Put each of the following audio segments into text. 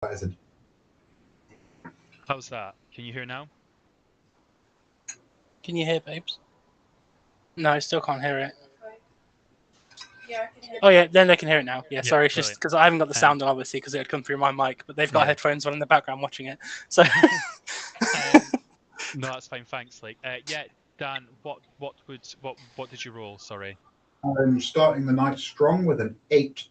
isn't. How's that? Can you hear now? Can you hear, babes? No, I still can't hear it. Yeah, I can hear. Oh yeah, then they can hear it now. Yeah, Yeah, sorry, it's just brilliant. because I haven't got the sound on, obviously, because it had come through my mic. But they've got Yeah. headphones on in the background watching it. So No, that's fine. Thanks. Yeah, Dan, what did you roll? Sorry. I'm starting the night strong with an 8.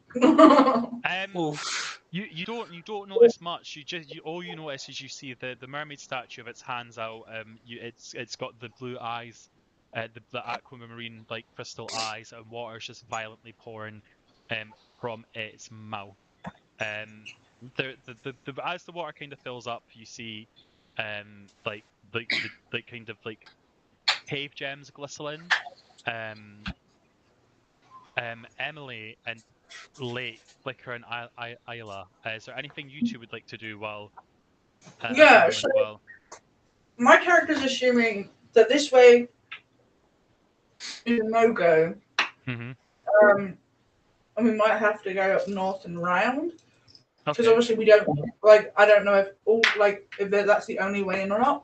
oof. You don't notice much. All you notice is you see the mermaid statue of its hands out. It's got the blue eyes, the aquamarine like crystal eyes, and water's just violently pouring, from its mouth. As the water kind of fills up, you see, like kind of like cave gems glistening. Emily and Lake, Flicker, and Isla. Is there anything you two would like to do while? Yeah, so my character's assuming that this way is a no-go. Mm-hmm. And we might have to go up north and round. Because Okay. obviously we don't, like, I don't know if that's the only way in or not.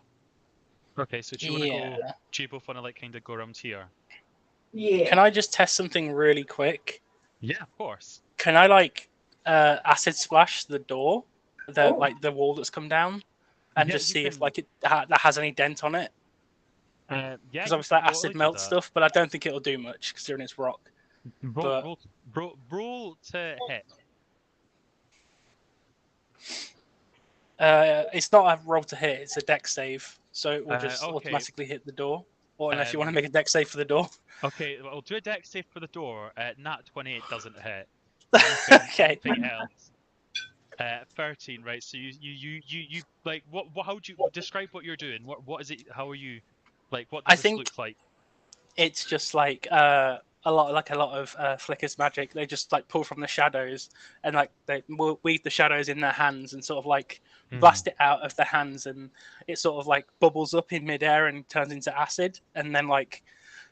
Okay, so do you both want to like kind of go around here? Yeah. Can I just test something really quick? Yeah, of course. Can I like acid splash the door, like the wall that's come down, and just see if like that has any dent on it? Yeah. Because obviously that acid melts stuff, but I don't think it'll do much considering it's rock. Roll to hit. It's not a roll to hit; it's a dex save, so it will just Okay. automatically hit the door. Or unless you want to make a dex save for the door. Okay, well, do a dex save for the door. Nat 28 doesn't hit. Okay. Anything else? 13, right? So you like what? How do you describe what you're doing? What is it? How are you? Like, what does this look like? It's just like a lot of Flicker's magic. They just like pull from the shadows and like they weave the shadows in their hands and sort of like blast it out of their hands, and it sort of like bubbles up in midair and turns into acid, and then like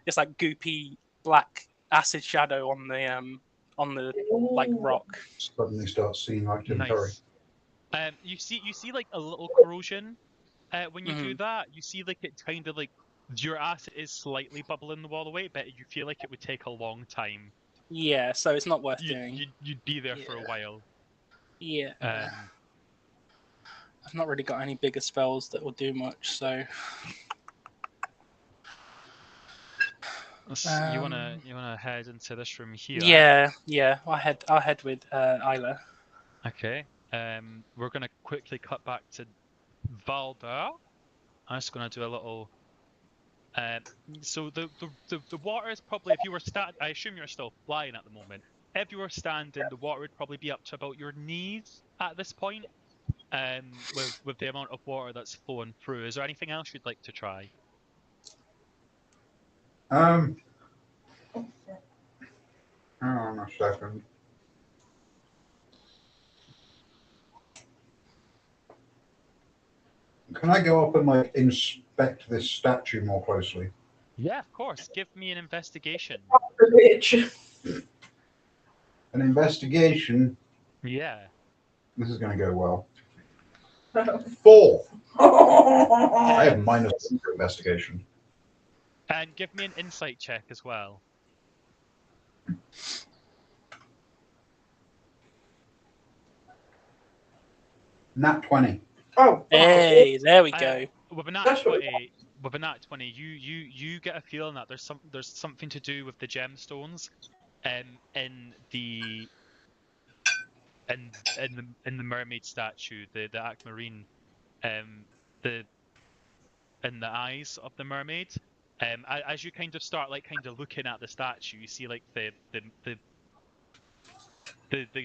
it's like goopy black acid shadow on the like rock. Suddenly starts seeing like Jim Curry. You see like a little corrosion. When you do that, you see like it kind of like your acid is slightly bubbling the wall away, but you feel like it would take a long time. Yeah, so it's not worth doing. You'd be there for a while. Yeah. I've not really got any bigger spells that will do much, so. You wanna head into this room here? Yeah. I'll head with Isla. Okay. We're gonna quickly cut back to Valda. I'm just gonna do a little. So the water is probably, if you were I assume you're still flying at the moment. If you were standing, the water would probably be up to about your knees at this point. With the amount of water that's flowing through. Is there anything else you'd like to try? Hang on a second. Can I go up and like inspect this statue more closely? Yeah, of course. Give me an investigation. An investigation? Yeah. This is going to go well. 4. I have -1 for investigation. And give me an insight check as well. Nat 20. Oh, hey, there we go. With a nat 20, you get a feeling that there's something to do with the gemstones, in the mermaid statue, the aquamarine, in the eyes of the mermaid. As you kind of start looking at the statue, you see like the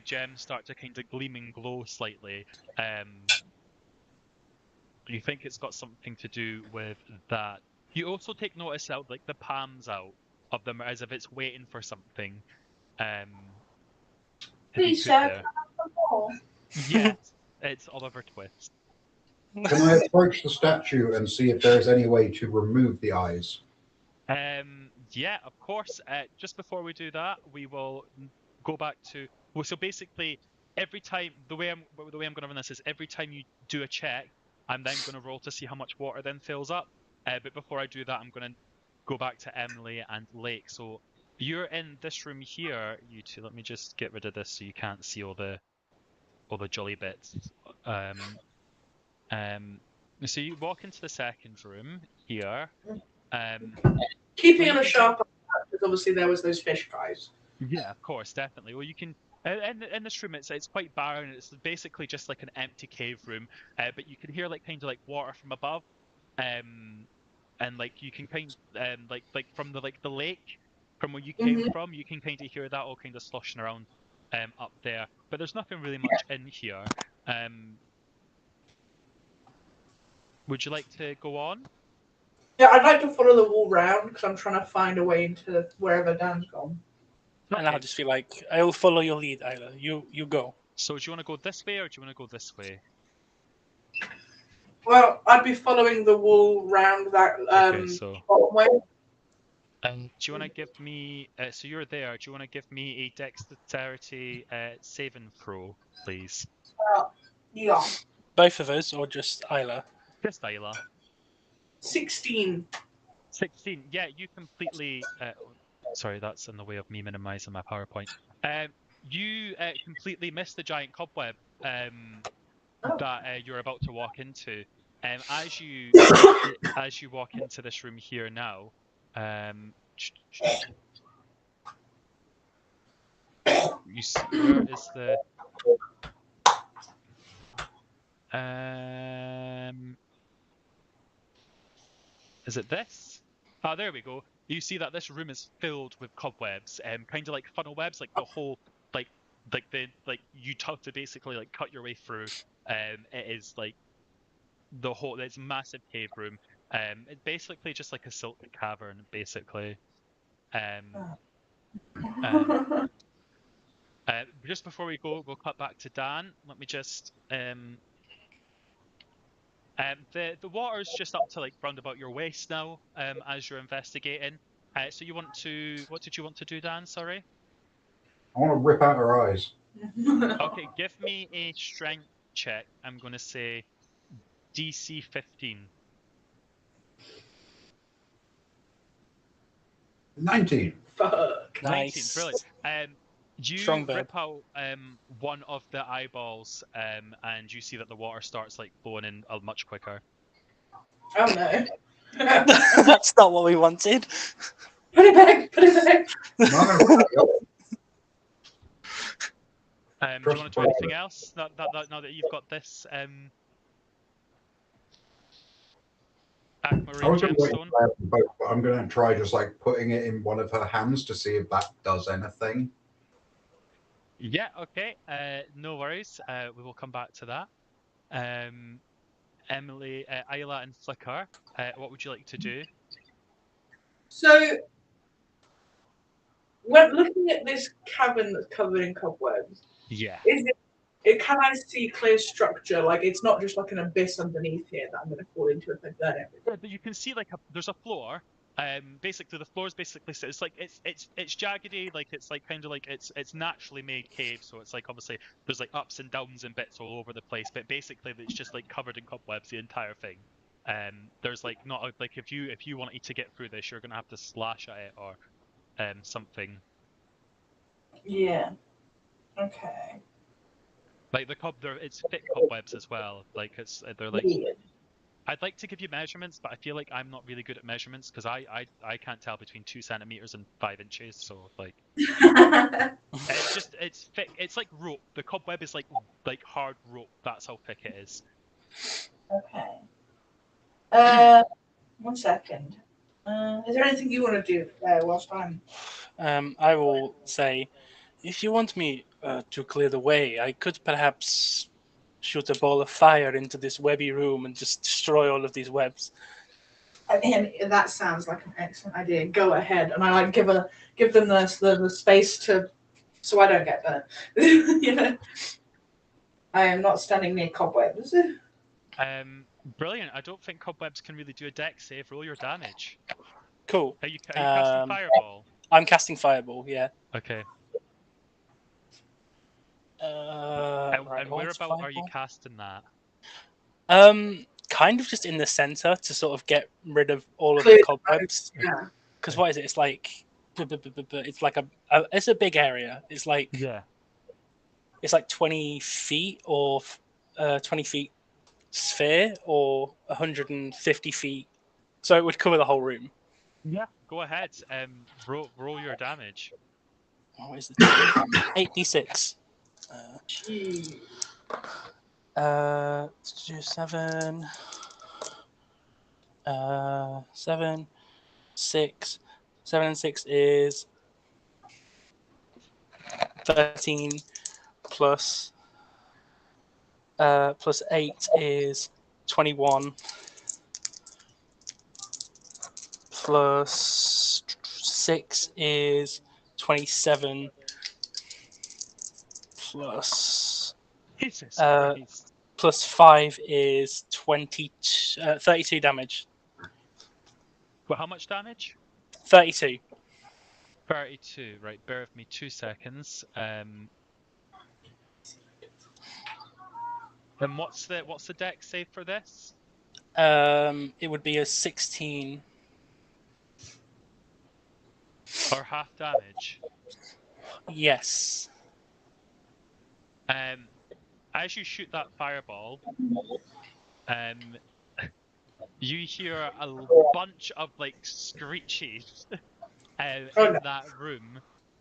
gems start to kind of gleam and glow slightly. You think it's got something to do with that. You also take notice out like the palms out of them as if it's waiting for something. Please, sir. Yes, it's Oliver Twist. Can I approach the statue and see if there's any way to remove the eyes? Yeah, of course. Just before we do that, we will go back to. Well, so basically, every time the way I'm going to run this is every time you do a check, I'm then going to roll to see how much water then fills up. But before I do that, I'm going to go back to Emily and Lake. So you're in this room here, you two. Let me just get rid of this so you can't see all the jolly bits. So you walk into the second room here. Keeping on a sharp eye, because obviously there was those fish guys. Yeah, of course, definitely. Well, you can in this room it's quite barren. It's basically just like an empty cave room, but you can hear like kind of like water from above, and like you can kind like from the lake from where you came from, you can kind of hear that all kind of sloshing around up there. But there's nothing really much in here. Would you like to go on? Yeah, I'd like to follow the wall round because I'm trying to find a way into wherever Dan's gone. And I'll just feel like I will follow your lead, Isla. You go. So do you want to go this way or do you want to go this way? Well, I'd be following the wall round that bottom way. And do you want to give me? So you're there. Do you want to give me a dexterity saving throw, please? Yeah. Both of us, or just Isla? Just Isla. 16. 16. Yeah, you completely. Sorry, that's in the way of me minimizing my PowerPoint. You completely missed the giant cobweb that you're about to walk into. As you walk into this room here now, you see, where is the is it this? Ah, there we go. You see that this room is filled with cobwebs, kind of like funnel webs, like the whole, like you'd have to basically like cut your way through. It is like the whole. It's a massive cave room. It's basically just like a silk cavern, basically. Just before we go, we'll cut back to Dan. Let me just. The water's just up to like round about your waist now, as you're investigating. So you want to, what did you want to do, Dan? Sorry. I want to rip out her eyes. Okay, give me a strength check. I'm going to say DC 15. 19. Fuck. 19, Nice. brilliant. You Strong bird. rip out one of the eyeballs, and you see that the water starts like flowing in much quicker. Oh no. That's not what we wanted. Put it back. Put it back. No, I'm gonna rip it out. Do you want to do anything else now that you've got this aquamarine gemstone? I'm going to try just like putting it in one of her hands to see if that does anything. Yeah, okay. No worries. We will come back to that. Emily, Isla, and Flicker, what would you like to do? So, when looking at this cavern that's covered in cobwebs, Yeah. Can I see clear structure? Like it's not just like an abyss underneath here that I'm going to fall into if I burn everything. Yeah, but you can see like there's a floor. Basically the floor is basically it's like it's jaggedy, like it's like kind of like it's naturally made cave, so it's like obviously there's like ups and downs and bits all over the place, but basically it's just like covered in cobwebs, the entire thing. There's like not like if you wanted to get through this, you're gonna have to slash at it or something. Yeah. Okay. Like it's thick cobwebs as well. Like they're like. Weird. I'd like to give you measurements, but I feel like I'm not really good at measurements because I can't tell between 2 centimeters and 5 inches. So like, it's thick. It's like rope. The cobweb is like hard rope. That's how thick it is. Okay. 1 second. Is there anything you want to do whilst I'm? I will say, if you want me to clear the way, I could perhaps shoot a ball of fire into this webby room and just destroy all of these webs. And that sounds like an excellent idea. Go ahead, and I like give them the space to, so I don't get burnt. You know, I am not standing near cobwebs. Brilliant. I don't think cobwebs can really do a dex save. Roll your damage. Cool. Are you casting fireball? I'm casting fireball. Yeah. Okay. Right, And what's whereabout are you fireball? casting that? Kind of just in the center to sort of get rid of all of Clear the the cobwebs. Yeah. Because what is it? It's like it's like it's a big area. It's like Yeah. it's like 20 feet or 20 feet sphere or 150 feet. So it would cover the whole room. Yeah. Go ahead. Roll your damage. What is the 8d6? Gee. 7, 7, 6. 7 and 6 is 13 plus 8 is 21 plus 6 is 27 plus Jesus Uh, Christ. plus 5 is 32 damage. Well, how much damage? 32. 32. Right. Bear with me 2 seconds. And what's the deck save for this? It would be a 16. Or half damage? Yes. As you shoot that fireball, you hear a bunch of like screeches in Oh, no. that room.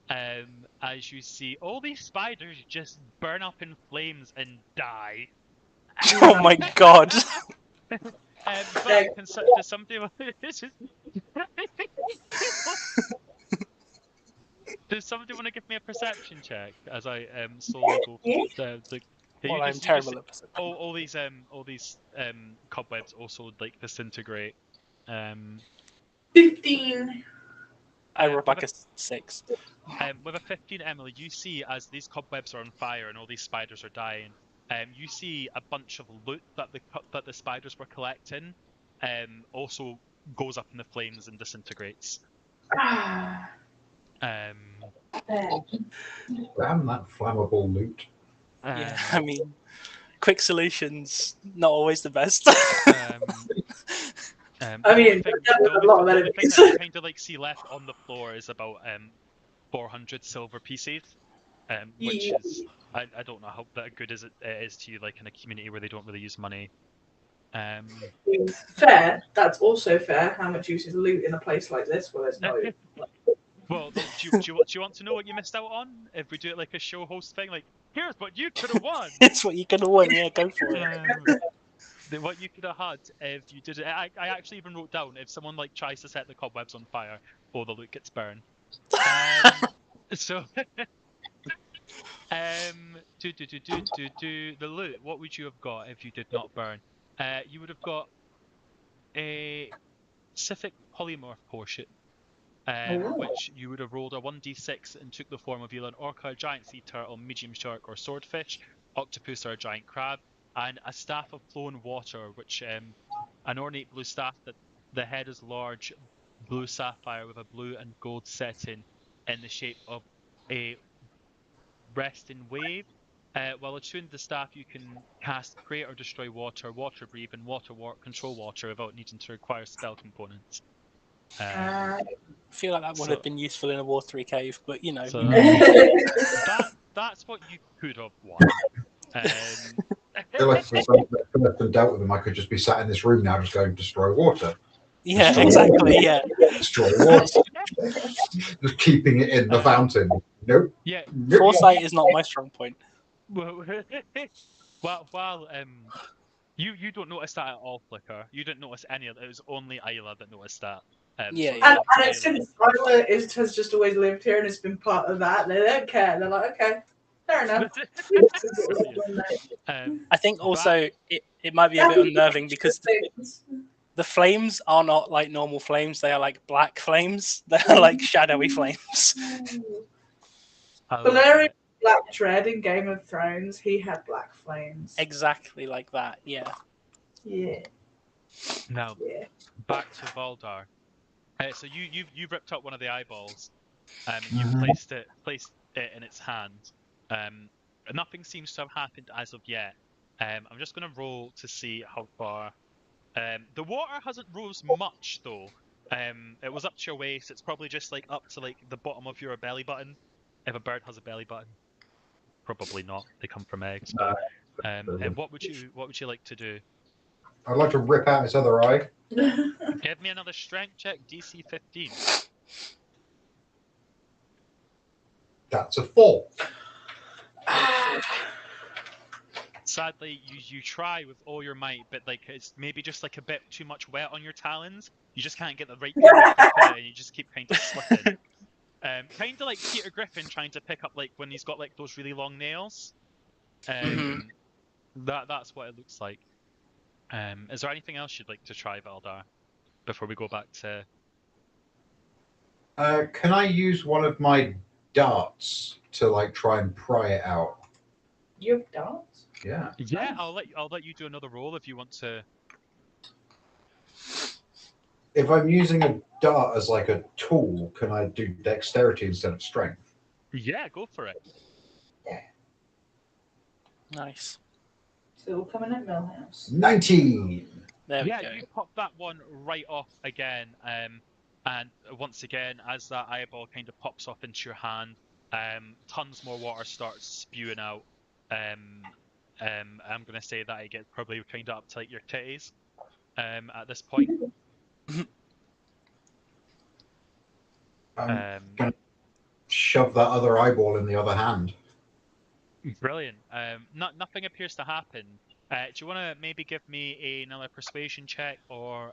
As you see all these spiders just burn up in flames and die. Oh my god. But does somebody does somebody want to give me a perception check as I slowly go the Well, you I'm just terrible at perception. all these cobwebs also like disintegrate. 15. I rolled With like a 6. with a 15, Emily, you see as these cobwebs are on fire and all these spiders are dying. You see a bunch of loot that the spiders were collecting, also goes up in the flames and disintegrates. Ah, Um, Damn that flammable loot. Yeah, um, I mean, quick solutions, not always the best. I mean, a lot of the only thing enemies. that you kind of like see left on the floor is about 400 silver pieces, which Yeah. is I don't know how that good it is to you like in a community where they don't really use money. Fair. That's also fair. How much use is loot in a place like this where there's no. Well, do you want to know what you missed out on? If we do it like a show host thing, like here's what you could have won. It's what you could have won. Yeah, go for it. What you could have had if you did it. I actually even wrote down if someone like tries to set the cobwebs on fire or the loot gets burned. So, the loot. What would you have got if you did not burn? You would have got a specific polymorph potion, which you would have rolled a 1d6 and took the form of either an orca, giant sea turtle, medium shark, or swordfish, octopus, or a giant crab, and a staff of flowing water, which an ornate blue staff that the head is large blue sapphire with a blue and gold setting in the shape of a resting wave. While attuned to the staff, you can cast create or destroy water, water breathe, and water warp control water without needing to require spell components. I feel like that would have been useful in a watery cave, but you know. So that's what you could have won. I feel like if I left and dealt with them, I could just be sat in this room now, just going destroy water, Yeah, Destroy exactly. Yeah. destroy water, just keeping it in the fountain. Nope. Yeah. Nope. Foresight is not my strong point. Well, while you don't notice that at all, Flicker. You didn't notice any of it. It was only Isla that noticed that. Yeah, so yeah. And it's since Isla has just always lived here and it's been part of that. They don't care. They're like, okay, fair enough. I think also it might be a bit unnerving because the flames are not like normal flames. They are like black flames. They're like shadowy flames. Valerian Black Dread in Game of Thrones, he had black flames. Exactly like that. Yeah. Yeah. Now Yeah. back to Valdar. So you've ripped up one of the eyeballs, and you've placed it in its hand. Nothing seems to have happened as of yet. I'm just going to roll to see how far. The water hasn't rose much though. It was up to your waist. It's probably just like up to like the bottom of your belly button. If a bird has a belly button, probably not. They come from eggs. But and what would you like to do? I'd like to rip out its other eye. Give me another strength check, DC 15. That's a 4. Sadly, you try with all your might, but like it's maybe just like a bit too much wet on your talons. You just can't get the right grip and you just keep kind of slipping. Kind of like Peter Griffin trying to pick up like when he's got like those really long nails. That's what it looks like. Is there anything else you'd like to try, Valdar, before we go back to? Can I use one of my darts to like try and pry it out? You have darts? Yeah. Yeah, I'll let you do another roll if you want to. If I'm using a dart as like a tool, can I do dexterity instead of strength? Yeah, go for it. Nice. Still coming at Millhouse. 19. There we Yeah, go. you pop that one right off again, and once again, as that eyeball kind of pops off into your hand, tons more water starts spewing out. I'm gonna say that it gets probably kind of up to like your titties, at this point. Gonna shove that other eyeball in the other hand. Brilliant. Nothing appears to happen. Do you want to maybe give me another persuasion check, or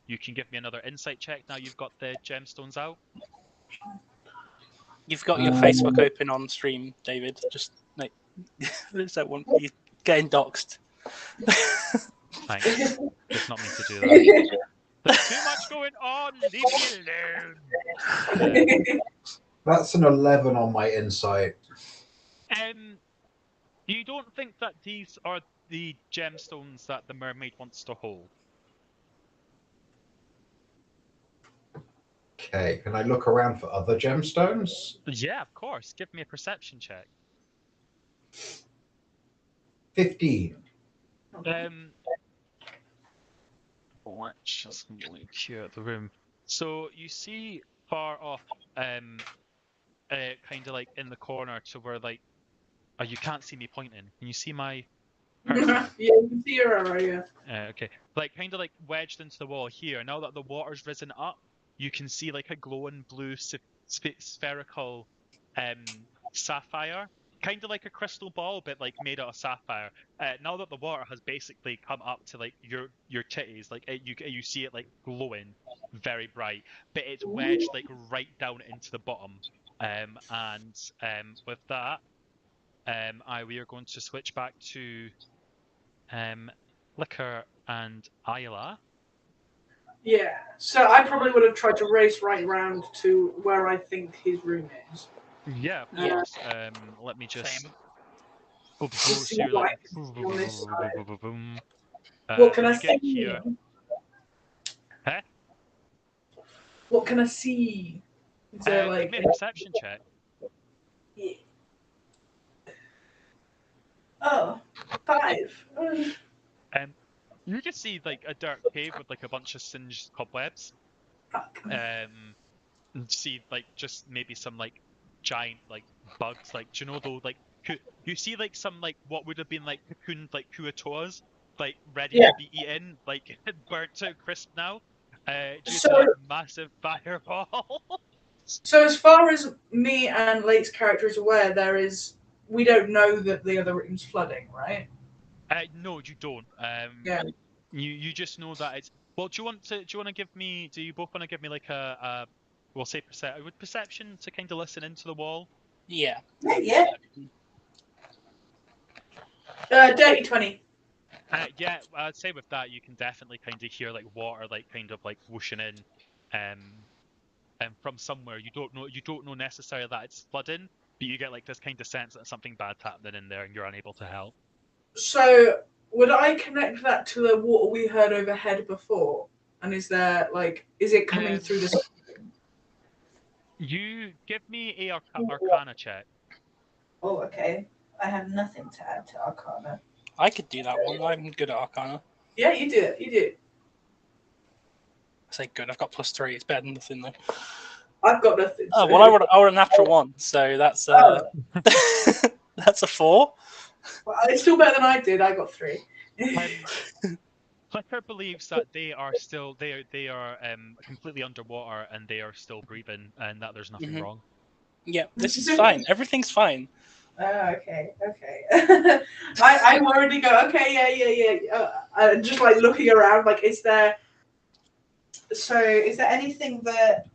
you can give me another insight check now you've got the gemstones out? You've got your Facebook open on stream, David. Just like there's that one. You're getting doxxed. Thanks. Did not mean to do that. There's too much going on. Leave me alone. That's an 11 on my insight. You don't think that these are the gemstones that the mermaid wants to hold? Okay, can I look around for other gemstones? Yeah, of course. Give me a perception check. 15. Let's just look here at the room. So you see far off, kind of like in the corner to where like, oh, you can't see me pointing. Can you see my person? Yeah, you can see your arrow, yeah. Okay, like kind of like wedged into the wall here. Now that the water's risen up, you can see like a glowing blue spherical sapphire, kind of like a crystal ball, but like made out of sapphire. Now that the water has basically come up to like your titties, like you see it like glowing, very bright, but it's wedged like right down into the bottom. And with that, we are going to switch back to Liquor and Isla. Yeah, so I probably would have tried to race right round to where I think his room is. Yeah, of course. Let me just. Same. Oh, Just see so you're what like. I can see on this side. What What can I you get see? here? Huh? What can I see? Is there Give like me a perception check. Yeah. Oh, 5. You just see like a dark cave with like a bunch of singed cobwebs. Fuck. And see like just maybe some like giant like bugs. Like, do you know though? Like you see like some like what would have been like cocooned like kuatoas, like ready to be eaten, like burnt to a crisp now. Due to like massive fireball. So as far as me and Lake's character is aware, we don't know that the other room's flooding, right? No, you don't. Yeah. You just know that it's. Well, do you want to give me? Do you both want to give me like we'll say perception to kind of listen into the wall? Yeah. Yeah. Dirty 20. Yeah, I'd say with that you can definitely kind of hear like water like kind of like whooshing in, and from somewhere you don't know necessarily that it's flooding, but you get like this kind of sense that something bad's happening in there and you're unable to help. So would I connect that to the water we heard overhead before? And is it coming through this? You give me a Arcana check. Oh, okay. I have nothing to add to Arcana. I could do that one. I'm good at Arcana. Yeah, you do it. You do it. I say good. I've got +3. It's better than nothing though. I've got nothing. Oh so- well, I rolled a natural 1, so that's that's a 4. Well, it's still better than I did. I got 3. Flicker believes that they are still they are completely underwater and they are still breathing, and that there's nothing wrong. Yeah, this is fine. Everything's fine. Okay. I already go. Okay, yeah. Just like looking around, like, is there anything that,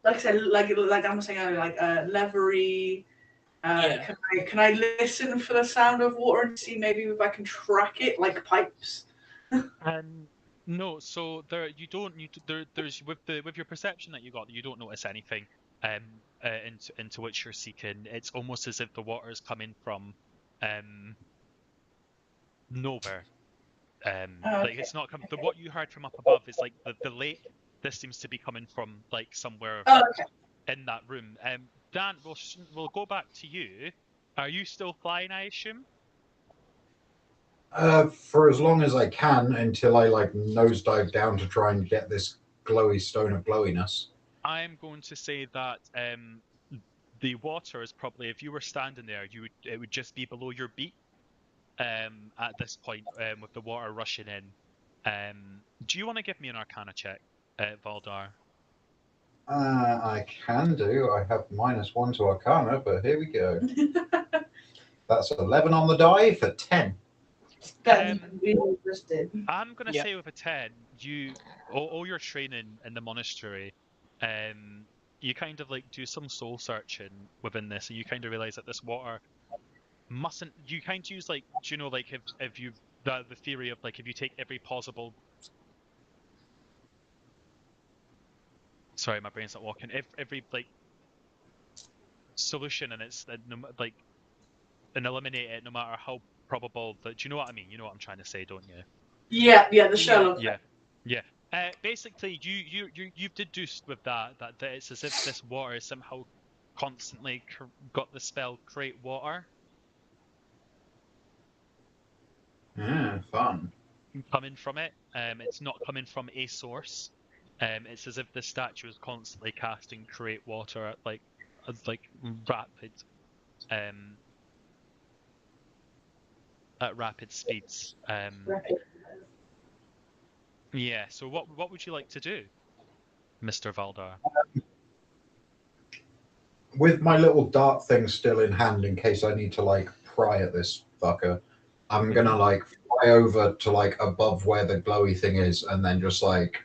like I said, like I'm saying earlier, like levery? Yeah. Can I listen for the sound of water and see maybe if I can track it, like pipes? No, so you don't need to, there's with your perception that you got, you don't notice anything into which you're seeking. It's almost as if the water is coming from nowhere. Like it's not coming. What you heard from up above is like the lake. This seems to be coming from like somewhere in that room. Dan, we'll go back to you. Are you still flying, I assume? For as long as I can until I like nosedive down to try and get this glowy stone of glowiness. I'm going to say that the water is probably, if you were standing there, it would just be below your beak at this point with the water rushing in. Do you want to give me an Arcana check, Valdar? I can do. I have -1 to Arcana, but here we go. That's 11 on the die for 10. I'm going to say with a 10, all your training in the monastery, you kind of like do some soul searching within this, and you kind of realize that this water mustn't. You kind of use like, do you know, like if you've the theory of like if you take every possible. Sorry, my brain's not working. If every like solution and it's like and eliminate it no matter how probable that. Do you know what I mean? You know what I'm trying to say, don't you? Yeah, the Sherlock. Yeah. Basically, you deduced with that it's as if this water is somehow constantly got the spell create water. Fun. Coming from it. It's not coming from a source. It's as if the statue is constantly casting create water at like rapid at rapid speeds. Yeah. So what would you like to do, Mr. Valdar? With my little dart thing still in hand in case I need to like pry at this fucker, I'm gonna like fly over to like above where the glowy thing is and then just like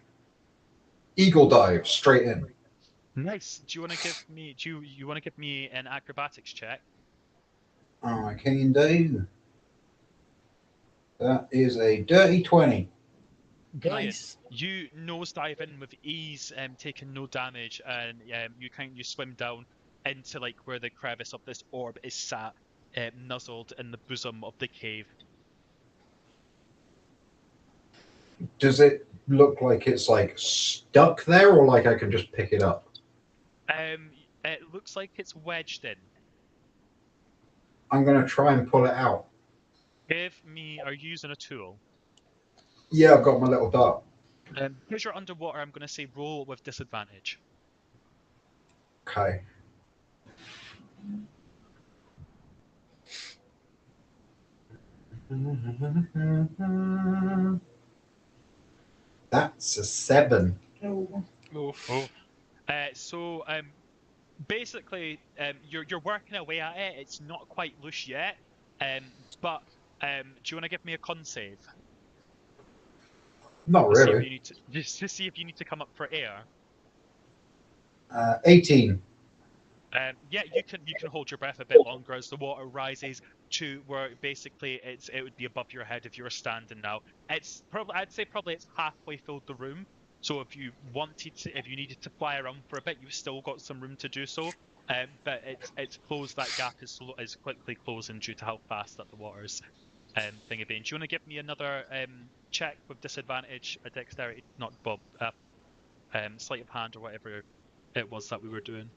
eagle dive straight in. Nice. Do you want to give me? You want to give me an acrobatics check? I can do. That is a dirty 20. Brilliant. Nice. You nosedive in with ease, taking no damage, and you swim down into like where the crevice of this orb is sat, nuzzled in the bosom of the cave. Does it look like it's like stuck there, or like I can just pick it up? It looks like it's wedged in. I'm gonna try and pull it out. Are you using a tool? Yeah, I've got my little dart. Because you're underwater, I'm going to say roll with disadvantage. Okay. That's a 7. Oof. So basically, you're working away at it. It's not quite loose yet. But do you want to give me a con save? Not really. Just to see if you need to come up for air. 18. Yeah, you can hold your breath a bit longer as the water rises to where basically it would be above your head if you were standing now. I'd say probably it's halfway filled the room. So if you needed to fly around for a bit, you've still got some room to do so. But it's closed. That gap is quickly closing due to how fast that the water's thingy being. Do you want to give me another check with disadvantage, a dexterity, not Bob, sleight of hand or whatever it was that we were doing?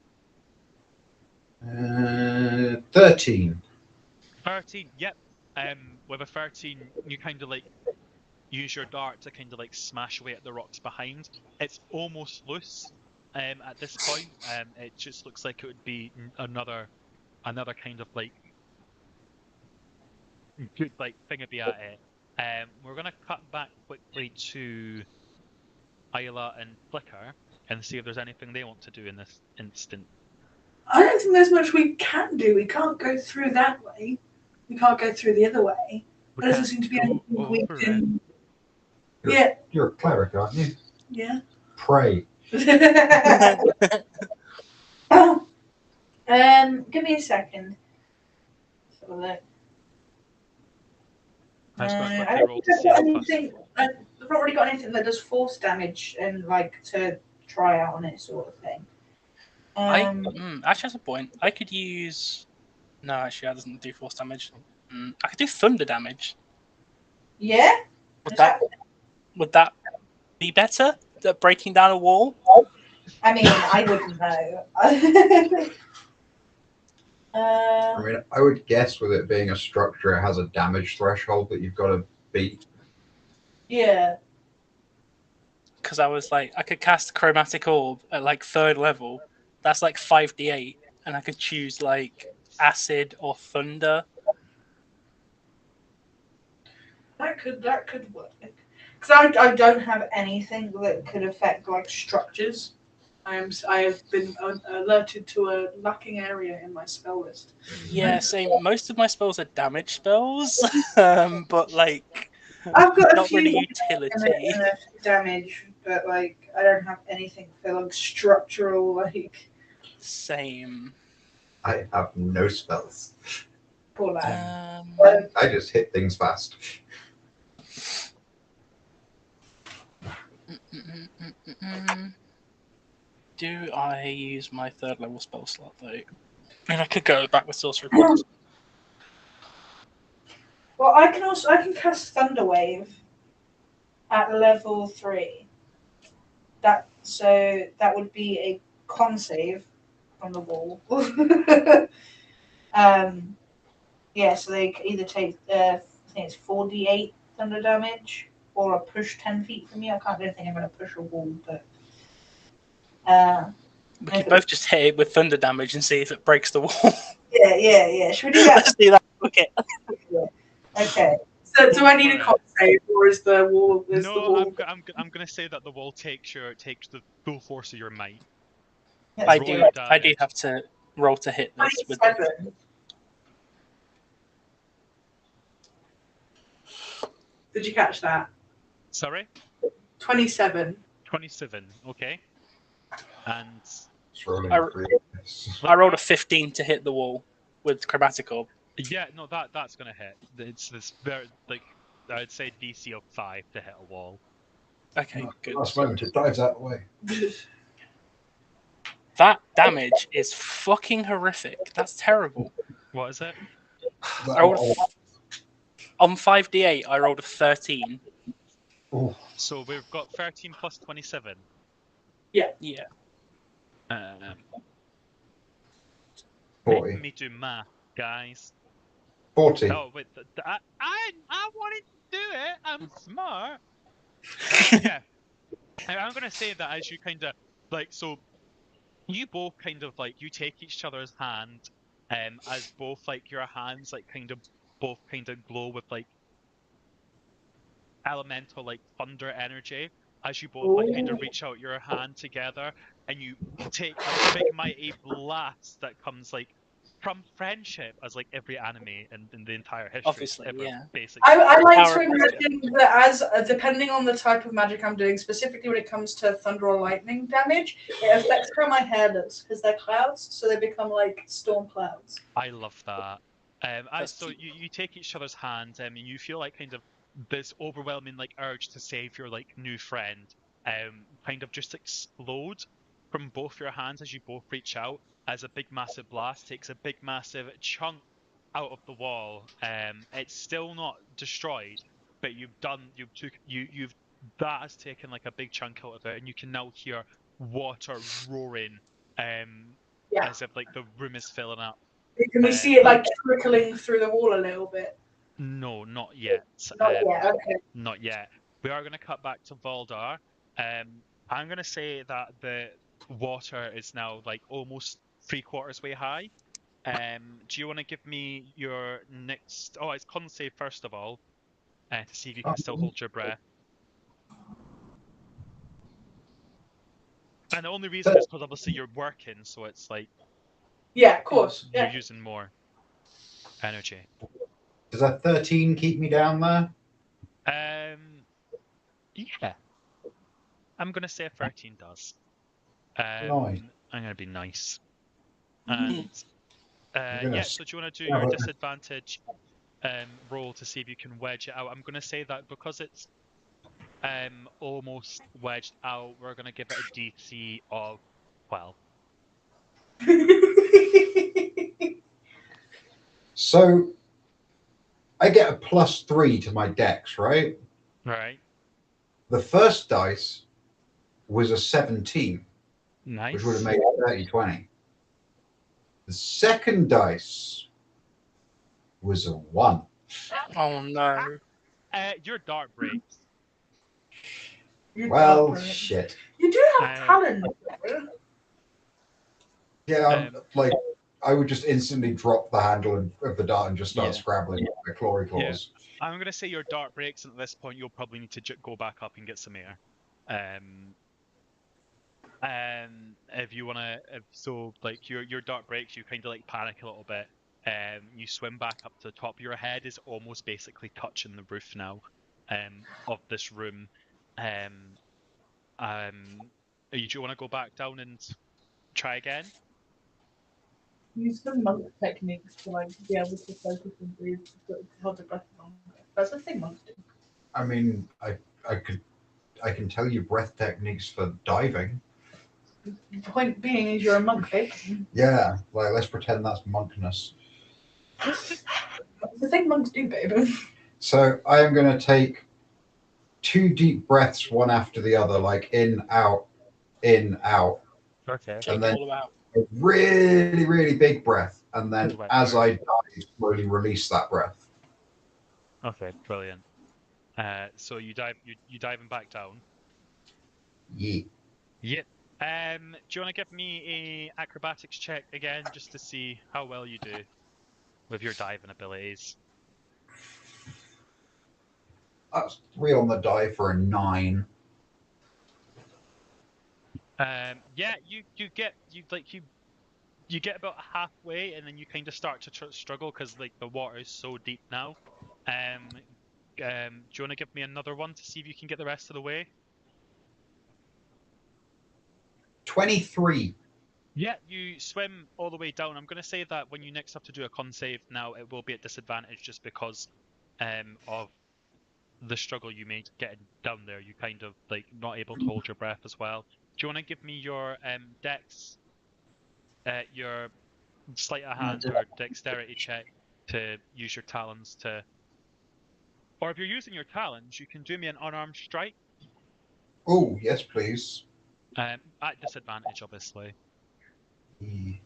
13. 13. Yep. With a 13, you kind of like use your dart to kind of like smash away at the rocks behind. It's almost loose. At this point, it just looks like it would be another kind of like good like thingy at it. We're gonna cut back quickly to Isla and Flicker and see if there's anything they want to do in this instant. I don't think there's much we can do. We can't go through that way. We can't go through the other way. There doesn't seem to be anything we can. Yeah. You're a cleric, aren't you? Yeah. Pray. Give me a second. Let's have a look. I just got to I quickly don't roll think to I've see got how fast. anything. I've not really got anything that does force damage and like to try out on it, sort of thing. Actually, that's a point. I could use. No, actually, that doesn't do force damage. I could do thunder damage. Yeah. Would that be better than breaking down a wall? I mean, I wouldn't know. I mean, I would guess with it being a structure, it has a damage threshold that you've got to beat. Yeah. Because I was like, I could cast Chromatic Orb at like 3rd level. That's like 5d8, and I could choose like acid or thunder. That could work. Because I don't have anything that could affect like structures. I have been alerted to a lacking area in my spell list. Yeah, same. Most of my spells are damage spells, but like I've got a not few really utility. damage, but like I don't have anything for like structural like. Same. I have no spells. Poor lad. I just hit things fast. Do I use my 3rd level spell slot though? I mean, I could go back with Sorcery Points. Well, I can cast Thunderwave at level 3. That would be a con save from the wall. Yeah, so they either take I think it's 4d8 thunder damage or a push 10 feet from you. I don't think I'm going to push a wall, but We could both just hit it with thunder damage and see if it breaks the wall. yeah. Should we do that? Let's do that. Okay. Okay. So do I need a con save, or is the wall? No, I'm gonna say that the wall takes the full force of your might. I do have to roll to hit this with it. Did you catch that? Sorry? 27. 27, okay. And I rolled a 15 to hit the wall with Chromatic Orb. yeah, no, that's gonna hit. It's this very like I'd say DC of 5 to hit a wall. Okay, good. Last moment, it dives out of the way. That damage is fucking horrific. That's terrible. What is it? On 5d8, I rolled a 13. Ooh. So we've got 13 plus 27. Yeah. Make me do math, guys. 40. Oh wait, I wanted to do it. I'm smart. Yeah, I'm gonna say that as you kind of like, so you both kind of like you take each other's hand, as both like your hands like both glow with like elemental like thunder energy as you both like kind of reach out your hand together and you take like a big mighty blast that comes like from friendship, as like every anime in the entire history. Obviously, ever, yeah. Basically. I like to imagine that as depending on the type of magic I'm doing, specifically when it comes to thunder or lightning damage, it affects how my hair looks because they're clouds, so they become like storm clouds. I love that. So you take each other's hands and you feel like kind of this overwhelming like urge to save your like new friend kind of just explode from both your hands as you both reach out, as a big massive blast takes a big massive chunk out of the wall. It's still not destroyed, but that has taken like a big chunk out of it, and you can now hear water roaring Yeah. as if like the room is filling up. Can we see it like trickling through the wall a little bit? No, not yet. Not yet. Okay. Not yet. We are going to cut back to Valdar. I'm going to say that the water is now like almost 3/4 way high. Do you want to give me your next? Oh, it's con save first of all, to see if you can still hold your breath. And the only reason is because obviously you're working, so it's like Yeah, of course. you're Yeah. using more energy. Does a 13 keep me down there? Yeah. I'm gonna say a 13 does. Nice. I'm gonna be nice. Mhm. And yeah, so do you want to do your disadvantage roll to see if you can wedge it out? I'm gonna say that because it's almost wedged out, we're gonna give it a DC of 12. So I get a +3 to my dex, right? Right. The first dice was a 17, Nice. which would have made it 30-20. The second dice was a 1. Oh no. Your dart breaks. Well, shit. You do have talent. Yeah, like I would just instantly drop the handle of the dart and just start scrabbling with my clawy claws. I'm going to say your dart breaks, and at this point, you'll probably need to go back up and get some air. If you want to, so like your dart breaks, you kind of like panic a little bit. You swim back up to the top. Your head is almost basically touching the roof now, of this room. Do you want to go back down and try again? Use the monk techniques to like be able to focus and breathe, to hold the breath longer. That's the thing monks do. I mean, I can tell you breath techniques for diving. The point being is you're a monk, eh? Yeah, like let's pretend that's monkness. The thing monks do, babe. So I am going to take 2 deep breaths, one after the other, like in, out, in, out. Okay. Take And it then all out. a really, really big breath. And then Good as breath. I dive, slowly release that breath. Okay, brilliant. So you diving back down. Yeah. Yep. Do you want to give me a acrobatics check again, just to see how well you do with your diving abilities? That's 3 on the die for a 9. Yeah, you get about halfway, and then you kind of start to struggle because like the water is so deep now. Do you want to give me another one to see if you can get the rest of the way? 23. Yeah, you swim all the way down. I'm going to say that when you next have to do a con save now, it will be at disadvantage just because of the struggle you made getting down there. You kind of like not able to hold your breath as well. Do you want to give me your dex, your sleight of hand or dexterity check to use your talons to, or if you're using your talons, you can do me an unarmed strike. Oh, yes, please. At disadvantage, obviously. Yeah.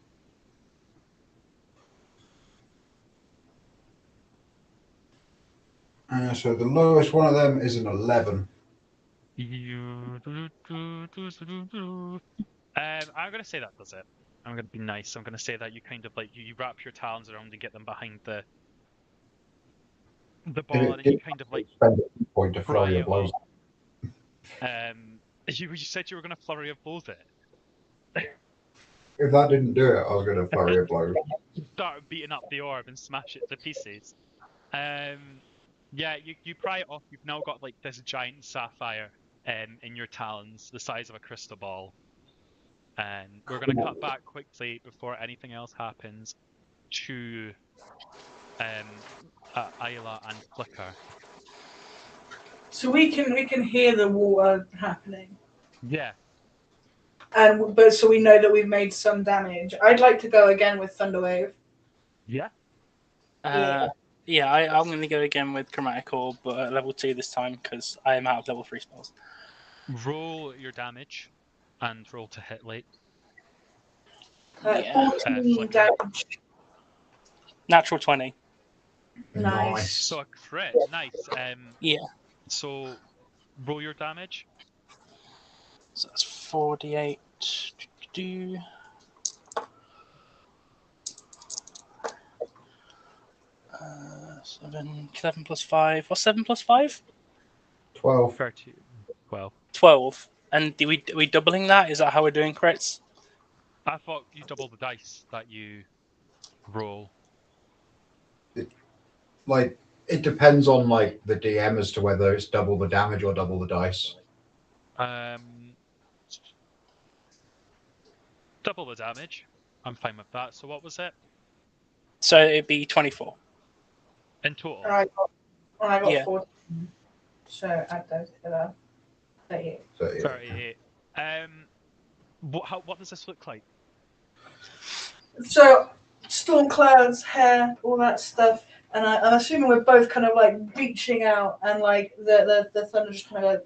So the lowest one of them is an 11. I'm gonna say that does it. I'm gonna be nice. I'm gonna say that you kind of like you wrap your talons around and get them behind the ball, and then you kind of like spend a point to pry flurry it of blows. up. You said you were gonna flurry of blows it. If that didn't do it, I was going to flurry of blows. Start beating up the orb and smash it to pieces. Yeah, you pry it off. You've now got like this giant sapphire in your talons, the size of a crystal ball. And we're going to cut back quickly before anything else happens to Isla and Flicker. So we can hear the water happening, Yeah. but so we know that we've made some damage. I'd like to go again with Thunderwave. Yeah. Yeah, I'm going to go again with Chromatic Orb, but at level 2 this time because I am out of level 3 spells. Roll your damage and roll to hit late. Yeah. 14 Flicker. damage. Natural 20. Nice. So a crit, nice. Yeah. So roll your damage. So that's 48. Do. Uh, 7 plus 5. What's 7 plus 5? 12. 13. 12. 12. And are we doubling that? Is that how we're doing crits? I thought you double the dice that you roll. Like, it depends on like the DM as to whether it's double the damage or double the dice. Double the damage. I'm fine with that. So what was it So it'd be 24. in total? And I got Yeah. 14. So add those together. 38. 38. What does this look like? So storm clouds, hair, all that stuff, and I'm assuming we're both kind of like reaching out, and like the thunder just kind of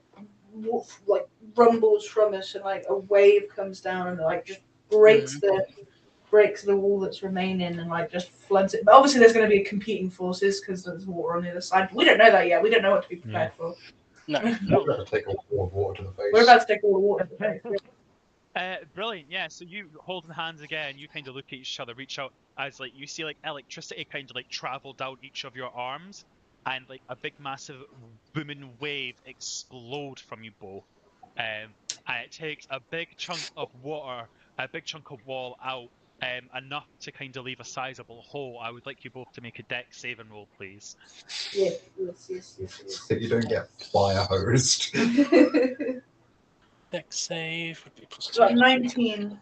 like rumbles from us, and like a wave comes down and like just breaks the wall that's remaining, and like just floods it. But obviously, there's going to be competing forces because there's water on the other side. We don't know that yet. We don't know what to be prepared for. No. We're about to take a wall of water to the face. We're about to take all the water to the face. Brilliant, yeah. So you holding hands again, you kind of look at each other, reach out as like you see like electricity kind of like travel down each of your arms, and like a big massive booming wave explode from you both, and it takes a big chunk of water, a big chunk of wall out, enough to kind of leave a sizable hole. I would like you both to make a dex saving roll, please. Yes. So you don't get fire hosed. Dex save would be plus 2. Got 19.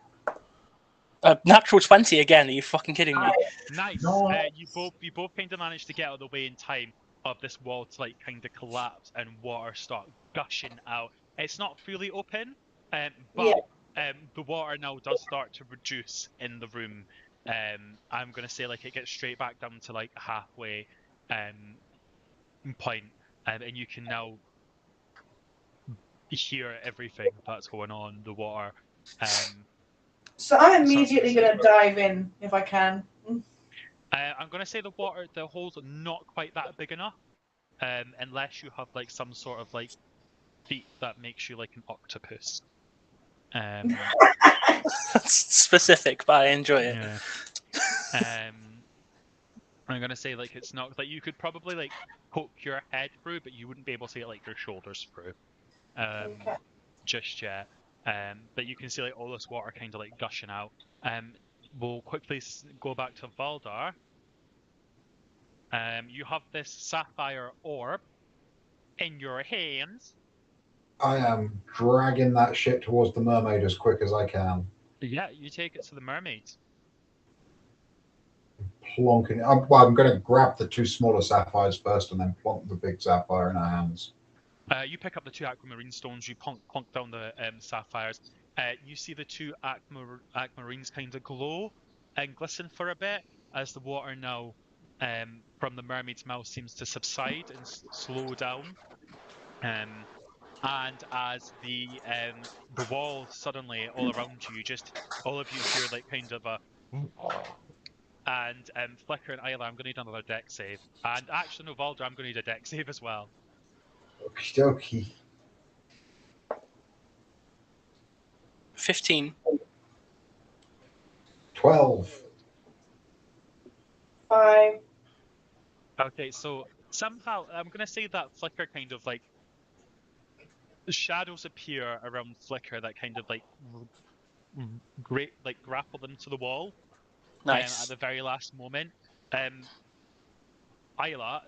Natural 20 again. Are you fucking kidding me? Nice. No. You both kind of managed to get out of the way in time of this wall to like kind of collapse and water start gushing out. It's not fully open, but the water now does start to reduce in the room. I'm gonna say like it gets straight back down to like halfway point, and you can now hear everything that's going on. The water. So I'm immediately going to dive in if I can. I'm going to say the hole's not quite that big enough, unless you have like some sort of like feat that makes you like an octopus. That's specific, but I enjoy it. Yeah. I'm going to say like it's not like you could probably like poke your head through, but you wouldn't be able to get like your shoulders through. Okay. Just yet. But you can see like all this water kind of like gushing out. We'll quickly go back to Valdar. You have this sapphire orb in your hands. I am dragging that shit towards the mermaid as quick as I can. Yeah, you take it to the mermaid. Plonking it. I'm going to grab the two smaller sapphires first and then plonk the big sapphire in our hands. You pick up the two aquamarine stones, you plonk down the sapphires. You see the two aquamarines kind of glow and glisten for a bit as the water now from the mermaid's mouth seems to subside and slow down. And as the wall suddenly all around you, just all of you hear like kind of a and Flicker and Isla, I'm going to need another deck save. And actually, no, Valder, I'm going to need a deck save as well. Okie dokie. 15. 12. 5. Okay, so somehow I'm going to say that Flicker kind of like shadows appear around Flicker that kind of like grapple them to the wall. Nice. At the very last moment. Isla,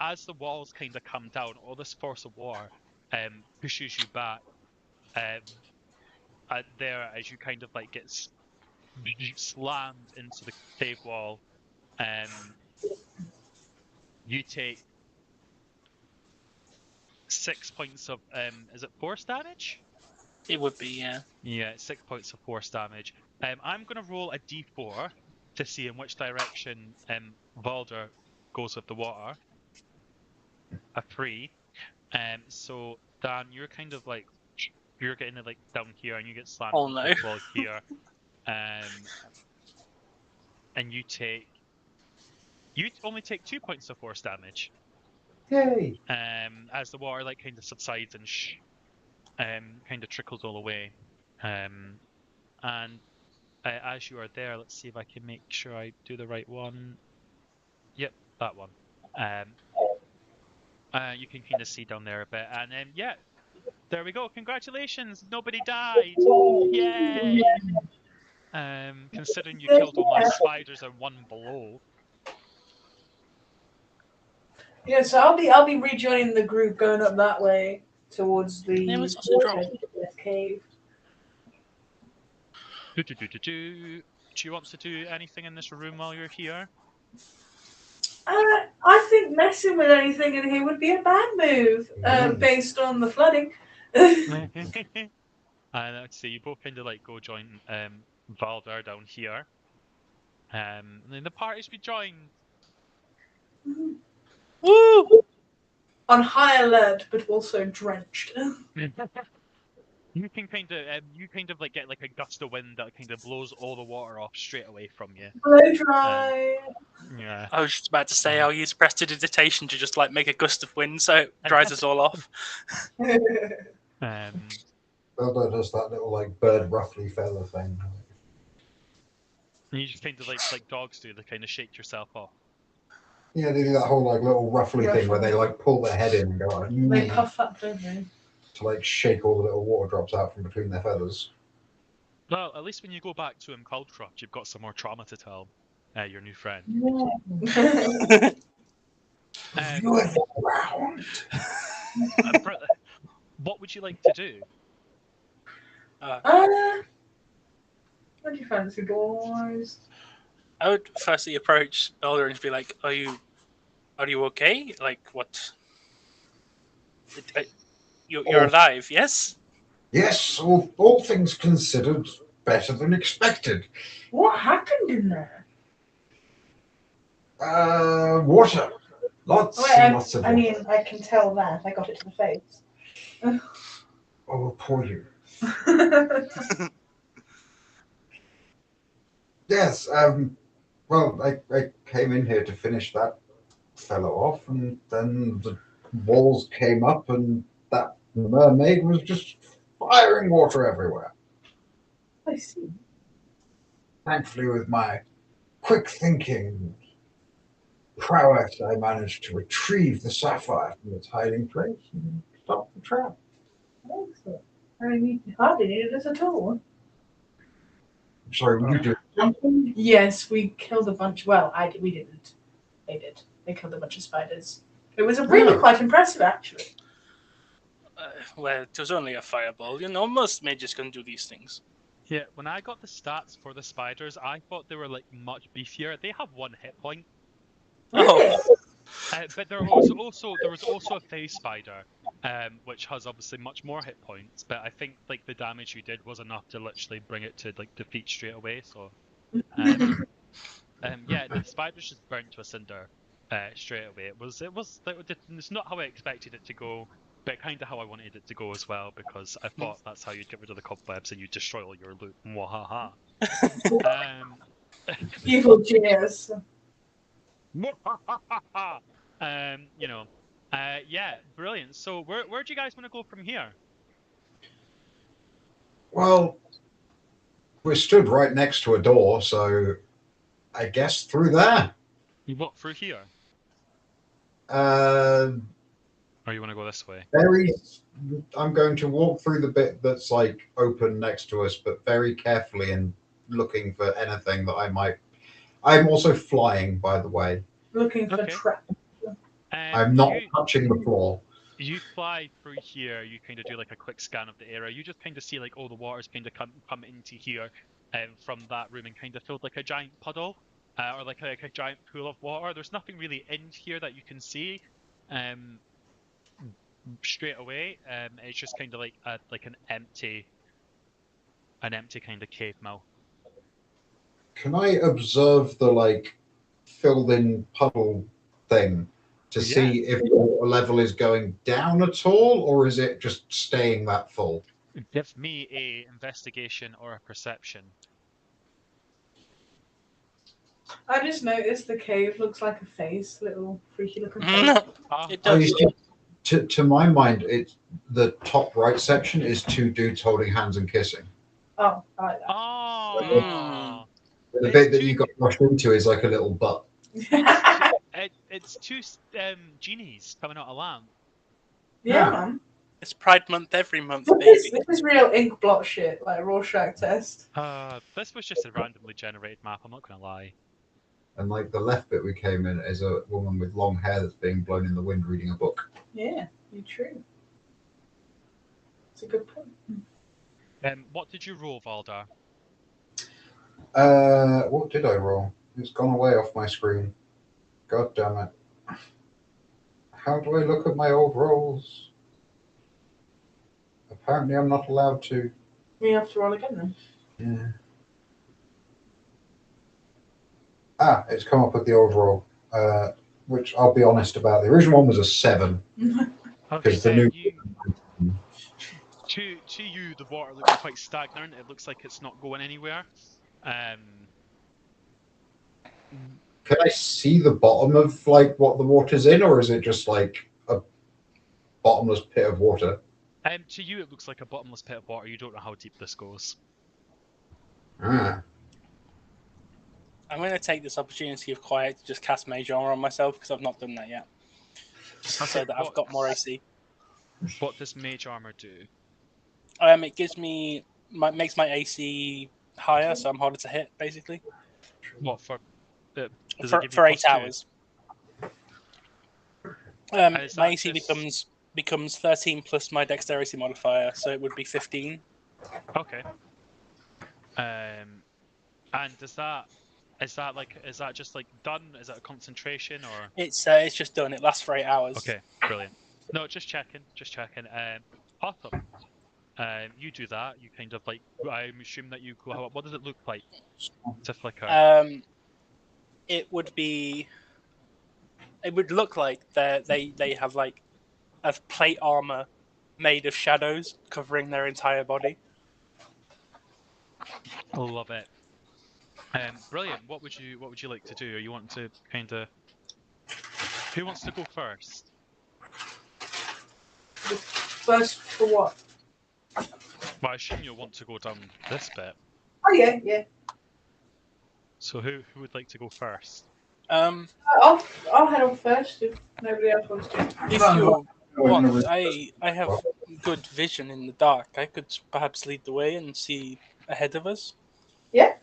as the walls kind of come down, all this force of water pushes you back there as you kind of like get slammed into the cave wall. You take 6 points of is it force damage? It would be, yeah. Yeah, 6 points of force damage. I'm going to roll a d4 to see in which direction Valder goes with the water. A 3. So Dan, you're kind of like you're getting it like down here, and you get slammed Oh, into no. the wall here. and you only take 2 points of force damage. Yay! As the water like kind of subsides and kind of trickles all away. And as you are there, let's see if I can make sure I do the right one. Yep, that one. You can kind of see down there a bit, and yeah, there we go. Congratulations, nobody died. Yay! Considering you killed all my spiders and one below. Yeah, so I'll be rejoining the group going up that way towards the cave. Do you want to do anything in this room while you're here? I think messing with anything in here would be a bad move, based on the flooding. Let's see, you both kind of like go join Valder down here. And then the party's rejoined. Woo! On high alert, but also drenched. You kind of like get like a gust of wind that kind of blows all the water off straight away from you. Blow dry. Yeah. I was just about to say I'll use prestidigitation to just like make a gust of wind so it dries us all off. Bilbo does that little like bird roughly feather thing. And you just kind of like dogs do, they kind of shake yourself off. Yeah, they do that whole like little ruffly thing where they like pull their head in and go like, They puff up, don't they? To like shake all the little water drops out from between their feathers. Well, at least when you go back to Cloudcroft, you've got some more trauma to tell your new friend. Yeah. What would you like to do? What do you fancy, boys? I would firstly approach Elder and be like, "Are you okay? Like, what? You're alive, yes?" Yes, all things considered, better than expected. What happened in there? Water. Lots and lots of water. I mean, I can tell that. I got it to the face. Oh, poor you. Yes, well, I came in here to finish that fellow off, and then the walls came up, and that mermaid was just firing water everywhere. I see. Thankfully, with my quick thinking prowess, I managed to retrieve the sapphire from its hiding place and stop the trap. Excellent. I mean, you hardly needed us at all. Sorry, you did something? Yes, we killed a bunch. Well, we didn't. They did. They killed a bunch of spiders. It was really quite impressive, actually. Well, it was only a fireball. You know, most mages can do these things. Yeah, when I got the stats for the spiders, I thought they were like much beefier. They have 1 hit point. Oh. But there was also a phase spider, which has obviously much more hit points. But I think like the damage you did was enough to literally bring it to like defeat straight away. So, yeah, the spiders just burnt to a cinder straight away. It's not how I expected it to go, but kind of how I wanted it to go as well, because I thought that's how you'd get rid of the cobwebs and you destroy all your loot. Mwahaha. Evil genius. Yeah, brilliant. So where do you guys want to go from here? Well, we're stood right next to a door, so I guess through there. You walk through here? Or you want to go this way? I'm going to walk through the bit that's like open next to us, but very carefully and looking for anything that I might. I'm also flying, by the way. Looking for traps. I'm not touching the floor. You fly through here. You kind of do like a quick scan of the area. You just kind of see like all the water's kind of come into here, from that room and kind of filled like a giant puddle, or like a giant pool of water. There's nothing really in here that you can see, straight away. It's just kind of like an empty kind of cave mouth. Can I observe the like filled in puddle thing to see if the water level is going down at all, or is it just staying that full? Give me a investigation or a perception. I just noticed the cave looks like a face, little freaky looking face. It Oh, does. you see, to my mind, it's the top right section is two dudes holding hands and kissing. Oh, I like Oh, The It's bit that two- you got rushed into is like a little butt. that. it's two genies coming out of lamp. Yeah, man. It's Pride Month every month, This baby. is real ink blot shit, like a Rorschach test. This was just a randomly generated map. I'm not gonna lie. And like the left bit we came in is a woman with long hair that's being blown in the wind reading a book. Yeah, you're true. It's a good point. What did you roll, Valdar? What did I roll? It's gone away off my screen. God damn it. How do I look at my old rolls? Apparently I'm not allowed to. We have to roll again then. Yeah. Ah, it's come up with the old roll. Which I'll be honest about. The original one was a 7. Okay, The new- to you, the water looks quite stagnant. It looks like it's not going anywhere. Can I see the bottom of like what the water's in, or is it just like a bottomless pit of water? To you, it looks like a bottomless pit of water. You don't know how deep this goes. Ah. I'm going to take this opportunity of quiet to just cast Mage Armor on myself because I've not done that yet. Just so that I've got more AC. What does Mage Armor do? It gives me makes my AC higher, so I'm harder to hit, basically. What for? Does it For give you 8 +2? hours. Is My that AC just- becomes 13 plus my dexterity modifier, so it would be 15. Okay. And is that just like done? Is that a concentration or? It's just done. It lasts for 8 hours. Okay, brilliant. No, just checking. Awesome. You do that. You kind of like. I assume that you go. What does it look like to flicker? It would be. It would look like they have like a plate armor made of shadows covering their entire body. Love it. Brilliant. What would you like to do? Or you want to kind of? Who wants to go first? First for what? Well, I assume you'll want to go down this bit. Oh yeah, yeah. So who would like to go first? I'll I'll head off first if nobody else wants to. If you want, I have good vision in the dark. I could perhaps lead the way and see ahead of us. Yeah.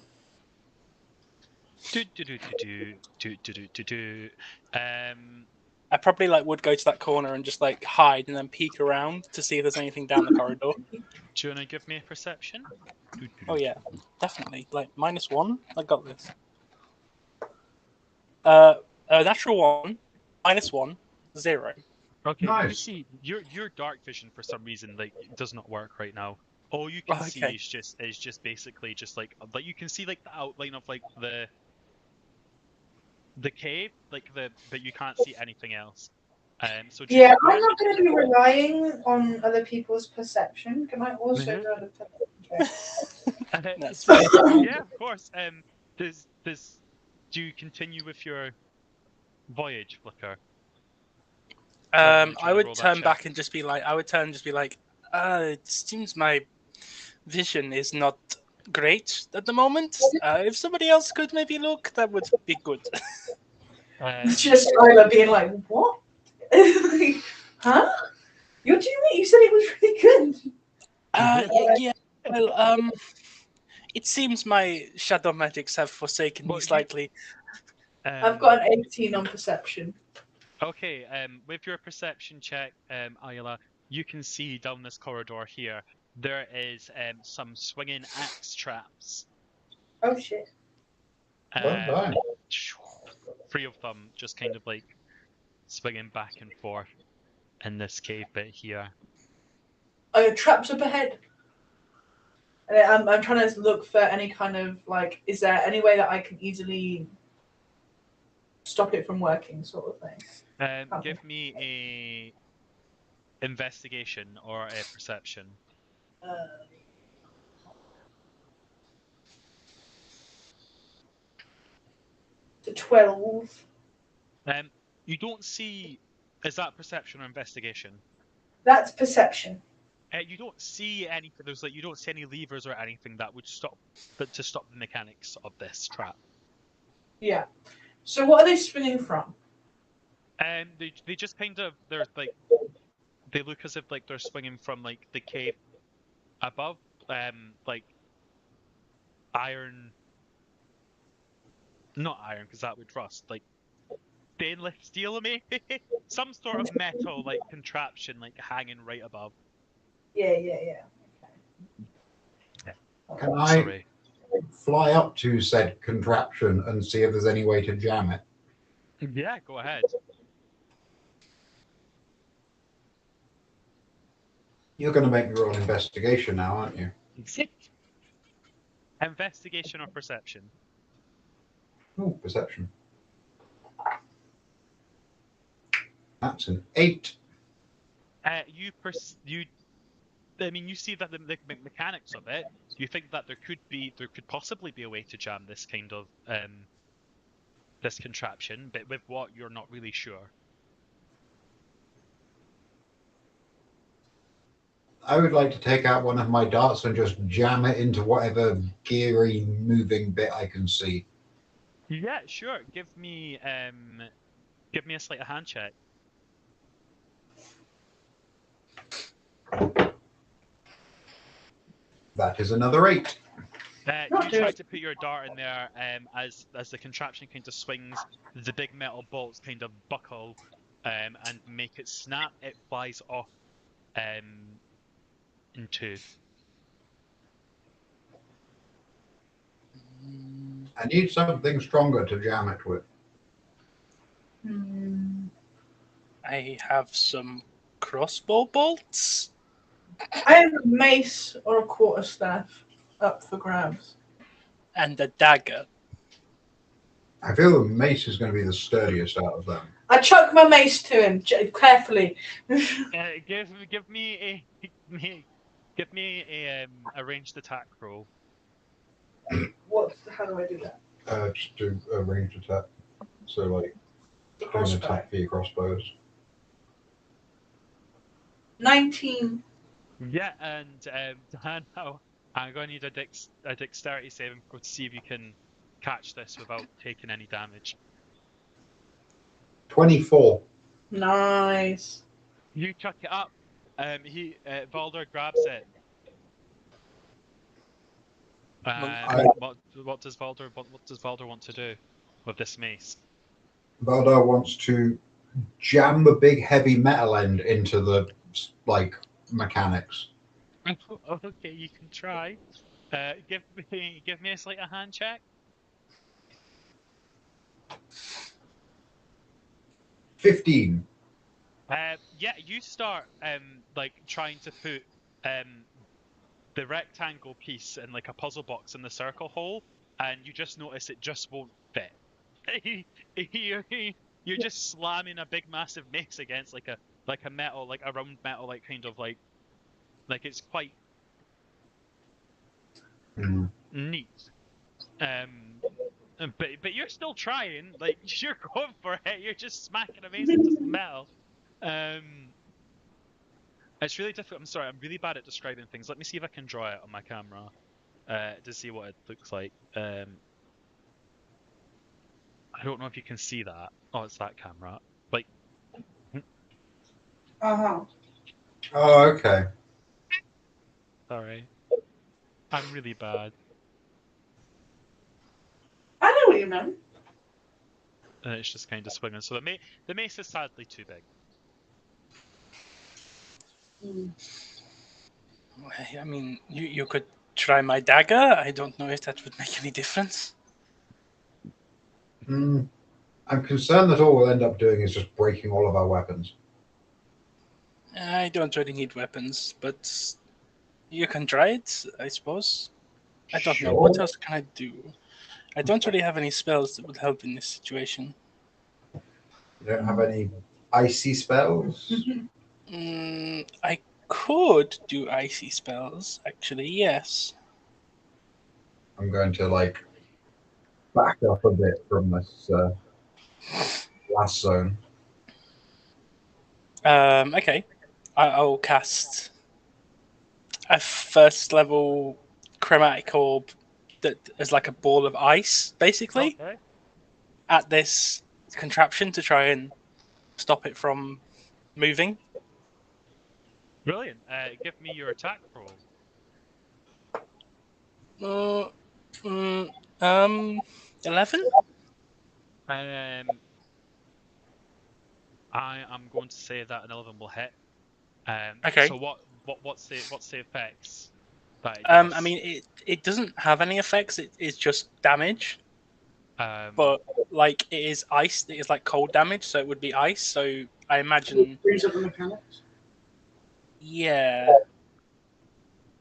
I probably would go to that corner and just hide and then peek around to see if there's anything down the corridor. Do you want to give me a perception? Oh yeah, definitely. -1. I got this. Natural 1, -1, 0. Okay, Nice. you see, your dark vision for some reason does not work right now. All you can see is just basically just like you can see the outline of the cave, but you can't see anything else. So Yeah, I'm not going to be relying on other people's perception. Can I also roll a perception check? That's yeah, of course. Do you continue with your voyage, Flicker? I would turn back and just be like, it seems my vision is not great at the moment. If somebody else could maybe look, that would be good. It's just Tyler being like, what? Huh? What do you mean? You said it was really good. Yeah. Well, it seems my shadow magics have forsaken me slightly. I've got an 18 on perception. Okay, with your perception check, Ayla, you can see down this corridor here, there is some swinging axe traps. Oh shit. Bye-bye. 3 of them just kind of swinging back and forth in this cave bit here. Oh, traps up ahead. And I'm trying to look for any kind of is there any way that I can easily stop it from working, sort of thing? Give me a investigation or a perception. 12. You don't see. Is that perception or investigation? That's perception. You don't see any. There's like you don't see any levers or anything that would stop, but to stop the mechanics of this trap. Yeah. So what are they swinging from? They just kind of they're like they look as if like they're swinging from like the cave above, like iron. Not iron because that would rust. Like stainless steel, maybe some sort of metal like contraption like hanging right above. Yeah. Can I Sorry. fly up to said contraption and see if there's any way to jam it? Yeah, go ahead. You're going to make me roll investigation now, aren't you? Investigation or perception? Oh, perception. That's an 8. You I mean, you see that the mechanics of it. You think that there could possibly be a way to jam this kind of this contraption, but with what you're not really sure. I would like to take out one of my darts and just jam it into whatever geary moving bit I can see. Yeah, sure. Give me a sleight of hand check. That is another 8. You try to put your dart in there, as the contraption kind of swings, the big metal bolts kind of buckle, and make it snap. It flies off, in two. I need something stronger to jam it with. I have some crossbow bolts. I have a mace or a quarterstaff up for grabs. And a dagger. I feel the mace is going to be the sturdiest out of them. I chuck my mace to him carefully. Give me a ranged attack roll. How do I do that? Just do a ranged attack. So, like, do an attack for your crossbows. 19. Yeah, and Dan, now I'm going to need a dexterity saving throw to see if you can catch this without taking any damage. 24. Nice. You chuck it up. Valder grabs it. What does Valder want to do with this mace? Valda wants to jam the big heavy metal end into the, like, mechanics. Okay, you can try. Give me a sleight of hand check. 15. Yeah, you start like trying to put the rectangle piece in like a puzzle box in the circle hole, and you just notice it just won't fit. You're just slamming a big massive mace against like a metal, like a round metal, like kind of like it's quite neat. But you're still trying, like you're going for it. You're just smacking a mace into some metal. It's really difficult. I'm sorry, I'm really bad at describing things. Let me see if I can draw it on my camera to see what it looks like. I don't know if you can see that. Oh, it's that camera. Like. Uh-huh. Oh, okay. Sorry. I'm really bad. I know what you meant. And it's just kind of swinging. So the mace is sadly too big. I mean, you could try my dagger. I don't know if that would make any difference. I'm concerned that all we'll end up doing is just breaking all of our weapons. I don't really need weapons, but you can try it, I suppose. I don't know. What else can I do? I don't really have any spells that would help in this situation. You don't have any icy spells? I could do icy spells, actually, yes. I'm going to, like, back up a bit from this last zone. Okay. I'll cast a first level chromatic orb that is like a ball of ice, basically, Okay. at this contraption to try and stop it from moving. Brilliant. Give me your attack roll. 11? I am going to say that an 11 will hit. Okay. So what's the effects? That it I does? mean, it doesn't have any effects. It's just damage. But Like it is ice. It is like cold damage, so it would be ice. So I imagine. Brings up the mechanics. Yeah.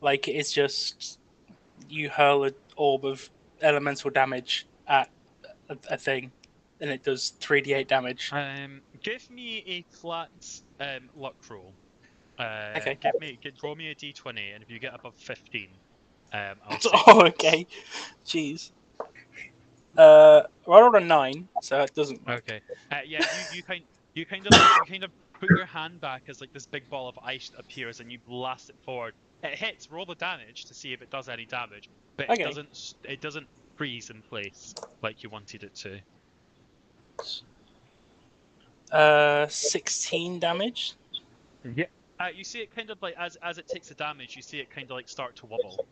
Like it's just you hurl an orb of elemental damage at a thing, and it does 3d8 damage. Give me a flat luck roll. Okay. Draw me a d20, and if you get above 15, I'll Oh, okay. Jeez. I rolled a 9, so it doesn't work. Okay. Yeah, you kind of put your hand back as like this big ball of ice appears, and you blast it forward. It hits. Roll the damage to see if it does any damage, but Okay. it doesn't freeze in place like you wanted it to. 16 damage. Yeah. You see it kind of like as it takes the damage, you see it kind of like start to wobble.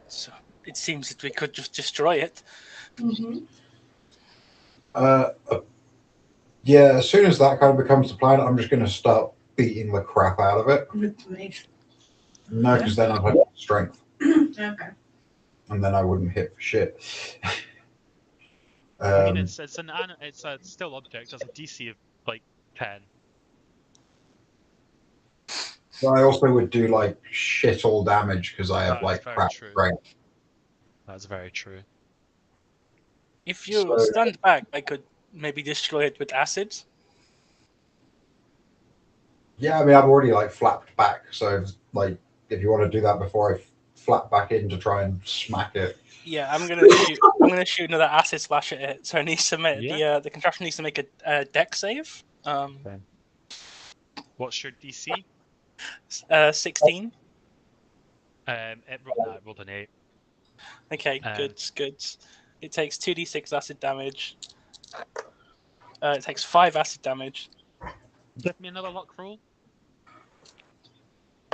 So it seems that we could just destroy it. Mm-hmm. Yeah, as soon as that kind of becomes the plan, I'm just going to start beating the crap out of it. No, because then I'd have strength. Okay. And then I wouldn't hit for shit. I mean, it's a still object. Has a DC of like 10. But I also would do like shit all damage because I have That's like very crap true. strength. That's very true. If you stand back, I could maybe destroy it with acid. Yeah, I mean, I've already like flapped back, so like if you want to do that before I flap back in to try and smack it. Yeah, I'm gonna shoot another acid splash at it. So it needs to make the contraption needs to make a deck save. What's your DC? 16. It rolled an 8. Okay, good. It takes 2d6 acid damage. It takes 5 acid damage. Give me another luck roll.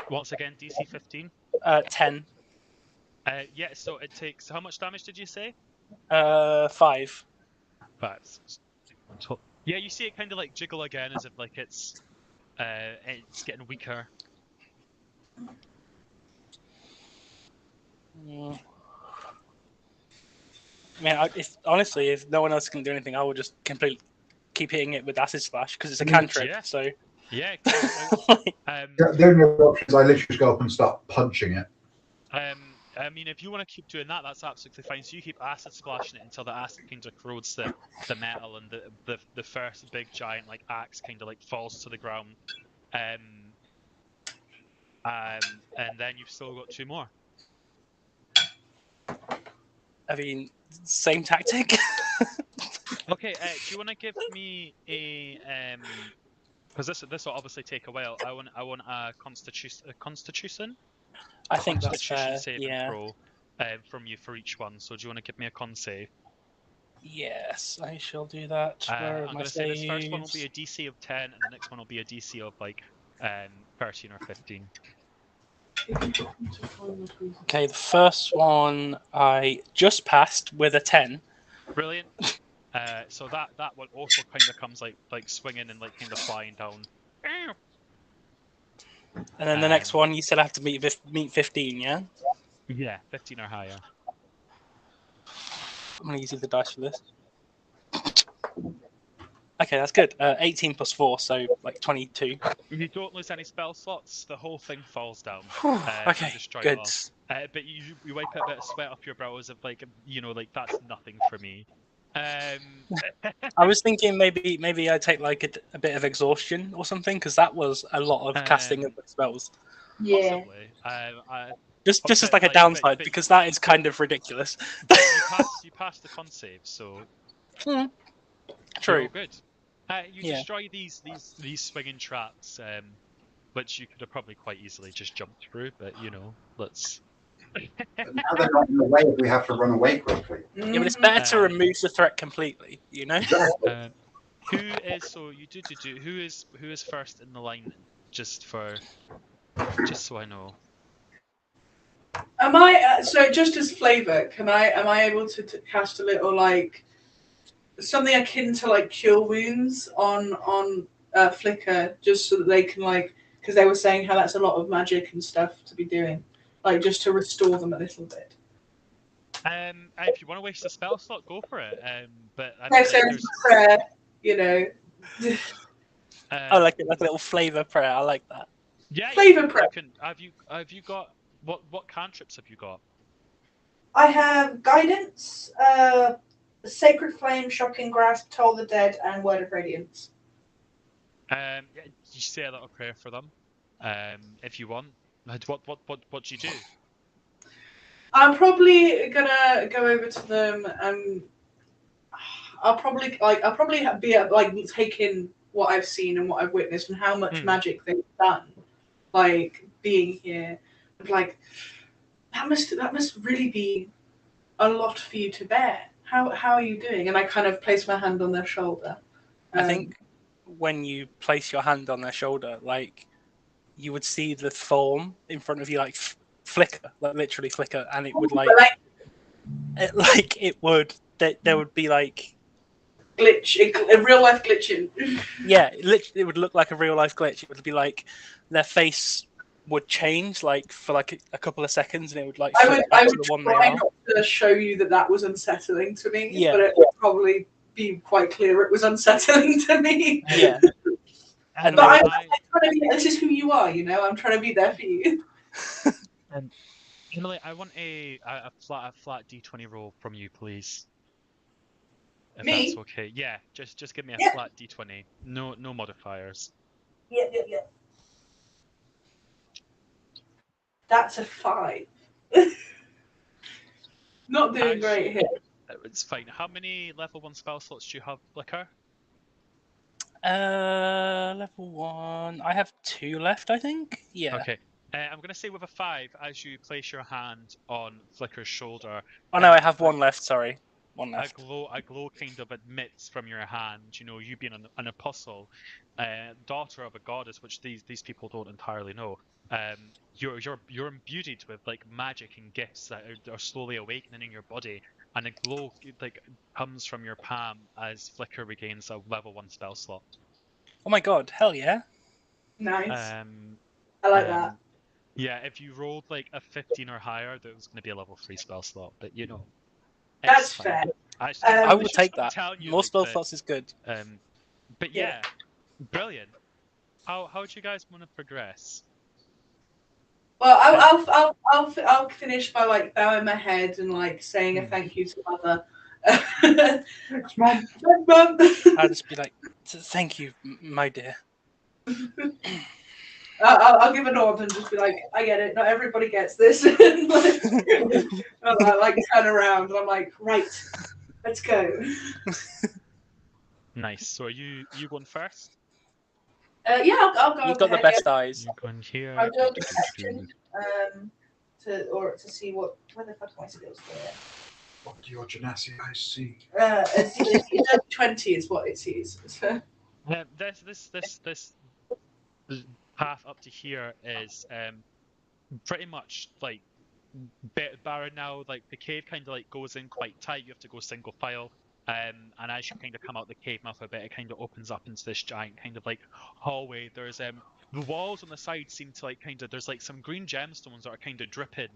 Once again, DC 15. 10. Yeah, so it takes how much damage did you say? 5. Yeah, you see it kind of like jiggle again as if like it's getting weaker. I mean, honestly, if no one else can do anything, I will just completely keep hitting it with acid splash because it's a cantrip. Yeah. So yeah. The only other option is I literally just go up and start punching it. I mean, if you want to keep doing that, that's absolutely fine. So you keep acid splashing it until the acid kind of corrodes the metal, and the first big giant like axe kind of like falls to the ground. And then you've still got 2 more. I mean, same tactic. Okay, do you want to give me a because this will obviously take a while. I want a constitution. I think that's Constitution fair. saving throw from you for each one. So do you want to give me a con save? Yes, I shall do that. I'm going to say this first one will be a DC of 10, and the next one will be a DC of like 13 or 15. Okay, the first one I just passed with a 10. Brilliant. So that one also kind of comes like swinging and like kind of flying down. And then the next one, you said I have to meet 15, yeah? Yeah, 15 or higher. I'm going to use the dice for this. Okay, that's good. 18 plus 4, so like 22. You don't lose any spell slots. The whole thing falls down. Okay, good. But you wipe a bit of sweat off your brows of like, like that's nothing for me. I was thinking maybe I'd take like a bit of exhaustion or something, because that was a lot of casting of spells. Yeah. Possibly. Just as but, like a like, downside, but because that is kind of ridiculous. you passed the con save, so Hmm, you're True. all good. You Yeah. destroy these swinging traps, which you could have probably quite easily just jumped through, but you know, let's. But now they're not in the way if we have to run away quickly. Yeah, but it's better to remove the threat completely, you know? Exactly. Who is so you do who is first in the line then? Just so I know. Am I so just as flavor? Am I able to cast a little like something akin to like cure wounds on Flickr, just so that they can like, because they were saying how that's a lot of magic and stuff to be doing, like just to restore them a little bit. If you want to waste a spell slot, go for it. But I No, mean, so like, it's prayer, you know. Oh, like a little flavor prayer. I like that. Yeah, Flavor prayer. you can. Have you got what cantrips have you got? I have guidance, sacred flame, shocking grasp, toll the dead, and word of radiance. Yeah, you say a little prayer for them. If you want. What do you do? I'm probably gonna go over to them and I'll probably be like taking what I've seen and what I've witnessed and how much magic they've done, like being here. Like that must really be a lot for you to bear. How are you doing? And I kind of place my hand on their shoulder. I think when you place your hand on their shoulder, like you would see the form in front of you, like flicker, like literally flicker, and it would there would be like glitch, a real life glitching. Yeah, it would look like a real life glitch. It would be like their face would change like for like a couple of seconds, and it would like flip back I to would the one they try are. not to show you that was unsettling to me, Yeah. but it would probably be quite clear it was unsettling to me. Yeah. But I'm trying to be, this is who you are, you know. I'm trying to be there for you. And Emily, I want a flat D20 roll from you, please. If Me? that's okay. Yeah, just give me a flat D20. No modifiers. Yeah. That's a 5. Not doing great here. It's fine. How many level 1 spell slots do you have, Flicker? Level 1. I have 2 left, I think. Yeah. Okay. I'm going to say with a 5 as you place your hand on Flicker's shoulder. Oh no, I have 1 left. Sorry, 1 left. A glow kind of emits from your hand. You know, you being an apostle, daughter of a goddess, which these people don't entirely know. You're imbued with like magic and gifts that are slowly awakening in your body, and a glow like comes from your palm as Flicker regains a level 1 spell slot. Oh my god! Hell yeah! Nice. I like that. Yeah, if you rolled like a 15 or higher, there was going to be a level 3 spell slot, but you know. That's fair. I will take that. More spell slots is good. But yeah, brilliant. How would you guys want to progress? Well, I'll finish by like bowing my head and like saying a thank you to Mother. Thanks, Mom. Thanks, Mum. I'll just be like, thank you, my dear. I'll give a nod and just be like, I get it. Not everybody gets this. And I like turn around and I'm like, right, let's go. Nice. So are you going first? Yeah, I'll go. You've got the best eyes. You're going here. I'll do a perception to see where the fuck are my skills there. What do your genasi eyes see? 20 is what it sees. This path up to here is pretty much like barren now. Like the cave kind of like goes in quite tight. You have to go single file. And as you kind of come out the cave mouth a bit, it kind of opens up into this giant kind of like hallway. There's the walls on the side seem to like kind of there's like some green gemstones that are kind of dripping,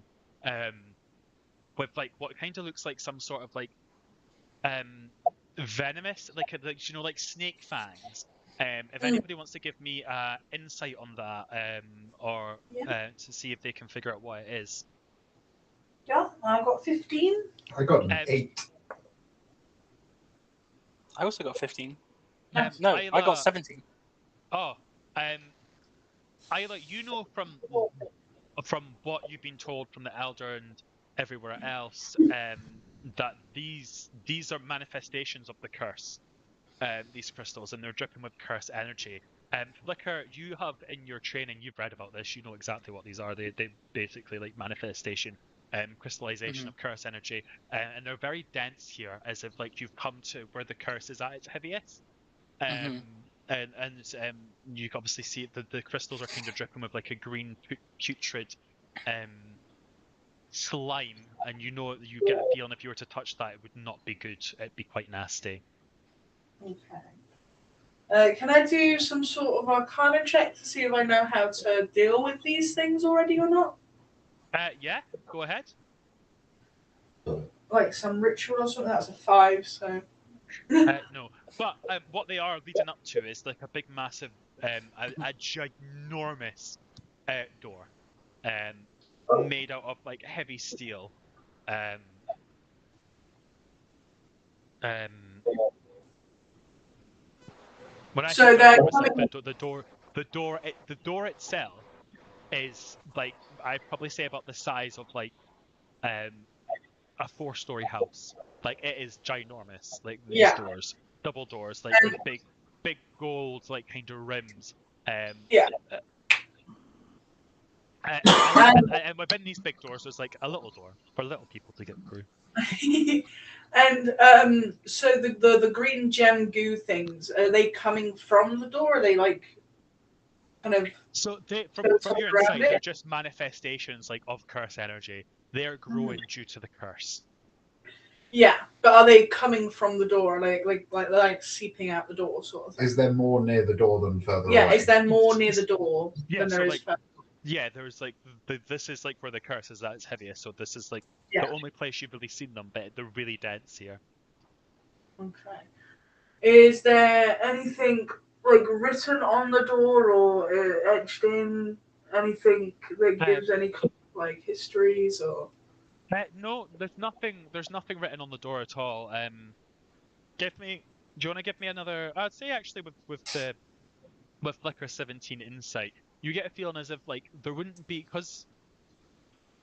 with like what kind of looks like some sort of like venomous, like you know, like snake fangs. If anybody wants to give me insight on that, or to see if they can figure out what it is. Yeah, I got 15. I got an 8. I also got 15. No, I got 17. Oh, Isla, you know from from what you've been told from the Elder and everywhere else, that these are manifestations of the curse. These crystals, and they're dripping with curse energy. Flicker, you have in your training, you've read about this. You know exactly what these are. They basically like manifestation, crystallization of curse energy, and they're very dense here, as if like you've come to where the curse is at its heaviest. And you can obviously see the crystals are kind of dripping with like a green putrid slime, and you know you get a feeling if you were to touch that, it would not be good. It'd be quite nasty. Okay. Can I do some sort of arcana check to see if I know how to deal with these things already or not? Yeah, go ahead. Like some ritual or something? That's a 5, so... No, but what they are leading up to is like a big, massive, a ginormous door, made out of like heavy steel. When I So say they're the door itself is like, I'd probably say about the size of like a 4-story house. Like it is ginormous. Like these doors, double doors, like with big gold like kind of rims. And within these big doors, there's like a little door for little people to get through. And so the green gem goo things, are they coming from the door? Are they like kind of? So from your insight, they're just manifestations like of curse energy. They're growing due to the curse. Yeah, but are they coming from the door? Like seeping out the door, sort of thing? Is there more near the door than further away? Yeah, is there more near the door than there is further? Yeah, there's like this is like where the curse is at its heaviest. So this is like the only place you've really seen them, but they're really dense here. Okay. Is there anything like written on the door or etched in? Anything that gives any like histories or? No, there's nothing. There's nothing written on the door at all. Do you want to give me another? I'd say actually with Flicker 17 insight, you get a feeling as if like there wouldn't be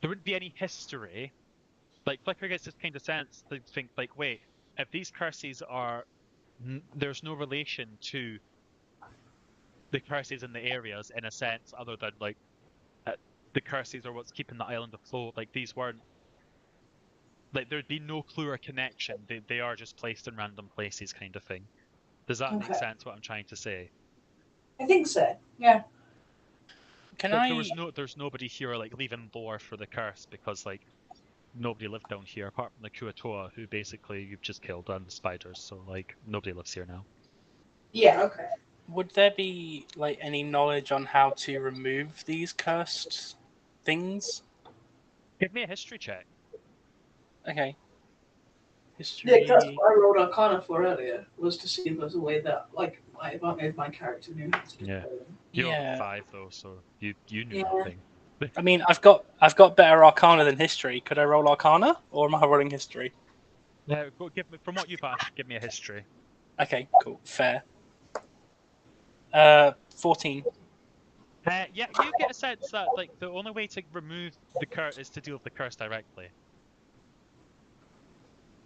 any history. Like Flicker gets this kind of sense to think like, wait, if these curses are, there's no relation to the curses in the areas in a sense other than like the curses are what's keeping the island afloat. Like these weren't. Like there'd be no clue or connection. They are just placed in random places, kind of thing. Does that make sense? What I'm trying to say? I think so. Yeah. There's nobody here like leaving lore for the curse because like nobody lived down here apart from the Kuatoa, who basically you've just killed, and the spiders. So like nobody lives here now. Yeah. Okay. Would there be like any knowledge on how to remove these cursed things? Give me a history check. Okay. History. Yeah, that's what I rolled Arcana for earlier, was to see if there's a way that, like, if my character knew how to do it. You're on 5 though, so you knew nothing. I mean, I've got better Arcana than history. Could I roll Arcana, or am I rolling history? No, give me from what you've asked. Give me a history. Okay, cool, fair. 14. Yeah, you get a sense that like the only way to remove the curse is to deal with the curse directly.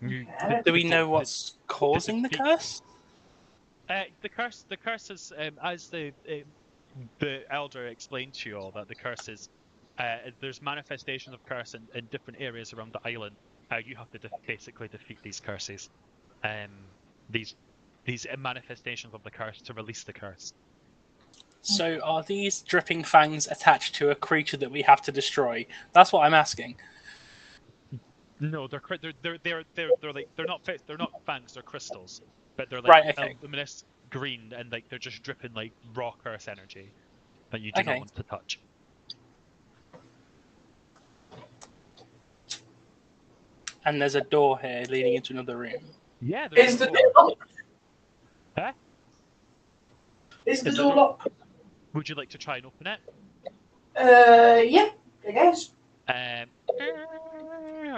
Do we know what's causing the curse? The curse is as the elder explained to you all that the curse is there's manifestations of curse in different areas around the island. You have to basically defeat these curses, these manifestations of the curse to release the curse. So are these dripping fangs attached to a creature that we have to destroy? That's what I'm asking. No, they're not fangs, they're crystals, but they're right, like okay. luminous green and like they're just dripping like raw curse energy that you do not want to touch. And there's a door here leading into another room. Yeah, there's the door locked? Huh? Is the door locked? Would you like to try and open it? Yeah, I guess.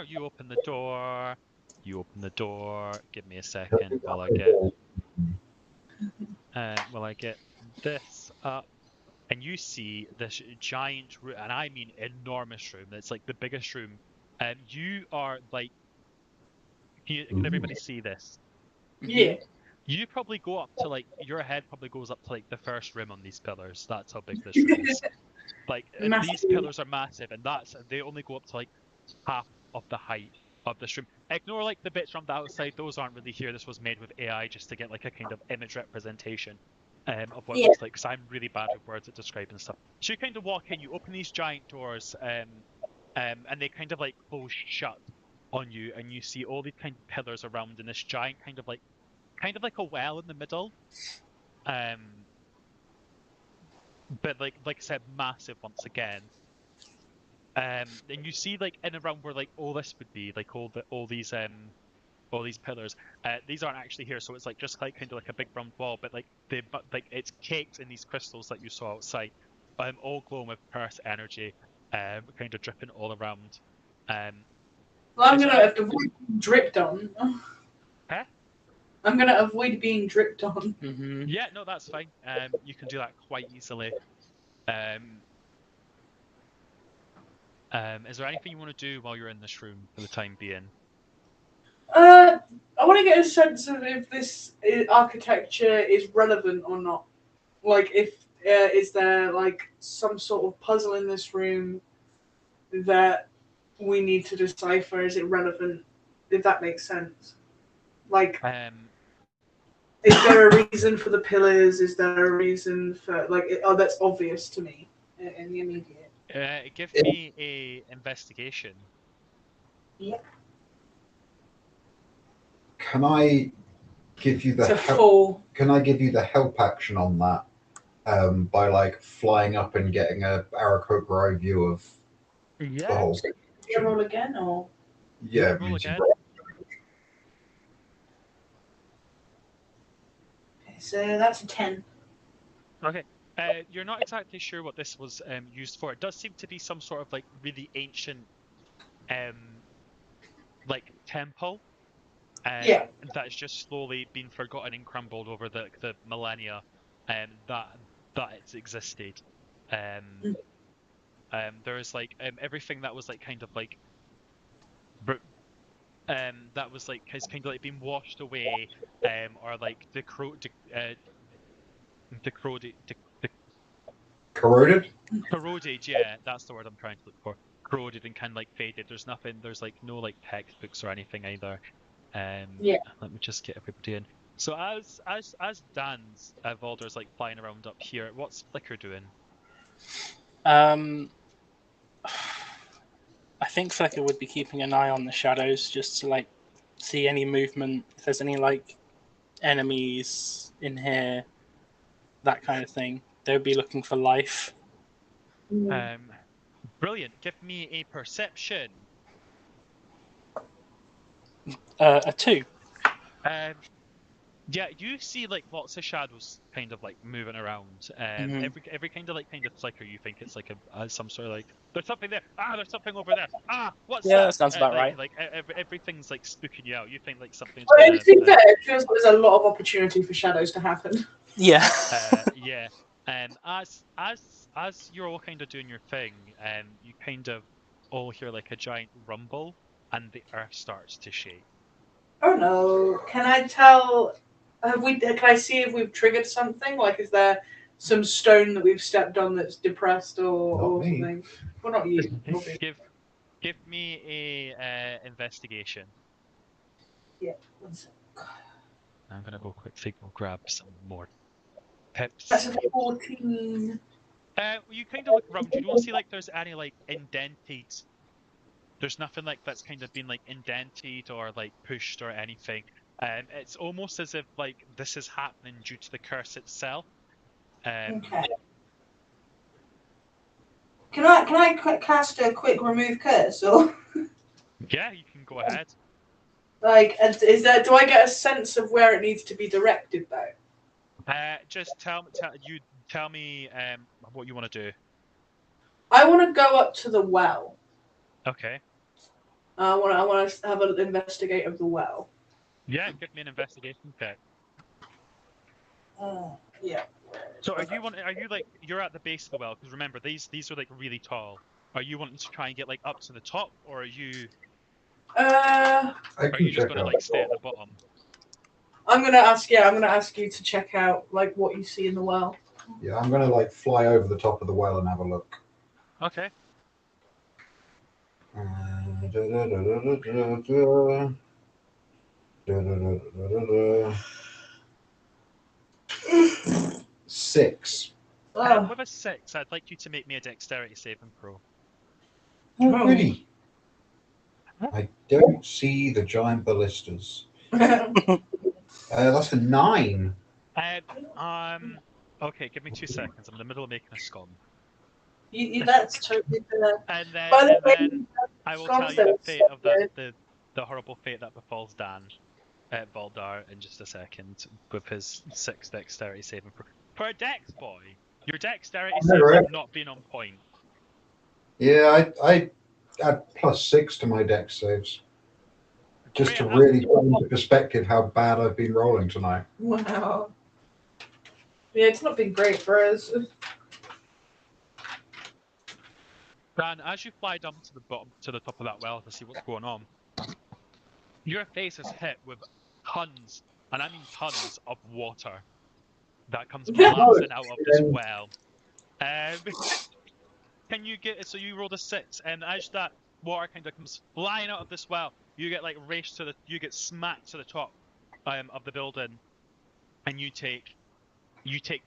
You open the door. You open the door. Give me a second while I get this up. and you see this giant room, and I mean enormous room. It's like the biggest room. You are like, can everybody see this? Yeah. You probably go up to like your head probably goes up to like the first rim on these pillars. That's how big this room is. Like these Massive. pillars are massive, and they only go up to like half of the height of this room. Ignore like the bits from the outside; those aren't really here. This was made with AI just to get like a kind of image representation of what it Yeah. looks like. Because I'm really bad with words at describing stuff. So you kind of walk in, you open these giant doors, and they kind of like close shut on you, and you see all these kind of pillars around in this giant kind of like a well in the middle. But like I said, massive once again. And you see like in around where like all this would be, like all these pillars. These aren't actually here, so it's like just like kind of like a big round wall, but like it's caked in these crystals that you saw outside, all glowing with Earth energy, kind of dripping all around. Well, I'm Is gonna there- avoid being dripped on. Huh? I'm gonna avoid being dripped on. Mm-hmm. Yeah, no, that's fine. You can do that quite easily. Is there anything you want to do while you're in this room for the time being? I want to get a sense of if this architecture is relevant or not. Like, if is there like some sort of puzzle in this room that we need to decipher? Is it relevant? If that makes sense. Like, is there a reason for the pillars? Is there a reason for like? That's obvious to me in the immediate. Give me a investigation. Yeah. Can I give you the To help? full. Can I give you the help action on that by like flying up and getting a Aarakocra eye view of the Yeah. whole? Should I roll again or? Yeah, Roll using- again. Okay, so that's a 10. Okay. You're not exactly sure what this was used for. It does seem to be some sort of like really ancient, like temple. Yeah. That's just slowly been forgotten and crumbled over the millennia, that it's existed. There is like everything that was like kind of like, that was like has kind of like been washed away, or like corroded. corroded. Yeah, that's the word I'm trying to look for. Corroded and kind of like faded. There's nothing. There's like no like textbooks or anything either. Yeah. Let me just get everybody in. So as Dan's Valder's like flying around up here, what's Flicker doing? I think Flicker would be keeping an eye on the shadows just to like see any movement, if there's any like enemies in here, that kind of thing. They would be looking for life. Brilliant. Give me a perception. A 2. Yeah, you see like lots of shadows kind of like moving around. Mhm. Every kind of flicker, you think it's like some sort of like there's something there. Ah, there's something over there. Ah, what's Yeah, that? that sounds about right. Like everything's like spooking you out. You think like something's Well, gonna. to be fair, it feels like there's a lot of opportunity for shadows to happen. Yeah. Yeah. As you're all kind of doing your thing, you kind of all hear like a giant rumble, and the earth starts to shake. Oh no! Can I tell? Can I see if we've triggered something? Like, is there some stone that we've stepped on that's depressed or Not me. something? Well, not you. Robin. Give me a investigation. Yeah. 1 sec. I'm gonna go quickly go grab some more pips. That's a 14. You kind of look around. You don't see like there's any like indented. There's nothing like that's kind of been like indented or like pushed or anything. It's almost as if like this is happening due to the curse itself. Okay. Can I cast a quick remove curse or Yeah, you can go ahead. like is there? Do I get a sense of where it needs to be directed though? Just tell me what you want to do. I want to go up to the well. Okay. I want to have an investigate of the well. Yeah, give me an investigation check. Yeah. So are you like you're at the base of the well? Because remember these are like really tall. Are you wanting to try and get like up to the top, or are you Uh, I can just check gonna out. like stay at the bottom? I'm gonna ask. Yeah, I'm gonna ask you to check out like what you see in the well. Yeah, I'm gonna like fly over the top of the well and have a look. Okay. Six. With a 6, I'd like you to make me a dexterity saving throw. Oh, goody. I don't see the giant ballistas. That's a 9. Okay, give me 2 seconds. I'm in the middle of making a scone. That's totally fair. And then, By the way, I will scones tell you the don't fate of suck the horrible fate that befalls Dan at Valdar in just a second with his 6 dexterity saving throw. For a dex boy, your dexterity saves have not been on point. Yeah, I add +6 to my dex saves. Just to really put into perspective how bad I've been rolling tonight. Wow. Yeah, it's not been great for us. Dan, as you fly down to the bottom, to the top of that well to see what's going on, your face is hit with tons, and I mean tons, of water that comes blasting out of this well. Can you get so you rolled a 6, and as that water kind of comes flying out of this well, you get like you get smacked to the top of the building, and you take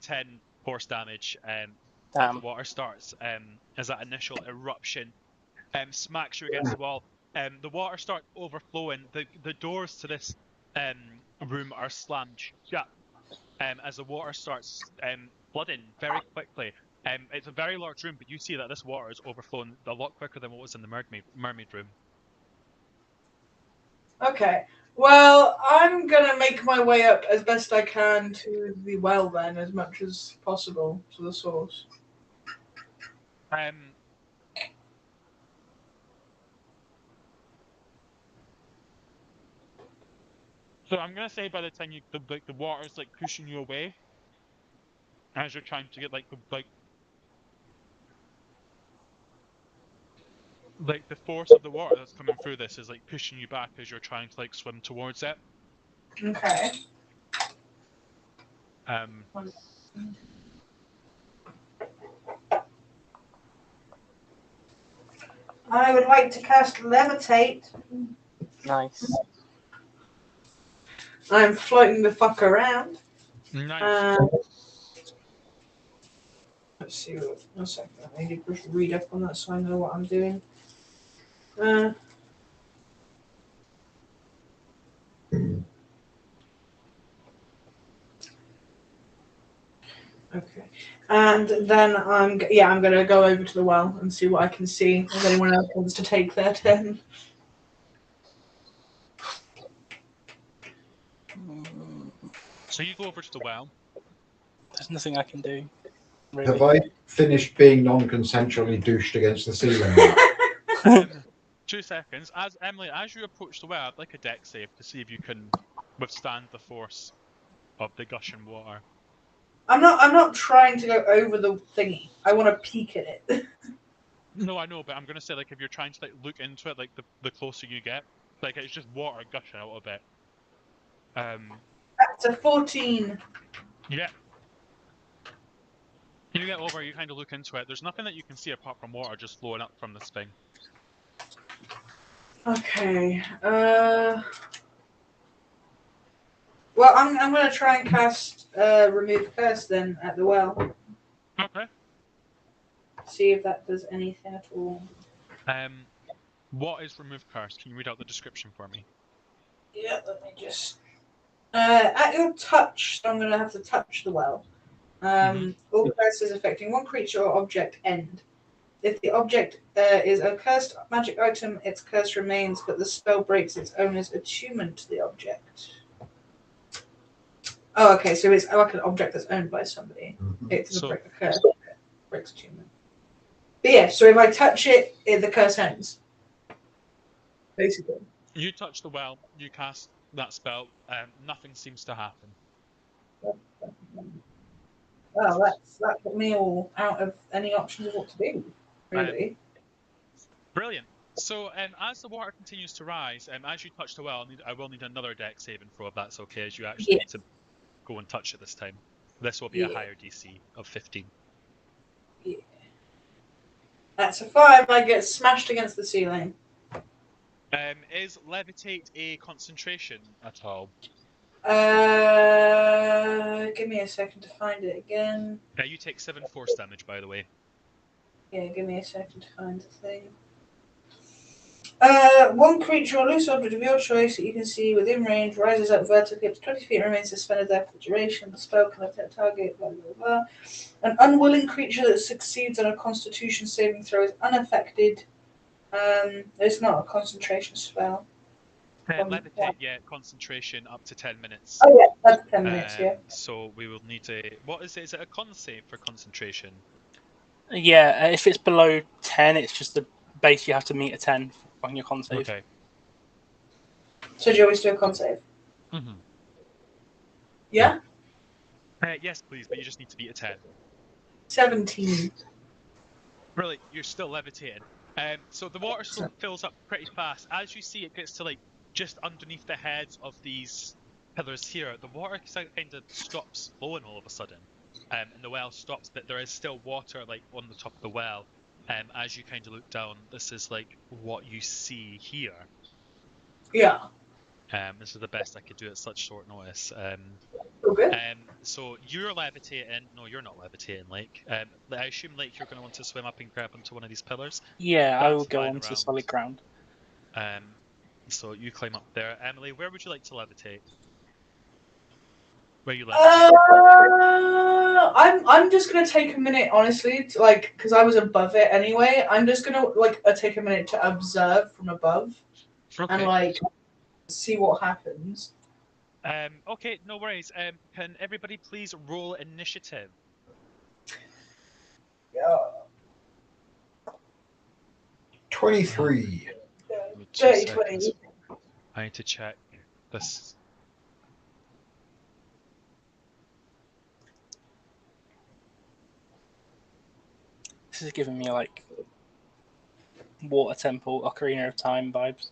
10 force damage as the water starts as that initial eruption smacks you against the wall. The water starts overflowing. The doors to this room are slammed shut as the water starts flooding very quickly. It's a very large room, but you see that this water is overflowing a lot quicker than what was in the mermaid room. Okay. Well, I'm gonna make my way up as best I can to the well then, as much as possible to the source. So I'm gonna say by the time the water is like pushing you away as you're trying to get like the force of the water that's coming through this is like pushing you back as you're trying to like swim towards it. Okay. I would like to cast Levitate. Nice. I'm floating the fuck around. Nice. Let's see. One second. I need to just read up on that so I know what I'm doing. Okay. And then I'm going to go over to the well and see what I can see. If anyone else wants to take their turn. So you go over to the well. There's nothing I can do. Really. Have I finished being non-consensually douched against the ceiling? 2 seconds. Emily, as you approach the well, I'd like a dex save to see if you can withstand the force of the gushing water. I'm not trying to go over the thingy. I want to peek at it. No, I know, but I'm gonna say like if you're trying to like look into it, like the closer you get, like it's just water gushing out of it. That's a 14. Yeah. You get over, you kind of look into it. There's nothing that you can see apart from water just flowing up from this thing. Okay. Well, I'm gonna try and cast remove curse then at the well. Okay. See if that does anything at all. What is remove curse? Can you read out the description for me? Yeah, let me just. At your touch, so I'm gonna have to touch the well. All curses affecting one creature or object end. If the object is a cursed magic item, its curse remains, but the spell breaks its owner's attunement to the object. Oh, okay, so it's like an object that's owned by somebody. It doesn't break the curse, it breaks attunement. But yeah, so if I touch it, the curse ends. Basically. You touch the well, you cast that spell, nothing seems to happen. Well, that put me all out of any options of what to do, really. Brilliant. So, as the water continues to rise, as you touch the well, I will need another deck saving throw if that's okay, as you actually need to go and touch it this time. This will be a higher DC of 15. Yeah. That's a 5. I get smashed against the ceiling. Is levitate a concentration at all? Give me a second to find it again. You take 7 force damage, by the way. Yeah, give me a second to find the thing. One creature or loose object of your choice that you can see within range rises up vertically up to 20 feet and remains suspended there for the duration. The spell can attack target, blah, blah, blah. An unwilling creature that succeeds on a constitution saving throw is unaffected. It's not a concentration spell. Levitate, concentration up to 10 minutes. Oh, yeah, that's 10 minutes, yeah. So we will need to. What is it? Is it a con save for concentration? Yeah, if it's below 10, it's just the base you have to meet a 10 on your con save. Okay. So do you always do a con save? Mm-hmm. Yeah? Yes, please, but you just need to beat a 10. 17. Really, you're still levitating. So the water slowly fills up pretty fast. As you see, it gets to like just underneath the heads of these pillars here. The water kind of stops flowing all of a sudden, and the well stops. But there is still water like on the top of the well. As you kind of look down, this is like what you see here. Yeah. This is the best I could do at such short notice. Okay. So you're levitating. No, you're not levitating, Lake. I assume, Lake, you're going to want to swim up and grab onto one of these pillars. Yeah, I will That's go fine onto around. solid ground. So you climb up there. Emily, where would you like to levitate? Where you levitate? I'm just gonna take a minute, honestly, to, like, because I was above it anyway. I'm just gonna take a minute to observe from above and like see what happens. Okay, no worries. Can everybody please roll initiative? Yeah. 23. 20. I need to check this. This is giving me like Water Temple, Ocarina of Time vibes.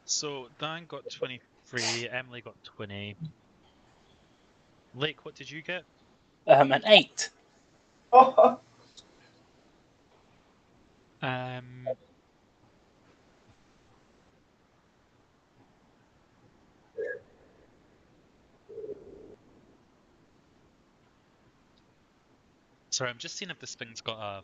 So Dan got 23, Emily got 20. Lake, what did you get? An 8. Oh. Sorry, I'm just seeing if this thing's got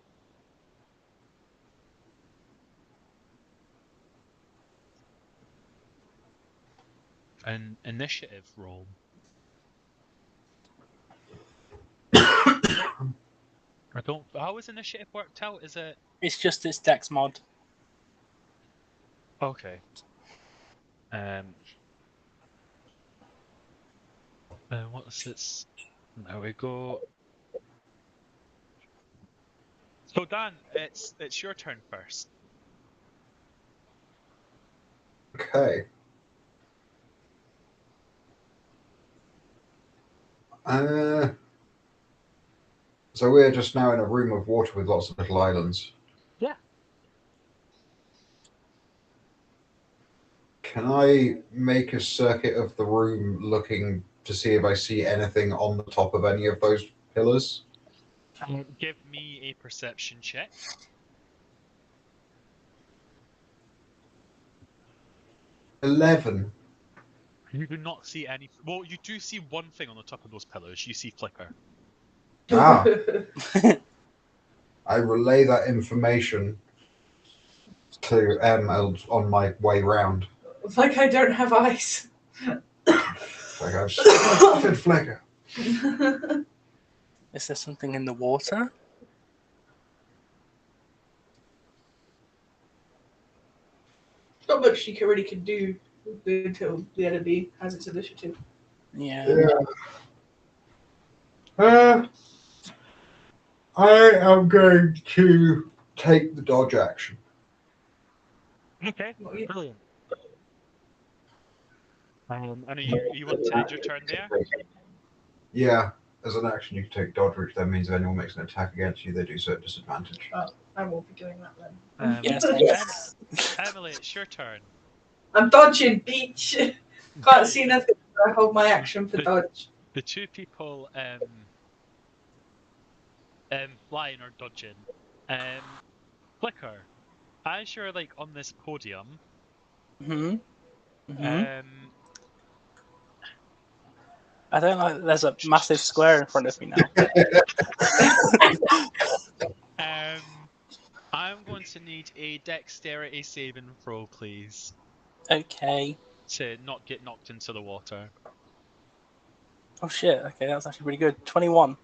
an initiative roll. I don't. How is initiative worked out? Is it? It's just its dex mod. Okay. What is this? There we go. So Dan, it's your turn first. Okay. So we're just now in a room of water with lots of little islands. Yeah. Can I make a circuit of the room looking to see if I see anything on the top of any of those pillars? Give me a perception check. 11. You do not see any. Well, you do see one thing on the top of those pillars. You see flicker. Ah. I relay that information to on my way round. Like I don't have eyes. Like I've spotted flicker. Is there something in the water? Not much she really can do until the enemy has its initiative. Yeah. I am going to take the dodge action. Okay, brilliant. And you want to end your turn there? Yeah, as an action, you can take dodge, which then means if anyone makes an attack against you, they do so at disadvantage. Oh, I won't be doing that then. Yes. Emily, it's your turn. I'm dodging, beach. Can't see nothing. So I hold my action for dodge. The two people flying or dodging. Flicker, as you're like on this podium, I don't know. There's a massive square in front of me now. I'm going to need a dexterity saving throw, please, Okay. to not get knocked into the water. Oh shit. Okay, that's actually pretty good. 21.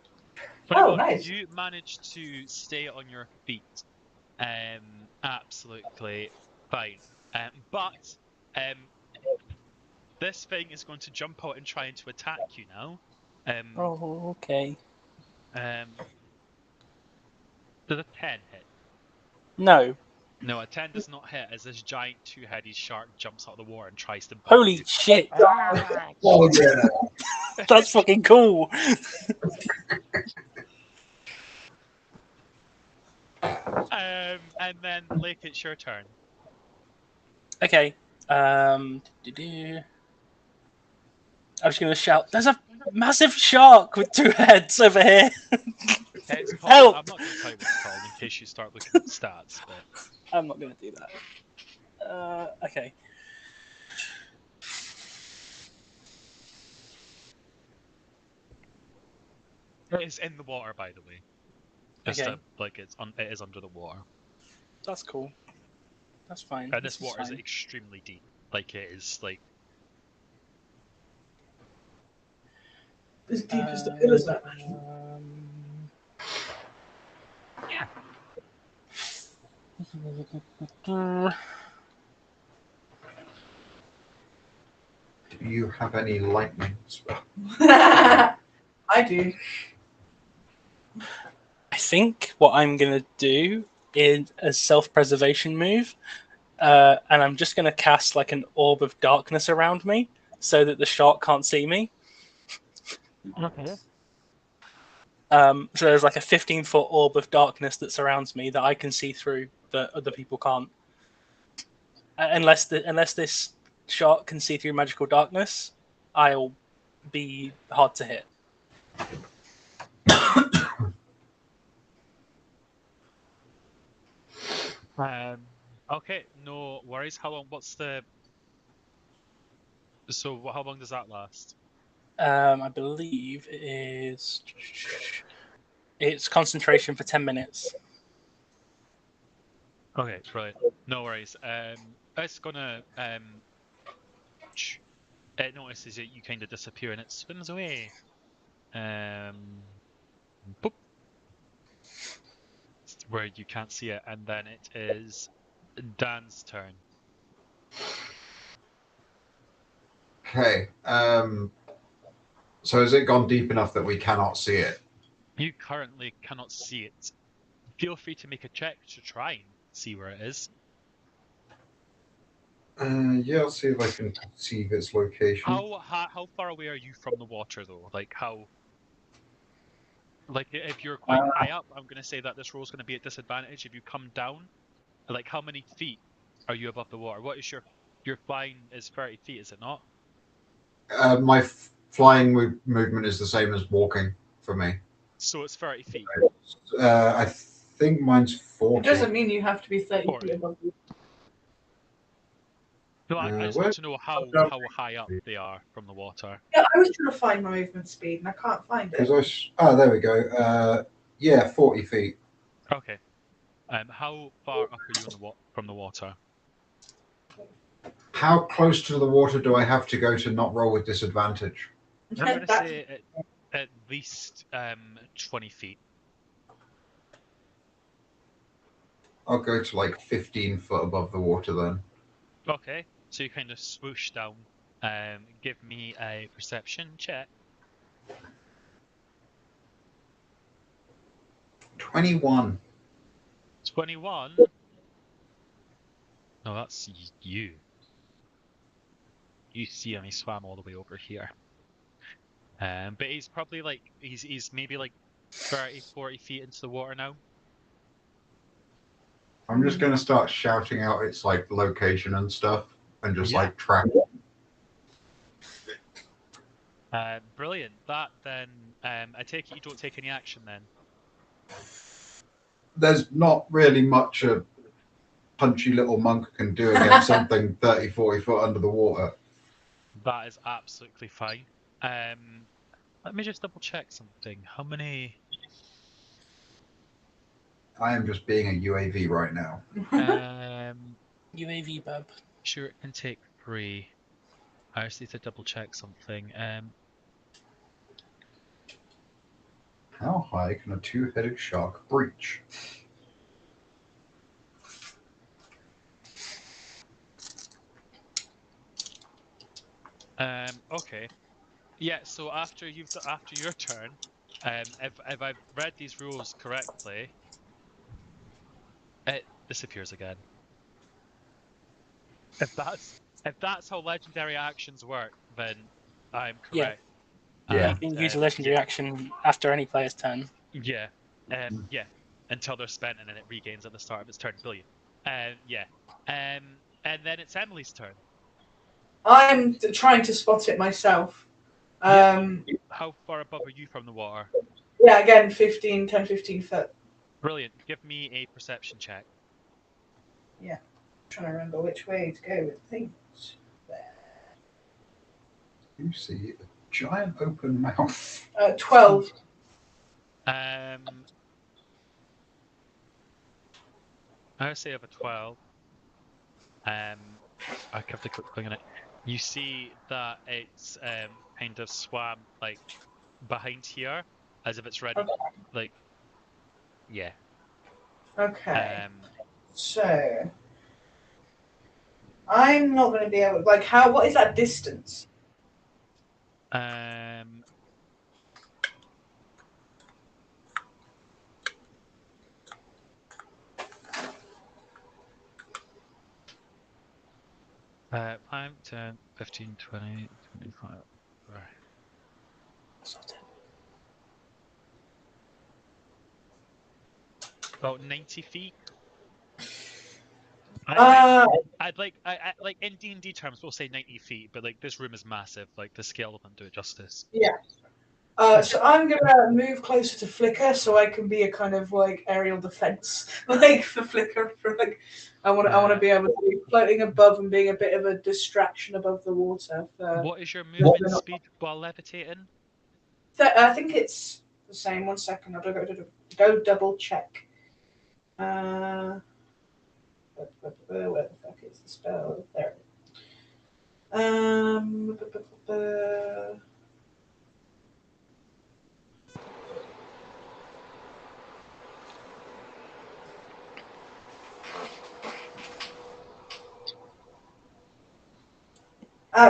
Oh, nice. You managed to stay on your feet. Absolutely fine. But this thing is going to jump out and try to attack you now. Oh, okay. Does a 10 hit? No. No, a 10 does not hit as this giant two-headed shark jumps out of the water and tries to bite Holy you. shit. Oh yeah. That's fucking cool. And then Lake, it's your turn. Okay. I'm just gonna shout. There's a massive shark with two heads over here. It's called, Help! I'm not going to tell you what it's called in case you start looking at stats. But I'm not gonna do that. Okay. it's in the water, by the way. Just Okay. it is under the water. That's cool. That's fine. And this is water is fine. extremely deep. Like it is like As deep as the pillars, I imagine. Do you have any lightning spell? I do. I think what I'm gonna do is a self-preservation move, and I'm just gonna cast like an orb of darkness around me so that the shark can't see me. okay. So there's like a 15-foot orb of darkness that surrounds me that I can see through that other people can't. Unless this shark can see through magical darkness, I'll be hard to hit. Okay, no worries. How long? How long does that last? I believe it's concentration for 10 minutes. Okay, brilliant. No worries. It's gonna it notices that you kind of disappear and it swims away. Boop. Where you can't see it, and then it is Dan's turn. Okay. So has it gone deep enough that we cannot see it? You currently cannot see it. Feel free to make a check to try and see where it is. Yeah, I'll see if I can perceive its location. How far away are you from the water though? Like if you're quite high up, I'm going to say that this roll is going to be at disadvantage. If you come down, like how many feet are you above the water? What is your flying is 30 feet, is it not? My flying movement is the same as walking for me. So it's 30 feet. I think mine's 40. It doesn't mean you have to be 30 40. feet above you. No, I just want to know how high up they are from the water. Yeah, I was trying to find my movement speed and I can't find it. There we go. Yeah, 40 feet. Okay. How far up are you from the water? How close to the water do I have to go to not roll with disadvantage? I'm going to say at least 20 feet. I'll go to like 15 foot above the water then. Okay, so you kind of swoosh down. Give me a perception check. 21. 21? No, that's you. you see him. He swam all the way over here. But he's probably like he's maybe like 30, 40 feet into the water now. I'm just gonna start shouting out its like location and stuff, and just Yeah. like track. Brilliant. That then. I take it you don't take any action then. There's not really much a punchy little monk can do against something 30, 40 foot under the water. That is absolutely fine. Let me just double check something. How many? I am just being a UAV right now. UAV bub. Sure, it can take 3. I just need to double check something. How high can a two-headed shark breach? Okay. Yeah. So after your turn, if I've read these rules correctly, it disappears again. If that's how legendary actions work, then I'm Yeah. correct. Yeah. You can use a legendary action after any player's turn. Yeah. Yeah. Until they're spent, and then it regains at the start of its turn. Brilliant. Yeah. And then it's Emily's turn. I'm trying to spot it myself. How far above are you from the water? Yeah, again, 10, 15 foot. Brilliant. Give me a perception check. Yeah. I'm trying to remember which way to go with things. You see a giant open mouth. 12. I would say of a 12. I have to quick thing on it. You see that it's kind of swam like behind here, as if it's ready. Okay. Like, yeah. Okay. So I'm not going to be able. Like, how? What is that distance? Uh, 5, 10, 15, 20, 25. Right. About 90 feet. I'd like in D&D terms, we'll say 90 feet, but like this room is massive. Like the scale doesn't do it justice. Yeah. So I'm gonna move closer to Flicker so I can be a kind of like aerial defense, like for Flicker. For like, I want to be able to be floating above and being a bit of a distraction above the water. What is your movement speed while levitating? I think it's the same. 1 second. I'll go double check. Where the fuck is the spell? There.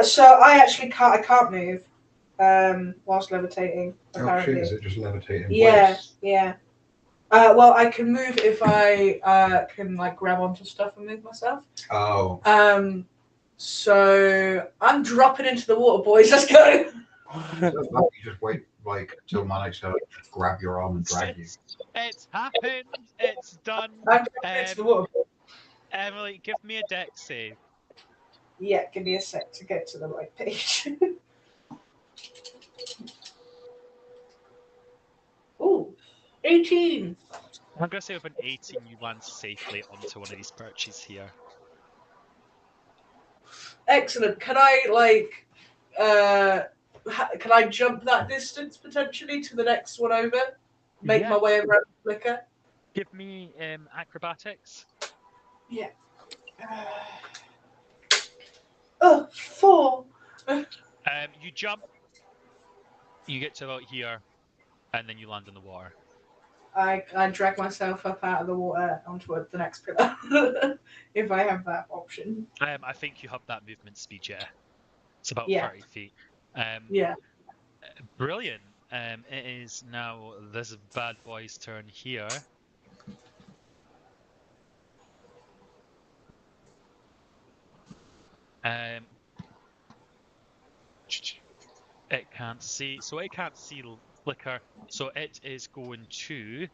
So I actually can't. I can't move whilst levitating. Apparently. Oh shit! Is it just levitating? Yeah, Place? yeah. Well, I can move if I can like grab onto stuff and move myself. Oh. So I'm dropping into the water, boys. Let's go. You just wait like till my next turn, just grab your arm and drag you. It's happened. It's done. I'm dropping into the water. Emily, give me a dex save. Yeah, give me a sec to get to the right page. Ooh, 18. I'm gonna say with an 18, you land safely onto one of these perches here. Excellent. Can I like, can I jump that distance potentially to the next one over? Make my way around the Flicker. Give me acrobatics. Yeah. 4. You jump. You get to about here, and then you land in the water. I drag myself up out of the water onto the next pillar if I have that option. I think you have that movement speed, yeah. It's about 30 feet. Yeah. Brilliant. It is now this bad boy's turn here. can't see. So it can't see Flicker. So it is going to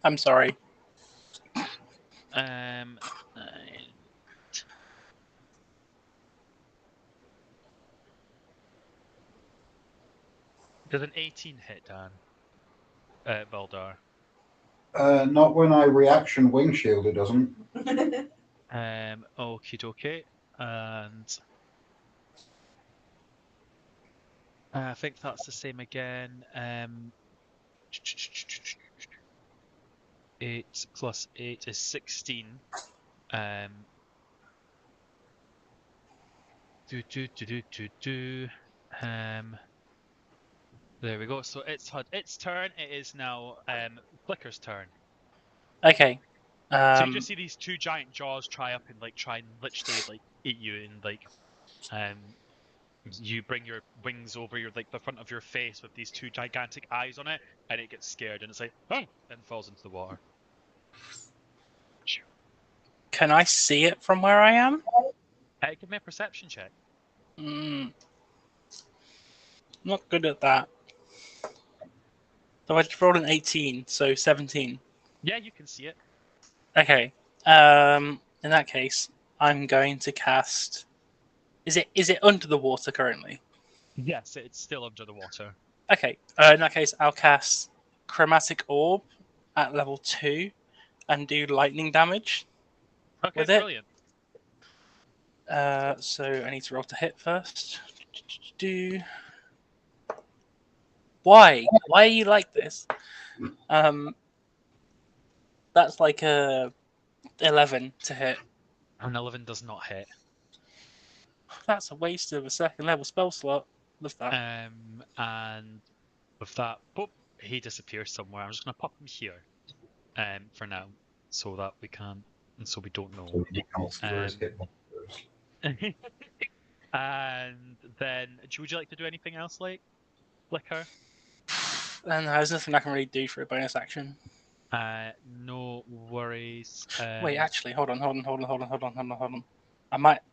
I'm sorry. um. Does an 18 hit, Dan? Valdar. Not when I reaction wing shield, it doesn't. Okie dokie. And I think that's the same again. 8 plus 8 is 16. There we go. So it's had its turn. It is now Flicker's turn. Okay. So you just see these two giant jaws try and literally like eat you, and like you bring your wings over your the front of your face with these two gigantic eyes on it, and it gets scared and it's like, oh, and falls into the water. Can I see it from where I am? Give me a perception check. Not good at that. So I just rolled an 18, so 17. Yeah, you can see it. Okay. In that case, I'm going to cast. Is it under the water currently? Yes, it's still under the water. Okay. In that case, I'll cast Chromatic Orb at level 2 and do lightning damage. Okay, With it. brilliant. So I need to roll to hit first. Why? Why are you like this? That's like a 11 to hit. An 11 does not hit. That's a waste of a second level spell slot. Love that. And with that, boop, he disappears somewhere. I'm just gonna pop him here, for now, so that we can, and so we don't know. So we can't see where his hit marker is. And then, would you like to do anything else, like Flicker? And there's nothing I can really do for a bonus action. No worries. Wait, actually, hold on.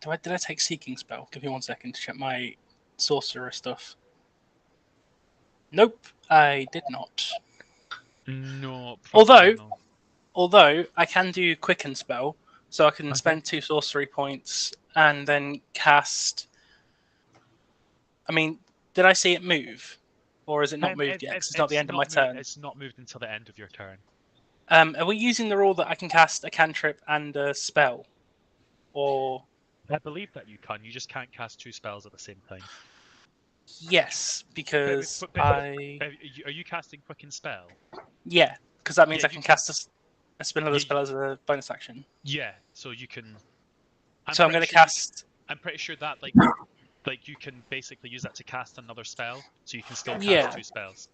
Did I take Seeking Spell? Give me 1 second to check my sorcerer stuff. Nope, I did not. No. Although I can do Quicken Spell, so I can spend 2 sorcery points and then cast. I mean, did I see it move, or is it not moved yet? 'Cause it's not the end of my turn. It's not moved until the end of your turn. Are we using the rule that I can cast a cantrip and a spell, or? I believe that you can. You just can't cast 2 spells at the same time. Yes, because Are you casting Quicken Spell? Yeah, because that means Yeah, I can cast a another spell as a bonus action. Yeah, so you can. I'm going to cast. I'm pretty sure that like you can basically use that to cast another spell, so you can still cast 2 spells.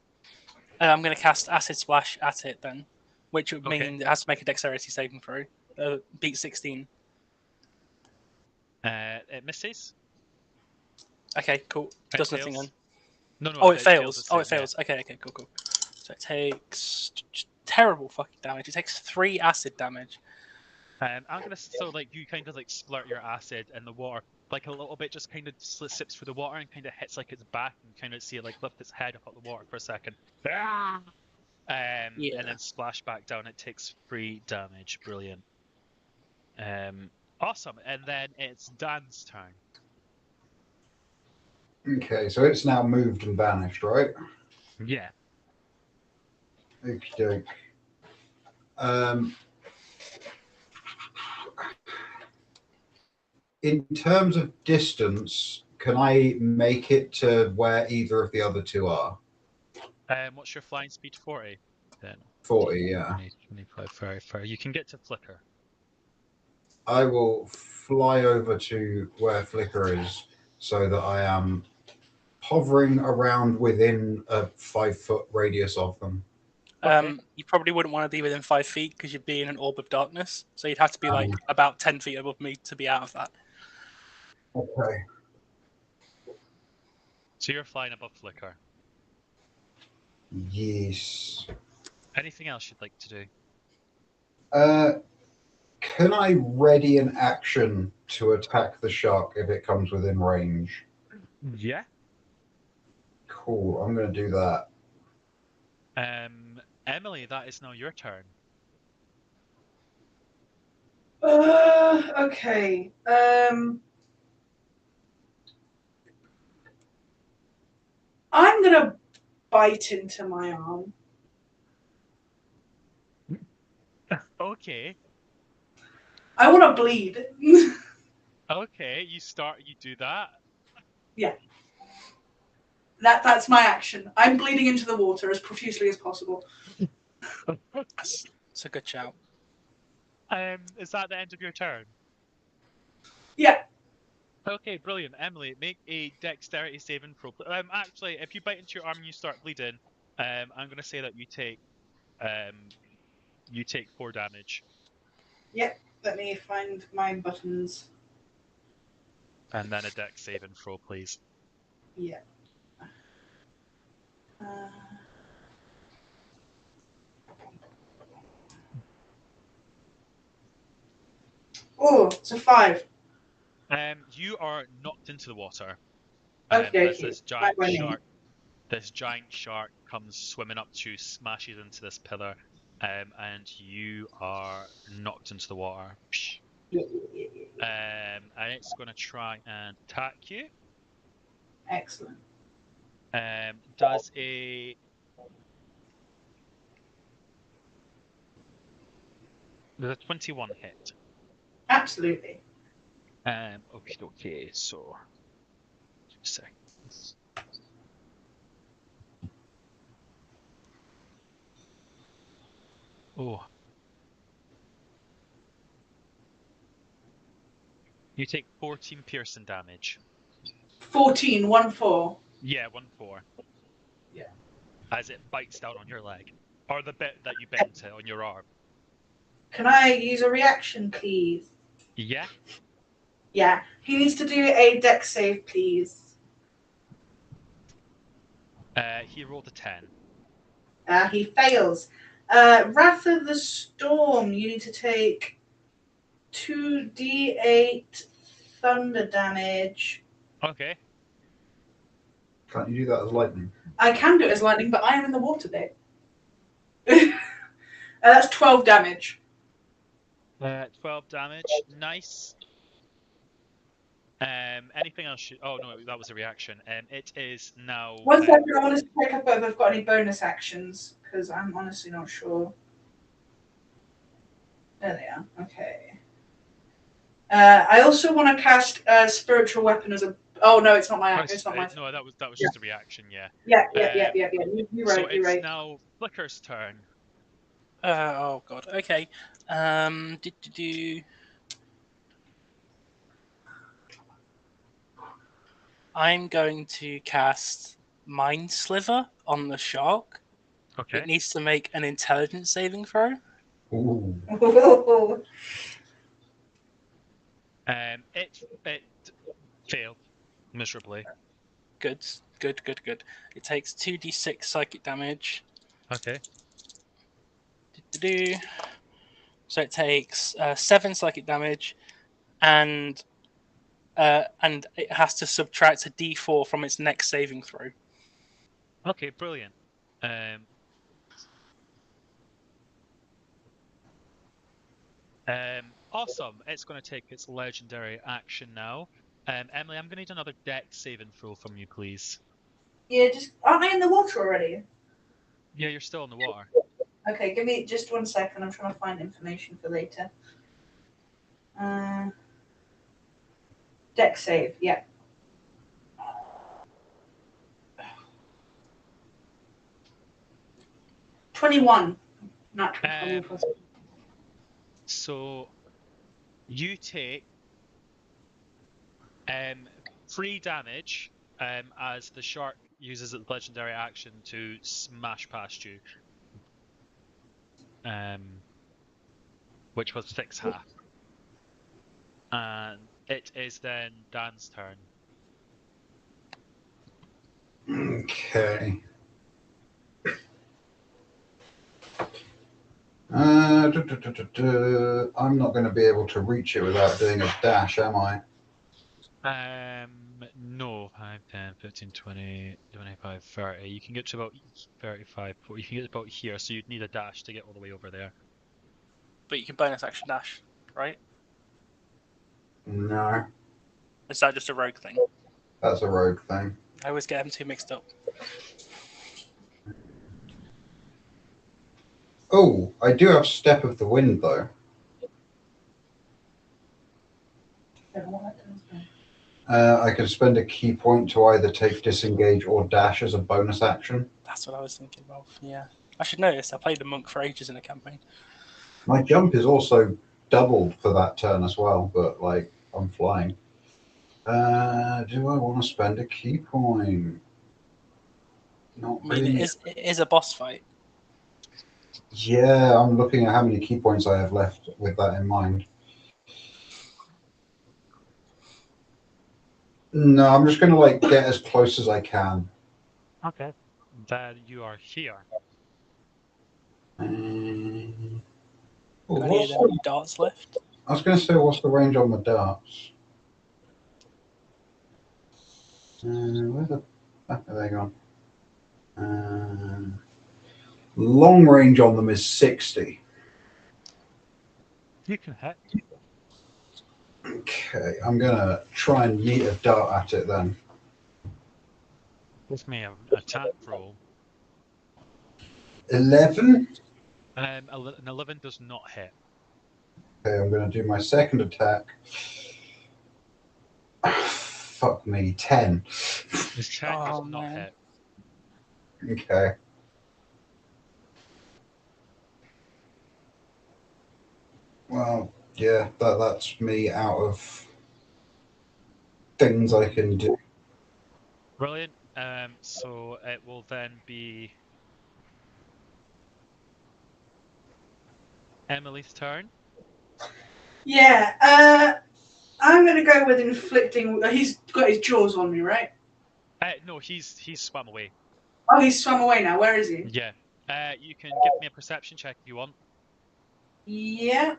I'm going to cast Acid Splash at it then, which would mean it has to make a Dexterity saving throw. Beat 16. It misses. Okay, cool. It Does fails. nothing then. No. Oh, it fails. Oh, it fails. Okay, cool. So it takes terrible fucking damage. It takes 3 acid damage. I'm gonna you kind of like splurt your acid in the water, like a little bit, just kind of sips through the water and kind of hits like its back, and kind of see it like lift its head up out the water for a second. And then splash back down. It takes 3 damage. Brilliant. Awesome. And then it's Dan's turn. Okay, so it's now moved and vanished, right? Yeah. Okey-doke. In terms of distance, can I make it to where either of the other two are? What's your flying speed? 40. Then 40, yeah. 25, 30. You can get to Flicker. I will fly over to where Flicker is so that I am hovering around within a 5-foot radius of them. You probably wouldn't want to be within 5 feet because you'd be in an orb of darkness. So you'd have to be like about 10 feet above me to be out of that. Okay. So you're flying above Flicker. Yes. Anything else you'd like to do? Can I ready an action to attack the shark if it comes within range? Yeah. Cool. I'm going to do that. Emily, that is now your turn. Okay. I'm gonna bite into my arm. Okay. I want to bleed. Okay, you do that. That's my action. I'm bleeding into the water as profusely as possible. That's a good shout. Is that the end of your turn? Yeah. Okay, brilliant. Emily, make a dexterity saving throw. Actually, if you bite into your arm and you start bleeding, I'm gonna say that you take 4 damage. Yep. Let me find my buttons. And then a dex saving throw, please. Yeah. Oh, it's a 5. You are knocked into the water. Okay, As okay. this giant shark comes swimming up to you, smashes into this pillar, and you are knocked into the water. And it's going to try and attack you. Excellent. Does a 21 hit? Absolutely. Okay, so 2 seconds. Oh. You take 14 piercing damage. 14, 1-4. Yeah, 1-4. Yeah. As it bites down on your leg. Or the bit that you bit into on your arm. Can I use a reaction, please? Yeah. Yeah. He needs to do a dex save, please. He rolled a 10. He fails. Wrath of the Storm, you need to take 2d8 thunder damage. Okay. Can't you do that as lightning? I can do it as lightning, but I am in the water bit. That's 12 damage. 12 damage. Nice. Anything else? Oh no, that was a reaction. It is now. One second, I want to check up if I've got any bonus actions, because I'm honestly not sure. There they are. Okay. I also want to cast a spiritual weapon as a. Oh no, it's not my. It's not my. No, that was just a reaction. Yeah. Yeah. You're right. So You're it's right. now Flicker's turn. Oh god. Okay. I'm going to cast Mind Sliver on the shark. Okay. It needs to make an intelligence saving throw. Ooh. It failed miserably. Good. It takes 2d6 psychic damage. Okay. So it takes 7 psychic damage, and it has to subtract a d4 from its next saving throw. Okay, brilliant. Awesome. It's going to take its legendary action now. Emily, I'm going to need another dex saving throw from you, please. Yeah, aren't I in the water already? Yeah, you're still in the water. Okay, give me just 1 second. I'm trying to find information for later. Dex save, yeah. $21. Not 20. So you take 3 damage as the shark uses its legendary action to smash past you. Which was 6 half. And it is then Dan's turn. Okay. I'm not going to be able to reach it without doing a dash, am I? No, 5, 10, 15, 20, 25, 30. You can get to about 35, 40. You can get about here, so you'd need a dash to get all the way over there. But you can bonus action dash, right? No, Is that just a rogue thing? that's a rogue thing. I always get them two mixed up. Oh, I do have Step of the Wind though. I can spend a key point to either take disengage or dash as a bonus action. That's what I was thinking of. Yeah, I should notice. I played a monk for ages in a campaign. My jump is also doubled for that turn as well, but like I'm flying. Do I want to spend a key point? Not I mean, really. it is a boss fight. Yeah, I'm looking at how many key points I have left with that in mind. No, I'm just going to like get as close as I can. Okay. Then you are here. Oh, Got any of them darts left? I was going to say, what's the range on the darts? Where the fuck are they gone? Long range on them is 60. You can hit. Okay, I'm going to try and meet a dart at it then. Give me an attack roll. 11? An 11 does not hit. Okay, I'm going to do my second attack. Fuck me, 10. This 10 does not hit. Okay. Well, yeah, that's me out of things I can do. Brilliant. So it will then be Emily's turn. Yeah, I'm gonna go with inflicting. He's got his jaws on me, right? No, he's swam away. Oh, he's swum away now. Where is he? Yeah. You can give me a perception check if you want. Yeah.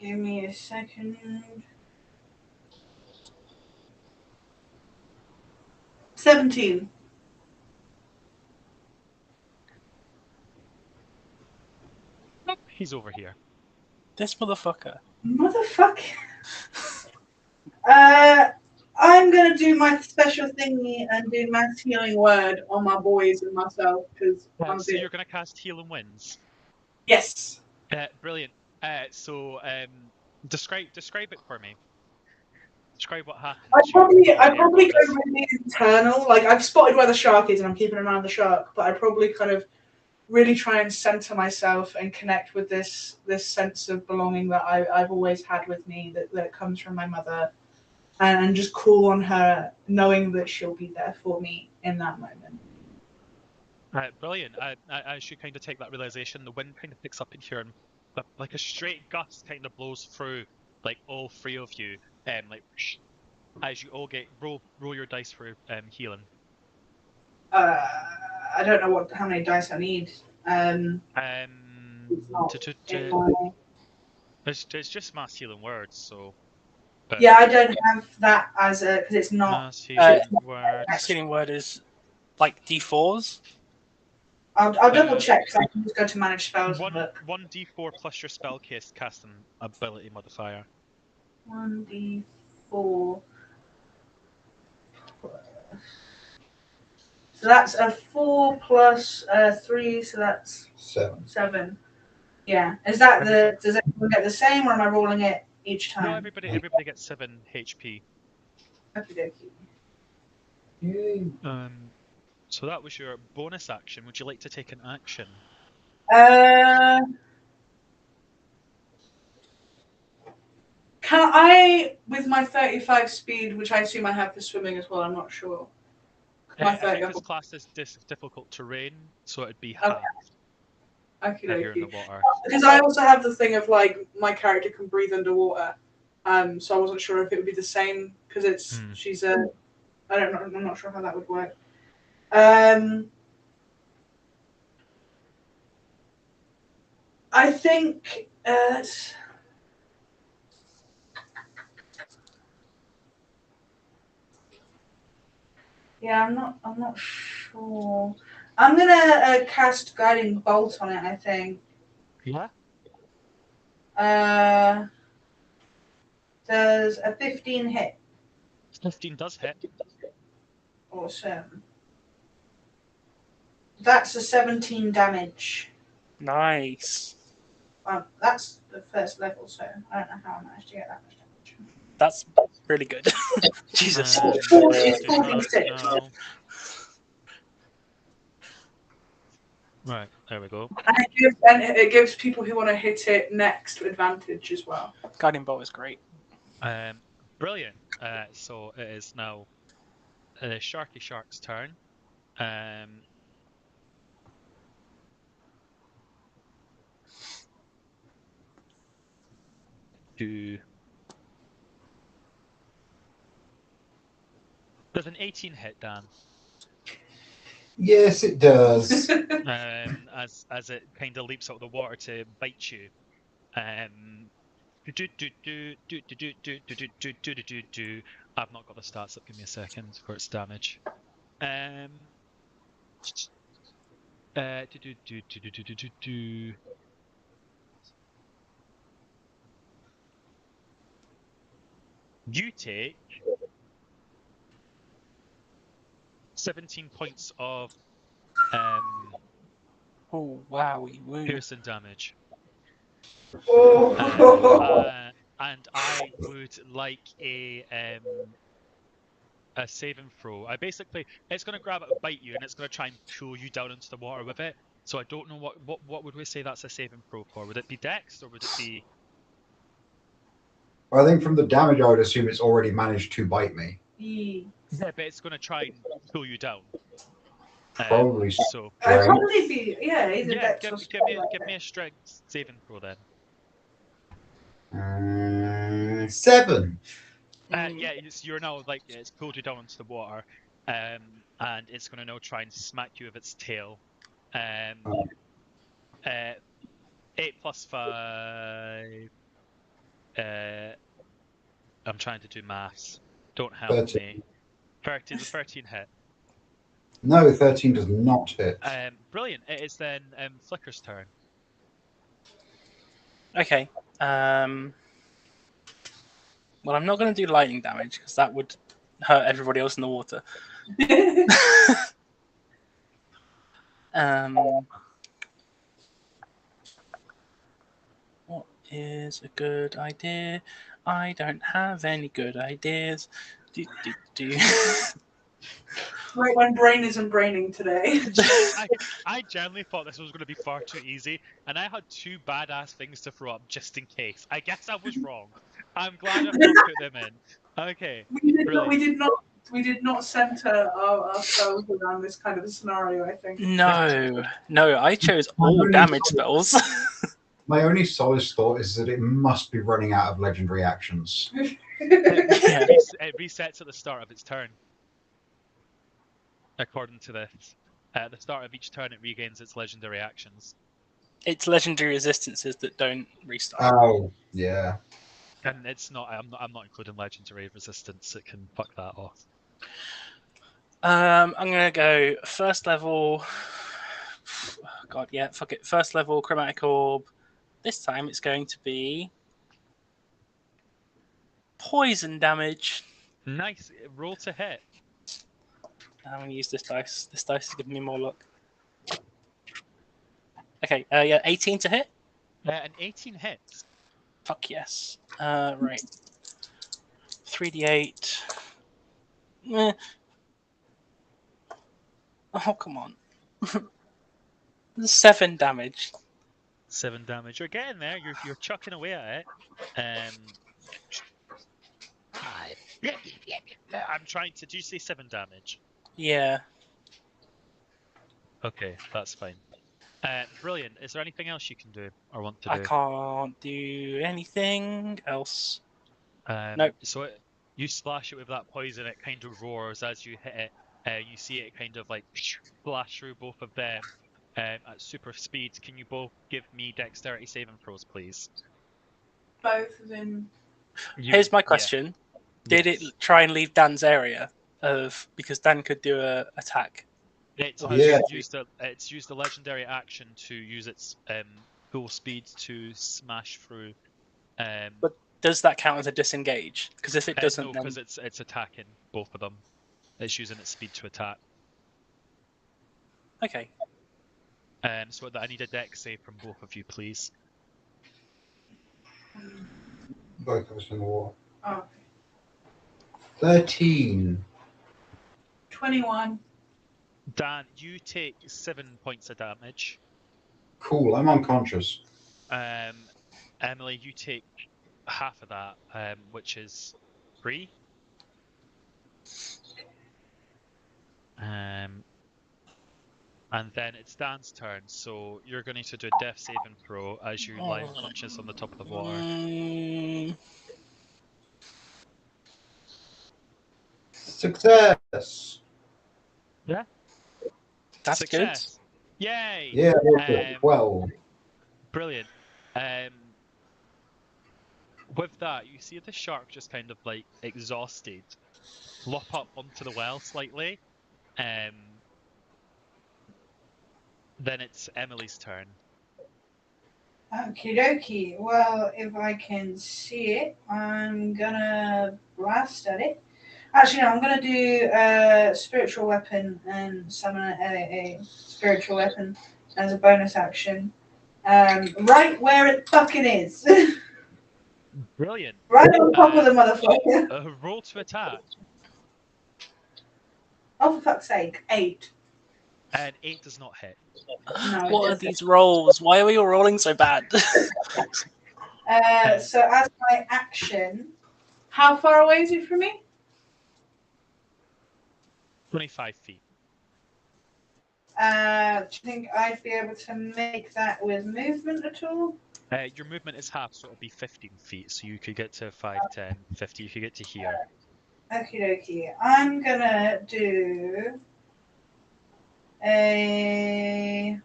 Give me a second. 17. He's over here. This motherfucker. Motherfucker. I'm gonna do my special thingy and do mass healing word on my boys and myself because I'm So you're going to cast Healing Winds. Yes. Brilliant. So describe it for me. Describe what happens. I probably go really internal. Like I've spotted where the shark is and I'm keeping an eye on the shark, but I probably kind of really try and center myself and connect with this sense of belonging that I've always had with me that comes from my mother, and just call on her, knowing that she'll be there for me in that moment. Brilliant. As you kind of take that realization, the wind kind of picks up in here and like a straight gust kind of blows through like all three of you, like as you all get roll your dice for healing. I don't know how many dice I need. It's just mass healing words, so. Yeah, I don't have that as a because it's not. Mass healing words. Mass healing word is like D4s. I'll double check because I can just go to manage spells. 1d4 plus your spell casting ability modifier. 1d4. So that's a 4 plus 3, so that's 7. Yeah. Is that does everyone get the same, or am I rolling it each time? No, everybody gets 7 HP. Okay. So that was your bonus action. Would you like to take an action? Can I, with my 35 speed, which I assume I have for swimming as well, I'm not sure. I think this class is difficult terrain, so it'd be half. Okay. You're in the water. Because I also have the thing of like my character can breathe underwater, so I wasn't sure if it would be the same because it's she's a. I don't know. I'm not sure how that would work. I think. Yeah, I'm not sure. I'm gonna cast Guiding Bolt on it. I think. Yeah. Does a 15 hit? 15 does hit. Awesome. That's a 17 damage. Nice. That's the first level, so I don't know how I managed to get that much damage. That's really good. Jesus. Um, It's do not 46. know. Right, there we go. And it gives people who want to hit it next advantage as well. Guiding Bolt is great. Brilliant. So it is now Sharky Shark's turn. Does an 18 hit, Dan? Yes, it does. As it kind of leaps out of the water to bite you. I've not got the stats up. Give me a second for its damage. You take 17 points of Oh wow, piercing damage. Oh. And I would like a saving throw. It's going to grab it and bite you, and it's going to try and pull you down into the water with it. So I don't know what would we say that's a saving throw for? Would it be Dex or would it be? I think from the damage, I would assume it's already managed to bite me. Yeah, but it's going to try and pull you down. Probably. So. I'd probably be either Yeah, Dex or give me a strength saving throw then. 7. Yeah, you're now like it's pulled you down into the water, and it's going to now try and smack you with its tail. 8 plus 5. I'm trying to do maths. Don't help 13. me. 13 hit. No, 13 does not hit. Brilliant. It is then Flicker's turn. Okay. Well, I'm not going to do lightning damage because that would hurt everybody else in the water. What is a good idea? I don't have any good ideas. Right when brain isn't braining today. I genuinely thought this was going to be far too easy, and I had 2 badass things to throw up just in case. I guess I was wrong. I'm glad I've not put them in. Okay. We did not center ourselves around this kind of a scenario, I think. No, I chose all damage spells. My only solace thought is that it must be running out of legendary actions. It resets at the start of its turn. According to this. At the start of each turn, it regains its legendary actions. It's legendary resistances that don't restart. Oh, yeah. And it's not. I'm not including legendary resistance. It can fuck that off. I'm gonna go first level. God, yeah, fuck it. First level chromatic orb. This time it's going to be poison damage. Nice. Roll to hit. I'm going to use this dice. This dice is giving me more luck. Okay, yeah, 18 to hit. An 18 hits. Fuck yes. Right. 3d8. Oh, come on. 7 damage. 7 damage. You're getting there. You're chucking away at it. I'm trying to. Do you say 7 damage? Yeah. Okay, that's fine. Brilliant. Is there anything else you can do or want to do? I can't do anything else. Nope. So you splash it with that poison. It kind of roars as you hit it. You see it kind of like splash through both of them at super speed. Can you both give me dexterity saving throws, please? Both of them. Here's my question. Did it try and leave Dan's area? of because Dan could do a attack. It's Yeah. used a legendary action to use its full speed to smash through. But does that count as a disengage? Because if it doesn't, no, then because it's attacking both of them. It's using its speed to attack. okay. So I need a dex save from both of you, please. Both of us in the water. Oh, 13. 21. Dan, you take 7 points of damage. Cool, I'm unconscious. Emily, you take half of that, which is 3. And then it's Dan's turn, so you're going to do a death saving throw as you lie unconscious on the top of the water. Success! Yeah. That's Success. Yay! Yeah, 12. Brilliant. With that, you see the shark just kind of like exhausted, lop up onto the well slightly. Then it's Emily's turn. Okie dokie. Well, if I can see it, I'm gonna blast at it. Actually, no, I'm gonna do a spiritual weapon and summon a spiritual weapon as a bonus action. Right where it fucking is. Brilliant. Right on top of the motherfucker. Roll to attack. Oh, for fuck's sake. 8. And 8 does not hit. No, it What are doesn't. these rolls? Why are we all rolling so bad? So as my action, how far away is it from me? 25 feet. Do you think I'd be able to make that with movement at all? Your movement is half, so it'll be 15 feet. So you could get to 5, 10, 50. You could get to here. Okie dokie. I'm gonna do a.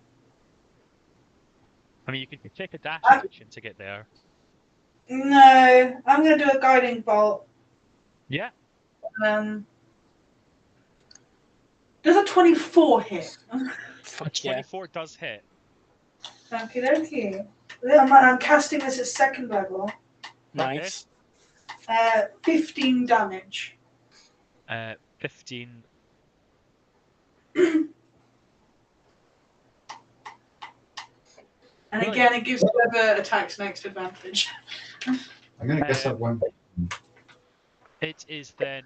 I mean, you could take a dash action to get there. No, I'm gonna do a guiding bolt. Yeah. Does a 24 hit? Fuck 24 does hit. Okie dokie. I'm casting this at 2nd level. Nice. 15 damage. 15. And again, it gives whoever attacks next advantage. I'm going to guess that won't be. It is then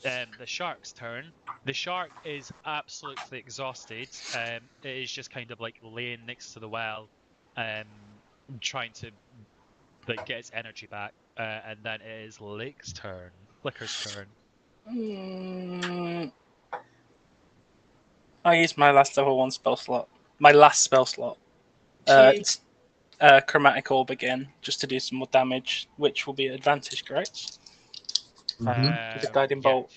the shark's turn. The shark is absolutely exhausted. It is just kind of like laying next to the well, trying to like get its energy back. And then it is Flicker's turn. I used my last level 1 spell slot. My last spell slot. It's Chromatic Orb again, just to do some more damage, which will be advantage, correct? With the Guiding Bolt.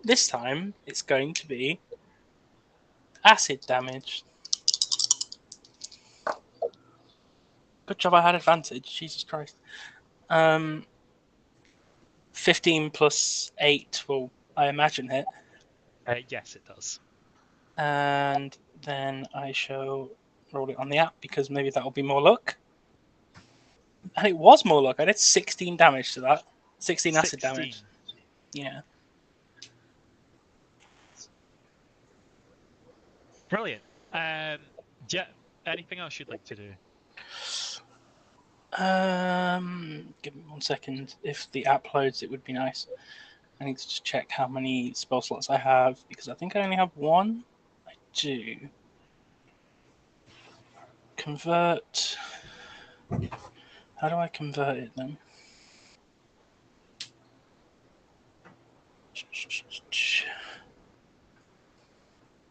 This time, it's going to be acid damage. Good job I had advantage, Jesus Christ. 15 plus 8 will, I imagine, hit. Yes, it does. And then I shall roll it on the app because maybe that will be more luck. And it was more luck. I did 16 damage to that. 16 acid damage. Yeah. Brilliant. Yeah. Anything else you'd like to do? Give me 1 second. If the app loads, it would be nice. I need to just check how many spell slots I have because I think I only have 1. I do. Convert. How do I convert it then?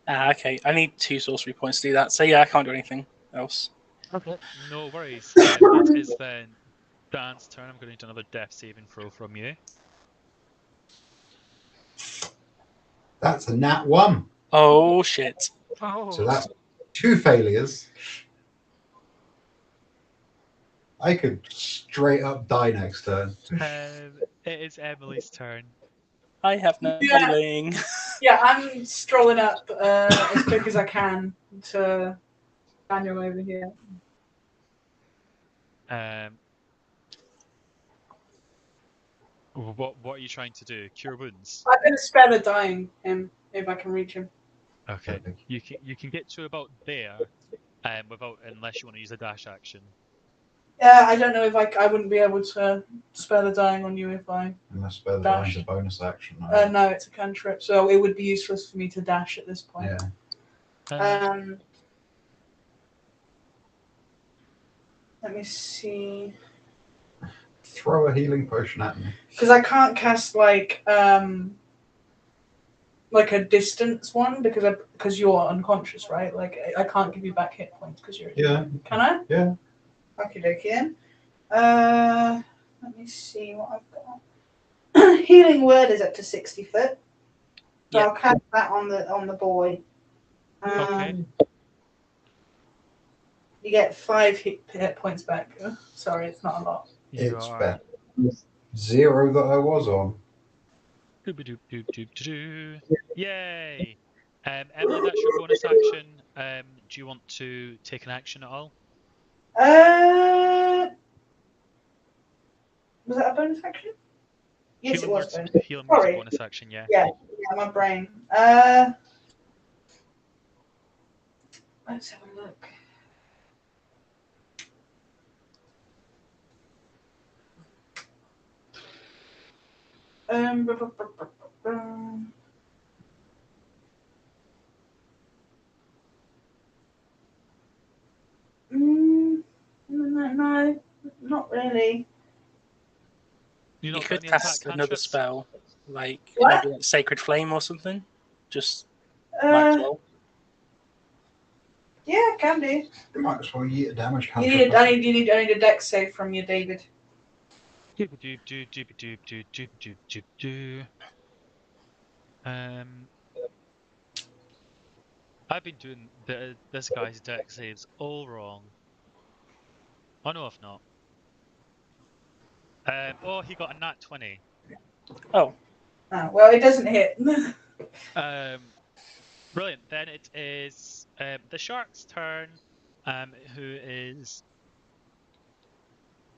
Okay. I need 2 sorcery points to do that. So yeah, I can't do anything else. Okay. No worries. It is then Dan's turn. I'm going to need another death saving throw from you. That's a nat 1. Oh shit. Oh. So that's 2 failures. I could straight up die next turn. It is Emily's turn. I have no Yeah. healing. Yeah, I'm strolling up as quick as I can to Daniel over here. What are you trying to do? Cure wounds? I'm going to spare the dying him if I can reach him. Okay. You can get to about there, without unless you want to use a dash action. Yeah, I don't know if I wouldn't be able to spare the dying on you if I. Unless spare the Dash. dying's a bonus action. No, it's a cantrip, so it would be useless for me to dash at this point. Yeah. Let me see. Throw a healing potion at me. Because I can't cast like a distance one because you're unconscious, right? Like I can't give you back hit points because you're. Yeah. Can I? Yeah. Okie dokie. Let me see what I've got. Healing word is up to 60 foot. So Yep. I'll cast that on the boy. Okay. You get 5 hit points back. Sorry, it's not a lot. It's better. 0 that I was on. Yay! Emily, that's your bonus action. Do you want to take an action at all? Was that a bonus action? Yes, Healing it was. word's Bonus. a Sorry. bonus action, yeah. Yeah, my brain. Let's have a look. No, not really. You You not got could any attack cast another cantrips? spell, like What? maybe like Sacred Flame or something. Just might as well. Yeah, can do. You might as well eat a damage I cantrip. need a dex save from you, David. I've been doing this guy's deck saves all wrong. Oh no, if not. Oh, he got a nat 20. Oh, Well, it doesn't hit. Brilliant. Then it is the shark's turn, who is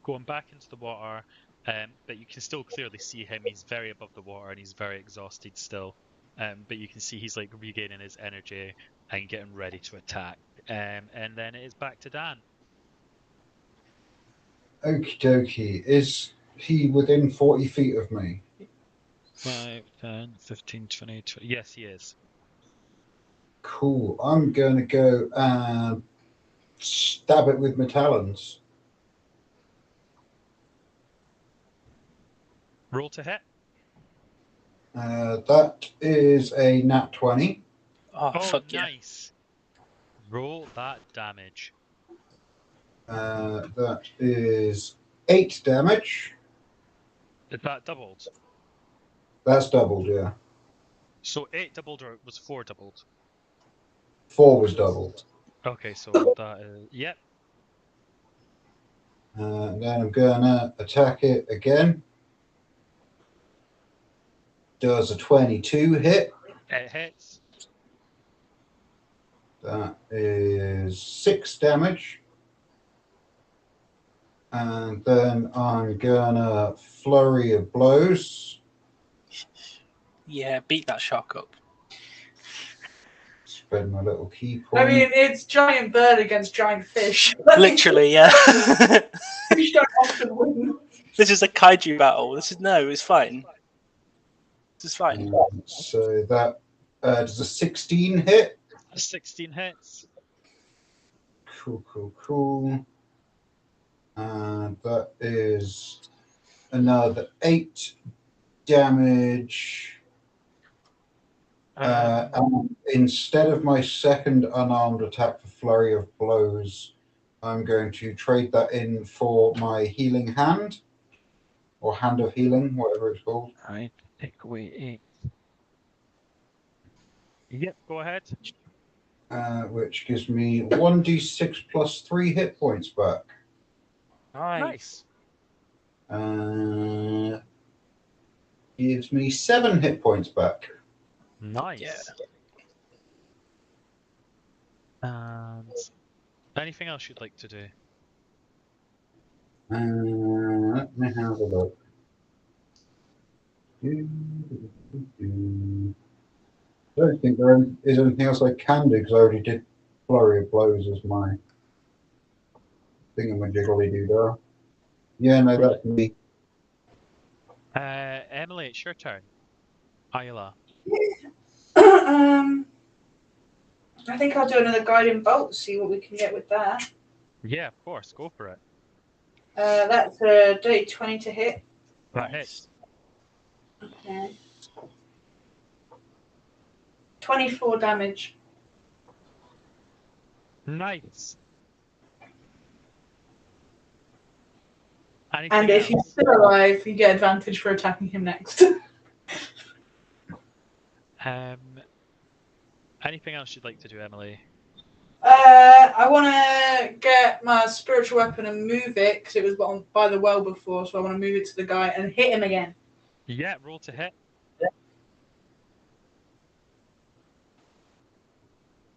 going back into the water, but you can still clearly see him. He's very above the water and he's very exhausted still. But you can see he's like regaining his energy and getting ready to attack. And then it is back to Dan. Okie dokie. Is he within 40 feet of me? 5, 10, 15, 20, 20. Yes, he is. Cool. I'm going to go and stab it with my talons. Roll to hit. That is a nat 20. oh, fuck yeah. Nice. Roll that damage. That is 8 damage. Is that doubled? That's doubled, yeah. So 8 doubled or was 4 doubled? 4 was doubled. Okay, so that is... Yep. Then I'm going to attack it again. Does a 22 hit. It hits. That is 6 damage. And then I'm gonna flurry of blows. Yeah, beat that shark up. Spend my little key point. I mean, it's giant bird against giant fish. Literally, yeah. Fish don't often win. This is a kaiju battle. It's fine. This is fine. So that does a 16 hit. 16 hits. Cool. And that is another 8 damage. And instead of my second unarmed attack for flurry of blows, I'm going to trade that in for my healing hand, or hand of healing, whatever it's called. Alright, take away 8. Yep, go ahead. Which gives me 1d6 plus 3 hit points back. Nice. gives me 7 hit points back. Nice. And anything else you'd like to do? Let me have a look. I don't think there is anything else I can do because I already did Flurry of Blows as my thingamajiggledy-doo-dah. Yeah, no, that's me. Emily, it's your turn. Isla. I think I'll do another guiding bolt. See what we can get with that. Yeah, of course. Go for it. That's a dirty 20 to hit. That hits. Okay. 24 damage. Nice. And Anything if he's else? still alive, you get advantage for attacking him next. Anything else you'd like to do, Emily? I want to get my spiritual weapon and move it because it was by the well before, so I want to move it to the guy and hit him again. Yeah, roll to hit.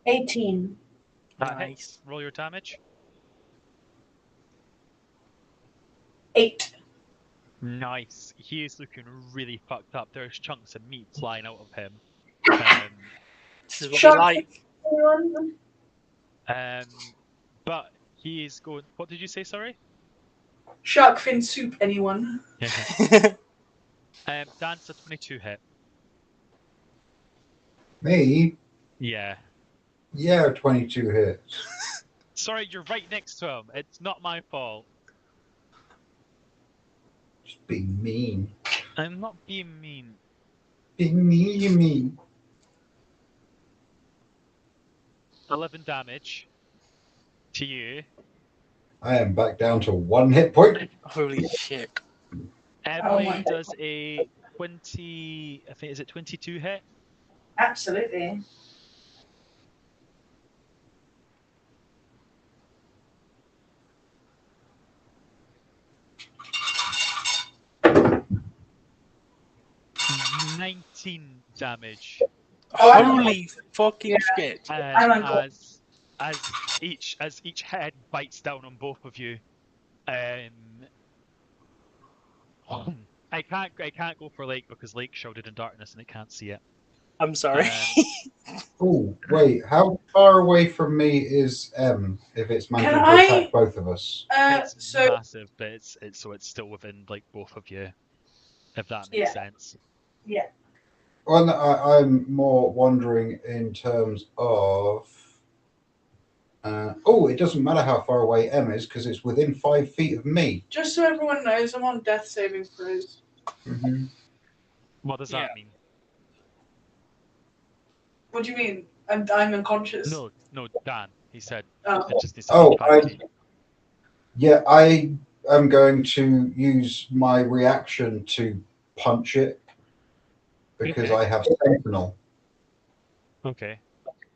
18. That Nice. hits. Roll your damage. 8. Nice. He is looking really fucked up. There's chunks of meat flying out of him. This is what Shark we like. But he is going. What did you say? Sorry. Shark fin soup, anyone? Dan's a 22 hit. Me? Yeah. Yeah, 22 hits. Sorry, you're right next to him. It's not my fault. Just being mean. I'm not being mean. Being mean, you mean. 11 damage to you. I am back down to 1 hit point. Holy shit. Emily my does a 20. I think is it 22 hit? Absolutely. Mm-hmm. 19 damage. Holy fucking shit. As each head bites down on both of you. I can't go for Lake because Lake's shrouded in darkness and it can't see it. I'm sorry. Oh, wait. How far away from me is M if it's managing Can to I- attack both of us? It's So massive, but it's still within like both of you. If that makes sense. yeah. Well, no, I'm more wondering in terms of. It doesn't matter how far away M is because it's within 5 feet of me. Just so everyone knows, I'm on death saving throws. Mm-hmm. What does that mean? What do you mean? I'm unconscious. No, Dan. He said Oh. it just needs to be 5 feet. Yeah, I am going to use my reaction to punch it because Okay. I have Sentinel. Okay.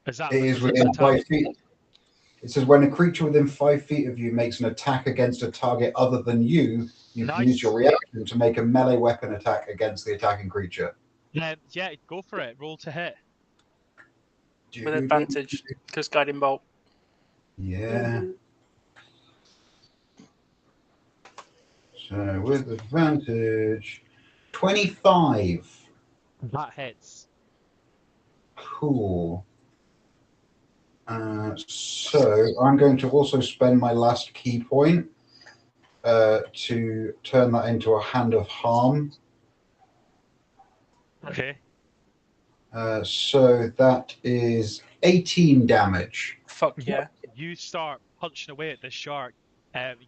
Is that It is within 5 feet. It says when a creature within 5 feet of you makes an attack against a target other than you, you can use your reaction to make a melee weapon attack against the attacking creature. Yeah, go for it. Roll to hit. With advantage, because guiding bolt. Yeah. So with advantage, 25. That hits. Cool. So I'm going to also spend my last key point to turn that into a hand of harm. Okay. So that is 18 damage. Fuck yeah. You start punching away at this shark.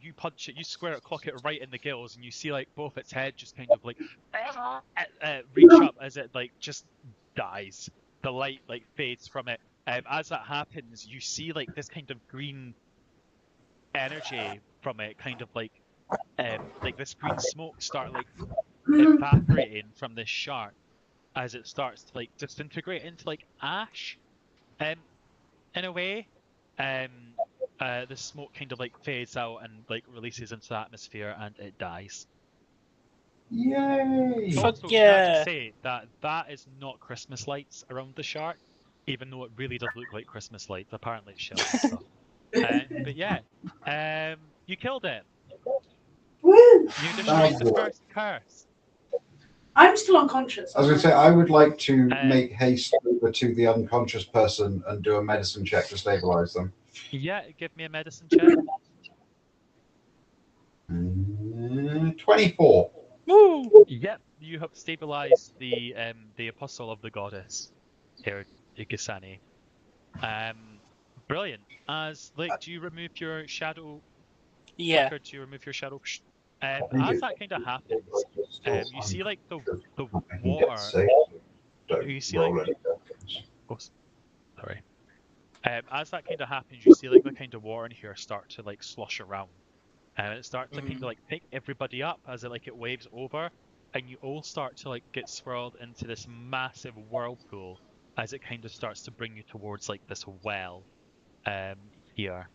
You punch it, you square it, clock it right in the gills, and you see like both its head just kind of like reach up as it like just dies. The light like fades from it. As that happens, you see like this kind of green energy from it, kind of like this green smoke start like evaporating from this shark as it starts to like disintegrate into like ash. In a way, the smoke kind of like fades out and like releases into the atmosphere and it dies. Yay! Fuck Also, can I yeah. just say that is not Christmas lights around the shark, even though it really does look like Christmas lights. Apparently, it's shells and stuff. But yeah, you killed it. Woo! You destroyed the first curse. I'm still unconscious. I was going to say, I would like to Um, make haste over to the unconscious person and do a medicine check to stabilize them. Yeah, give me a medicine check. 24. Woo! Yep, you have stabilized the apostle of the goddess, here, Igasani. Brilliant. Do you remove your shadow? Yeah. Flicker, do you remove your shadow? I think As it- that kind of happens, you see like the I can get water. saved. Don't You see roll like any tokens. oh, sorry. As that kind of happens, you see like the kind of water in here start to like slosh around, and it starts to kind of like pick everybody up as it waves over, and you all start to like get swirled into this massive whirlpool as it kind of starts to bring you towards like this well, here.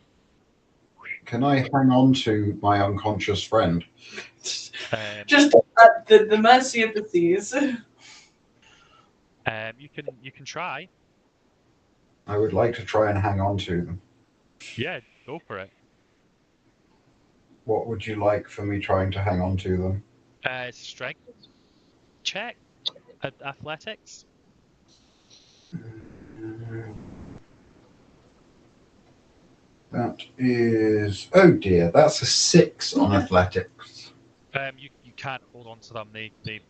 Can I hang on to my unconscious friend? Just at the mercy of the seas. You can try. I would like to try and hang on to them. Yeah, go for it. What would you like for me trying to hang on to them? Strength check, athletics. That is, oh dear, that's a 6 on athletics. You can't hold on to them.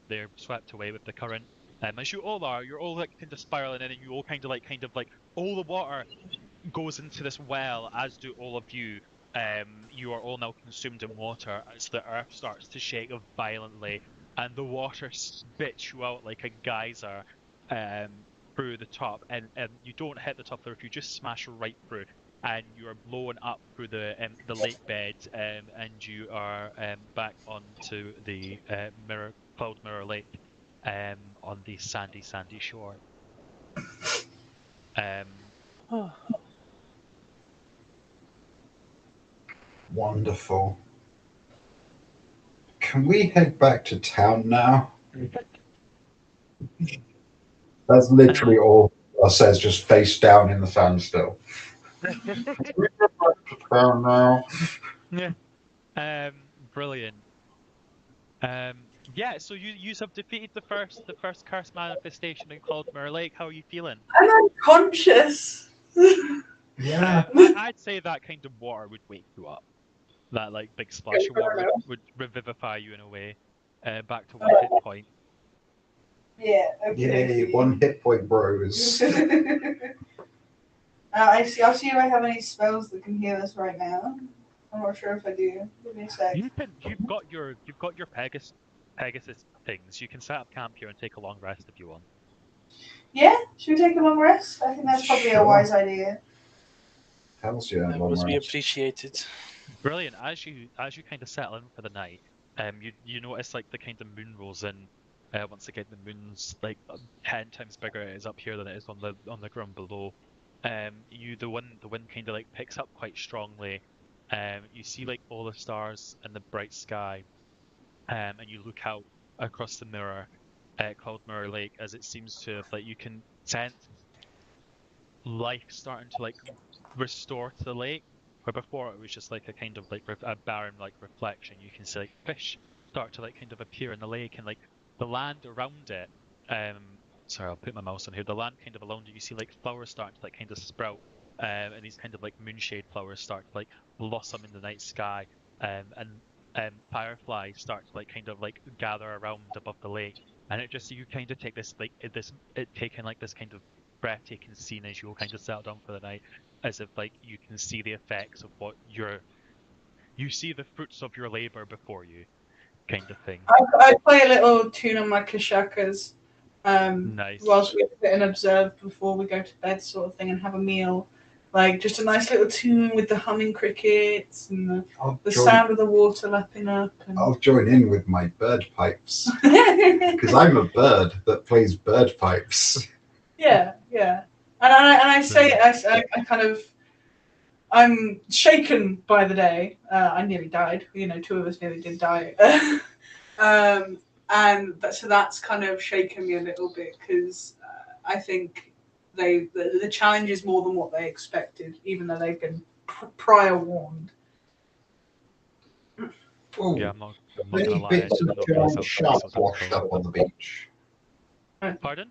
They're swept away with the current. As you all are, you're all like kind of spiraling in, and you all kind of like all the water goes into this well, as do all of you. You are all now consumed in water as the earth starts to shake violently, and the water spits you out like a geyser through the top, and you don't hit the top of the roof, you just smash right through, and you are blown up through the lake bed, and you are back onto the Cloud Mirror Lake, on the sandy shore. Wonderful. Can we head back to town now? That's literally all I says, just face down in the sand still. Can we head back to town now? Yeah. Brilliant. Yeah, so you have defeated the first curse manifestation in Cloud Mirror Lake. How are you feeling? I'm unconscious. Yeah. I'd say that kind of water would wake you up. That like big splash of water would revivify you in a way, back to 1 hit point. Yeah. Okay. Yay, 1 hit point, bros. I'll see if I have any spells that can heal us right now. I'm not sure if I do. Give me a sec. You've got your Pegasus things. You can set up camp here and take a long rest if you want. Yeah, should we take a long rest? I think that's probably a Sure. wise idea. Hells yeah, That long must be rest. appreciated. Brilliant. As you kind of settle in for the night, you notice like the kind of moon rolls in. Once again, the moon's like 10 times bigger it is up here than it is on the ground below. The wind kind of like picks up quite strongly. You see like all the stars in the bright sky, and you look out across the mirror, Cloud Mirror Lake, as it seems to have like you can sense life starting to like restore to the lake, where before it was just like a kind of like a barren like reflection. You can see like fish start to like kind of appear in the lake, and like the land around it. Sorry, I'll put my mouse on here. The land kind of around it, you see like flowers starting to like kind of sprout, and these kind of like moonshade flowers start to like blossom in the night sky, and fireflies start to like kind of like gather around above the lake, and it just you kind of take this like taking like this kind of breathtaking scene as you all kind of settle down for the night, as if like you can see the effects of what you see the fruits of your labor before you, kind of thing. I play a little tune on my kashakas Nice. whilst we sit and observe before we go to bed, sort of thing, and have a meal. Like just a nice little tune with the humming crickets and the sound of the water lapping up. And... I'll join in with my bird pipes. Because I'm a bird that plays bird pipes. Yeah. And I say, I kind of, I'm shaken by the day. I nearly died. 2 of us nearly did die. and so that's kind of shaken me a little bit because I think the challenge is more than what they expected, even though they've been prior warned. Oh, Yeah, I'm not any gonna lie. I bits did of not realize giant that was shark so washed difficult. up on the beach? Pardon?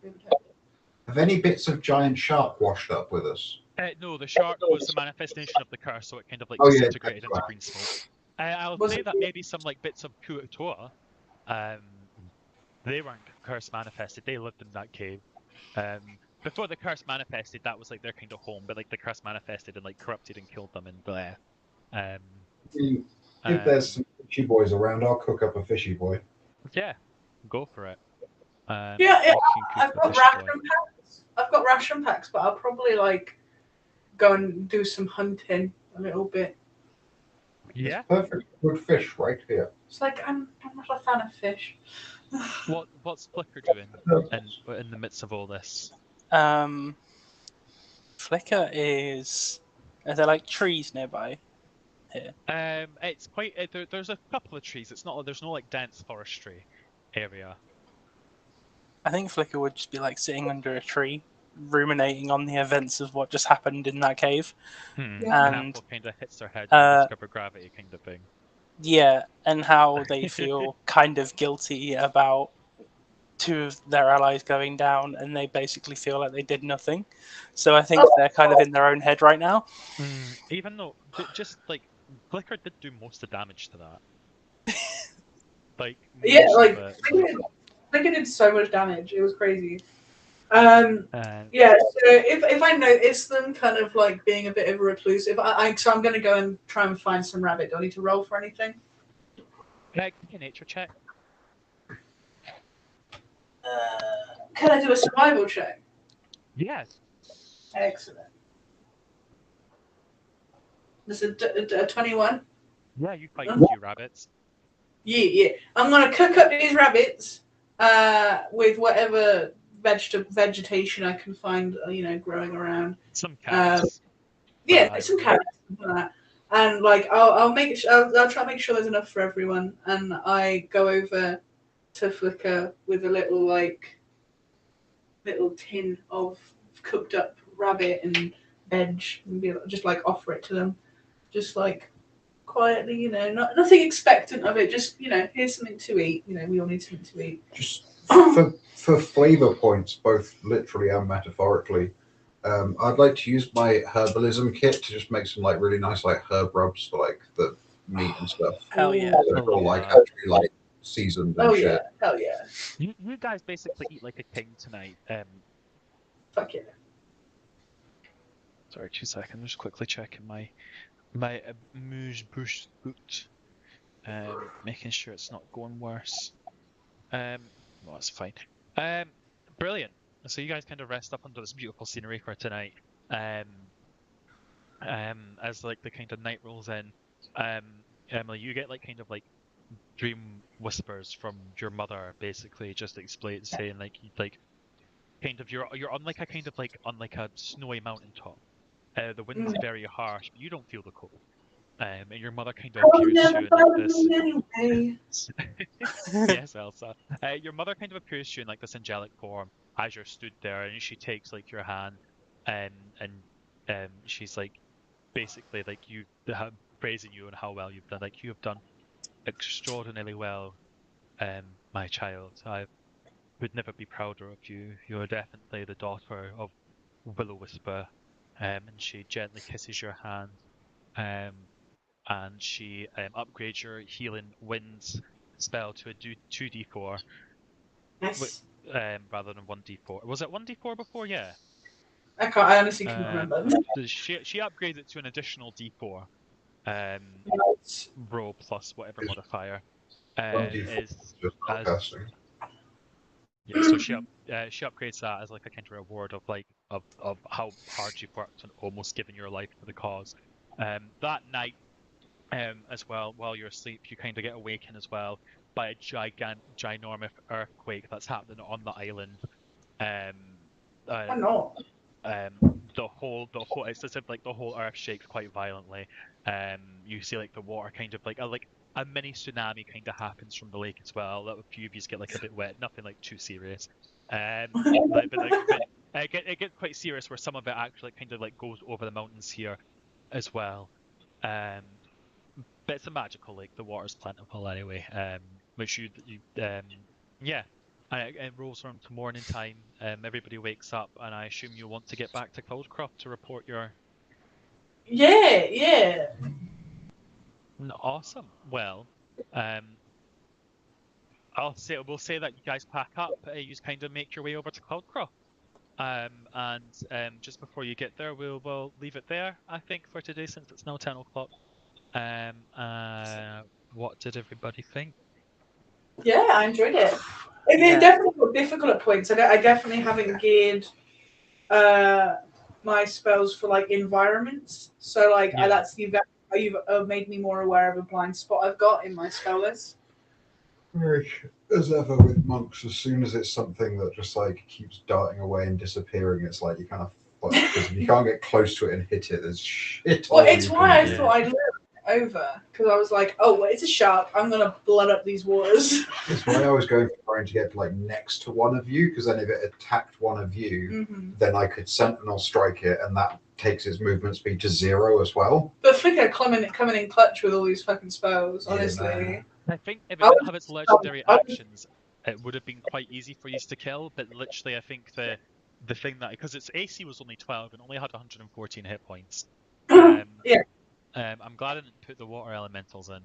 Have any bits of giant shark washed up with us? No, the shark was the manifestation of the curse, so it kind of like Oh, yeah, disintegrated that's into right. green smoke. I'll Was say it- that maybe some like bits of Kuatoa, they weren't curse manifested. They lived in that cave. Before the curse manifested, that was like their kind of home, but like the curse manifested and like corrupted and killed them and there. If there's some fishy boys around, I'll cook up a fishy boy. Yeah, go for it. Yeah, you can I've cook got the fishy boy. ration packs. I've got ration packs, but I'll probably like go and do some hunting a little bit. Yeah. Perfect good fish right here. It's like I'm not a fan of fish. What's Flicker doing in the midst of all this? Flicker is. Are there like trees nearby here? It's quite. There's a couple of trees. It's not. There's no like dense forestry area. I think Flicker would just be like sitting under a tree, ruminating on the events of what just happened in that cave. And And apple kind of hits their head and discover gravity kind of thing. yeah, and how they feel kind of guilty about two of their allies going down, and they basically feel like they did nothing. So I think they're kind of in their own head right now. Even though, just like Flicker did do most of the damage to that. Like Yeah, most like of it, Flicker did so much damage. It was crazy. like, Yeah, so if I notice them kind of like being a bit of a recluse, so I'm going to go and try and find some rabbit. Do I need to roll for anything? give me a nature check. Can I do a survival check? Yes. Excellent. This is a 21. Yeah, you fight a few rabbits. Yeah. I'm going to cook up these rabbits with whatever vegetation I can find, growing around. Some carrots. Yeah, some carrots and that. And like I'll try and make sure there's enough for everyone. And I go over to Flicker with a little tin of cooked up rabbit and veg, and just like offer it to them, just like quietly, nothing expectant of it. Just here's something to eat. We all need something to eat. Just for flavor points, both literally and metaphorically. I'd like to use my herbalism kit to just make some like really nice like herb rubs for like the meat and stuff. Hell yeah. They're all like actually like seasoned and shit. Hell yeah. You guys basically eat like a king tonight. Fuck yeah. Sorry, 2 seconds. I'm just quickly checking my Moose Bush boot. Making sure it's not going worse. Well, that's fine. Brilliant. So you guys kind of rest up under this beautiful scenery for tonight. As like the kind of night rolls in, Emily, you get like kind of like dream whispers from your mother, basically just saying like kind of you're on like a kind of like on like a snowy mountaintop. The wind's very harsh, but you don't feel the cold. And your mother kind of appears to you in like this. Yes, Elsa. Your mother kind of appears to you in like this angelic form as you're stood there, and she takes like your hand, and she's like basically like praising you and how well you've done. Like you have done extraordinarily well, my child. I would never be prouder of you. You are definitely the daughter of Willow Whisper. And she gently kisses your hand. And she upgrades your healing winds spell to a 2d4 Yes. rather than 1d4. Was it 1d4 before? Yeah. I honestly can't remember. She upgrades it to an additional d4 roll plus whatever modifier. So she upgrades that as like a kind of reward of like of how hard you've worked and almost given your life to the cause. That night, as well, while you're asleep, you kind of get awakened as well by a ginormous earthquake that's happening on the island. The whole it's as if like the whole earth shakes quite violently. You see like the water kind of like a mini tsunami kind of happens from the lake as well. That a few of you get like a bit wet. Nothing like too serious. But it gets quite serious where some of it actually kind of like goes over the mountains here as well. But it's a magical lake. The water's plentiful anyway. Which yeah. It rolls around to morning time. Everybody wakes up, and I assume you want to get back to Cloudcroft to report your. Yeah. Awesome. Well, we'll say that you guys pack up. You just kind of make your way over to Cloudcroft. And just before you get there, we'll leave it there. I think for today, since it's now 10 o'clock. What did everybody think? Yeah, I enjoyed it. It definitely got difficult at points. I definitely haven't geared my spells for like environments. So like you've made me more aware of a blind spot I've got in my spell list. As ever with monks, as soon as it's something that just like keeps darting away and disappearing, it's like you kind of because if you can't get close to it and hit it, there's shit. Well, it's why I thought I'd learn over, because I was like, oh, well, it's a shark. I'm gonna blood up these waters. That's why I was going for trying to get like next to one of you, because then if it attacked one of you, then I could sentinel strike it, and that takes its movement speed to 0 as well. But Flicker coming in clutch with all these fucking spells, honestly. I think if it didn't have its legendary actions, it would have been quite easy for you to kill. But literally, I think the thing that because its AC was only 12 and only had 114 hit points. I'm glad I didn't put the water elementals in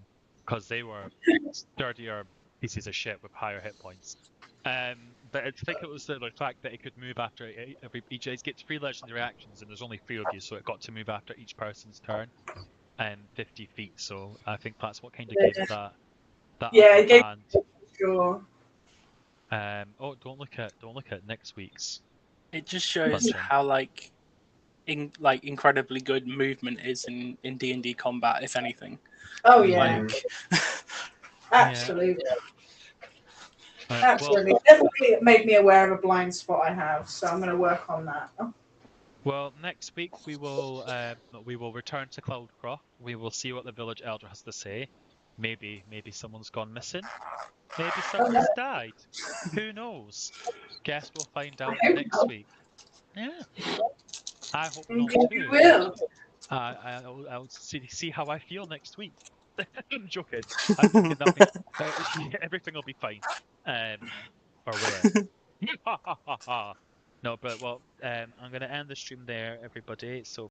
because they were sturdier pieces of shit with higher hit points. But I think it was the fact that it could move after each. It gets 3 legendary actions, and there's only 3 of you, so it got to move after each person's turn, 50 feet. So I think that's what kind of gave it that. It gave sure. Don't look at next week's. It just shows how incredibly good movement is in D&D combat, if anything. Oh yeah. Absolutely. Absolutely. Definitely made me aware of a blind spot I have, so I'm going to work on that. Well, next week we will return to Cloudcroft. We will see what the village elder has to say. Maybe someone's gone missing. Maybe someone's died. Who knows? Guess we'll find out next week. Yeah. I hope not too. You will. I'll see how I feel next week. I'm joking. I'm thinking everything will be fine. Or will it? No, but I'm going to end the stream there, everybody. So